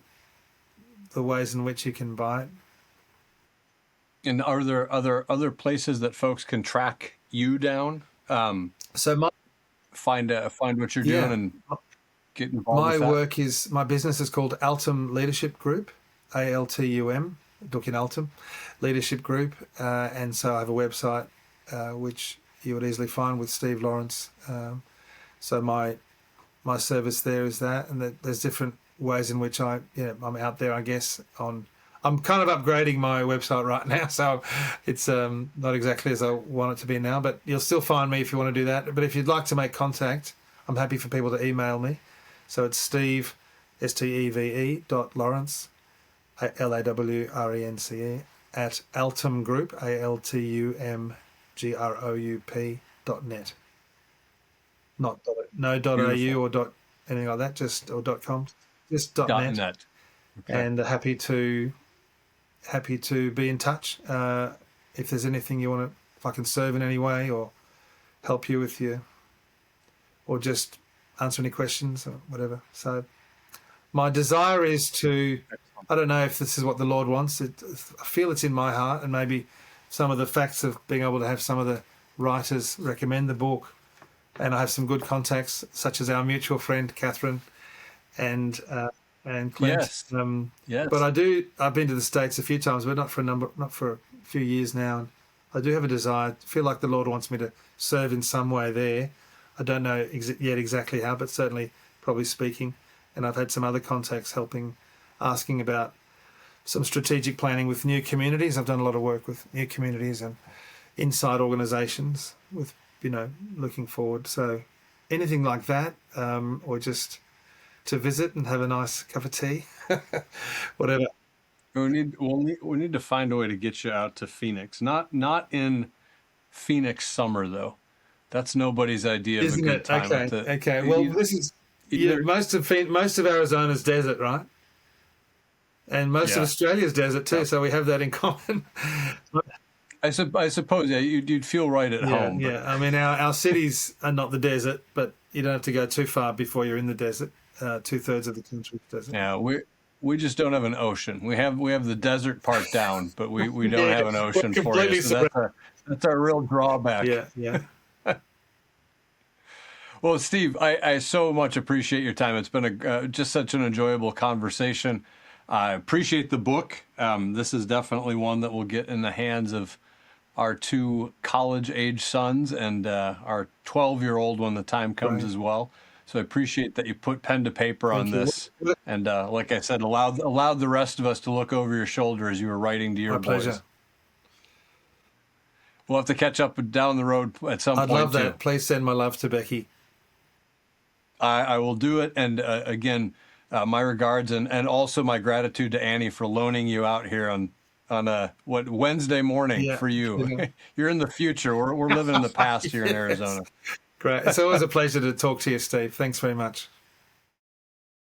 the ways in which you can buy it. And are there other places that folks can track you down? So find what you're doing and get involved. My business is called Altum Leadership Group, ALTUM, looking Altum Leadership Group, and so I have a website which you would easily find with Steve Lawrence. So my service there is that, and there's different ways in which I'm out there, I guess. I'm kind of upgrading my website right now, so it's not exactly as I want it to be now, but you'll still find me if you want to do that. But if you'd like to make contact, I'm happy for people to email me. So it's Steve, STEVE .Lawrence, LAWRENCE, at Altum Group, ALTUMGROUP.net. Not no .au or anything like that, just or .com, just .net. Okay. And happy to be in touch. If there's anything you want to, if I can serve in any way or help you with or just answer any questions or whatever. So my desire is to, I don't know if this is what the Lord wants. I feel it's in my heart, and maybe some of the facts of being able to have some of the writers recommend the book. And I have some good contacts, such as our mutual friend, Catherine, and Clint. Yes. Yes. But I've been to the States a few times, but not for a few years now. And I do have a desire. I feel like the Lord wants me to serve in some way there. I don't know yet exactly how, but certainly probably speaking. And I've had some other contacts asking about some strategic planning with new communities. I've done a lot of work with new communities and inside organisations with, looking forward. So anything like that, or just to visit and have a nice cup of tea, whatever. We need to find a way to get you out to Phoenix. Not in Phoenix summer though. That's nobody's idea of a good time. Okay. Well, this is most of Arizona's desert, right? And most of Australia's desert too. Yeah. So we have that in common. I suppose, you'd feel right at home. Yeah, I mean, our cities are not the desert, but you don't have to go too far before you're in the desert. 2/3 of the country's desert. Yeah, we just don't have an ocean. We have the desert part down, but we don't have an ocean for you. So that's our real drawback. Yeah. Well, Steve, I so much appreciate your time. It's been just such an enjoyable conversation. I appreciate the book. This is definitely one that will get in the hands of our 2 college-age sons and our 12-year-old when the time comes as well. So I appreciate that you put pen to paper on this. And like I said, allowed the rest of us to look over your shoulder as you were writing to your boys. Pleasure. We'll have to catch up down the road at some point. I'd love that. Please send my love to Becky. I will do it. And again, my regards and also my gratitude to Annie for loaning you out here on Wednesday morning for you. Yeah. You're in the future. We're living in the past here in Arizona. Great. It's always a pleasure to talk to you, Steve. Thanks very much.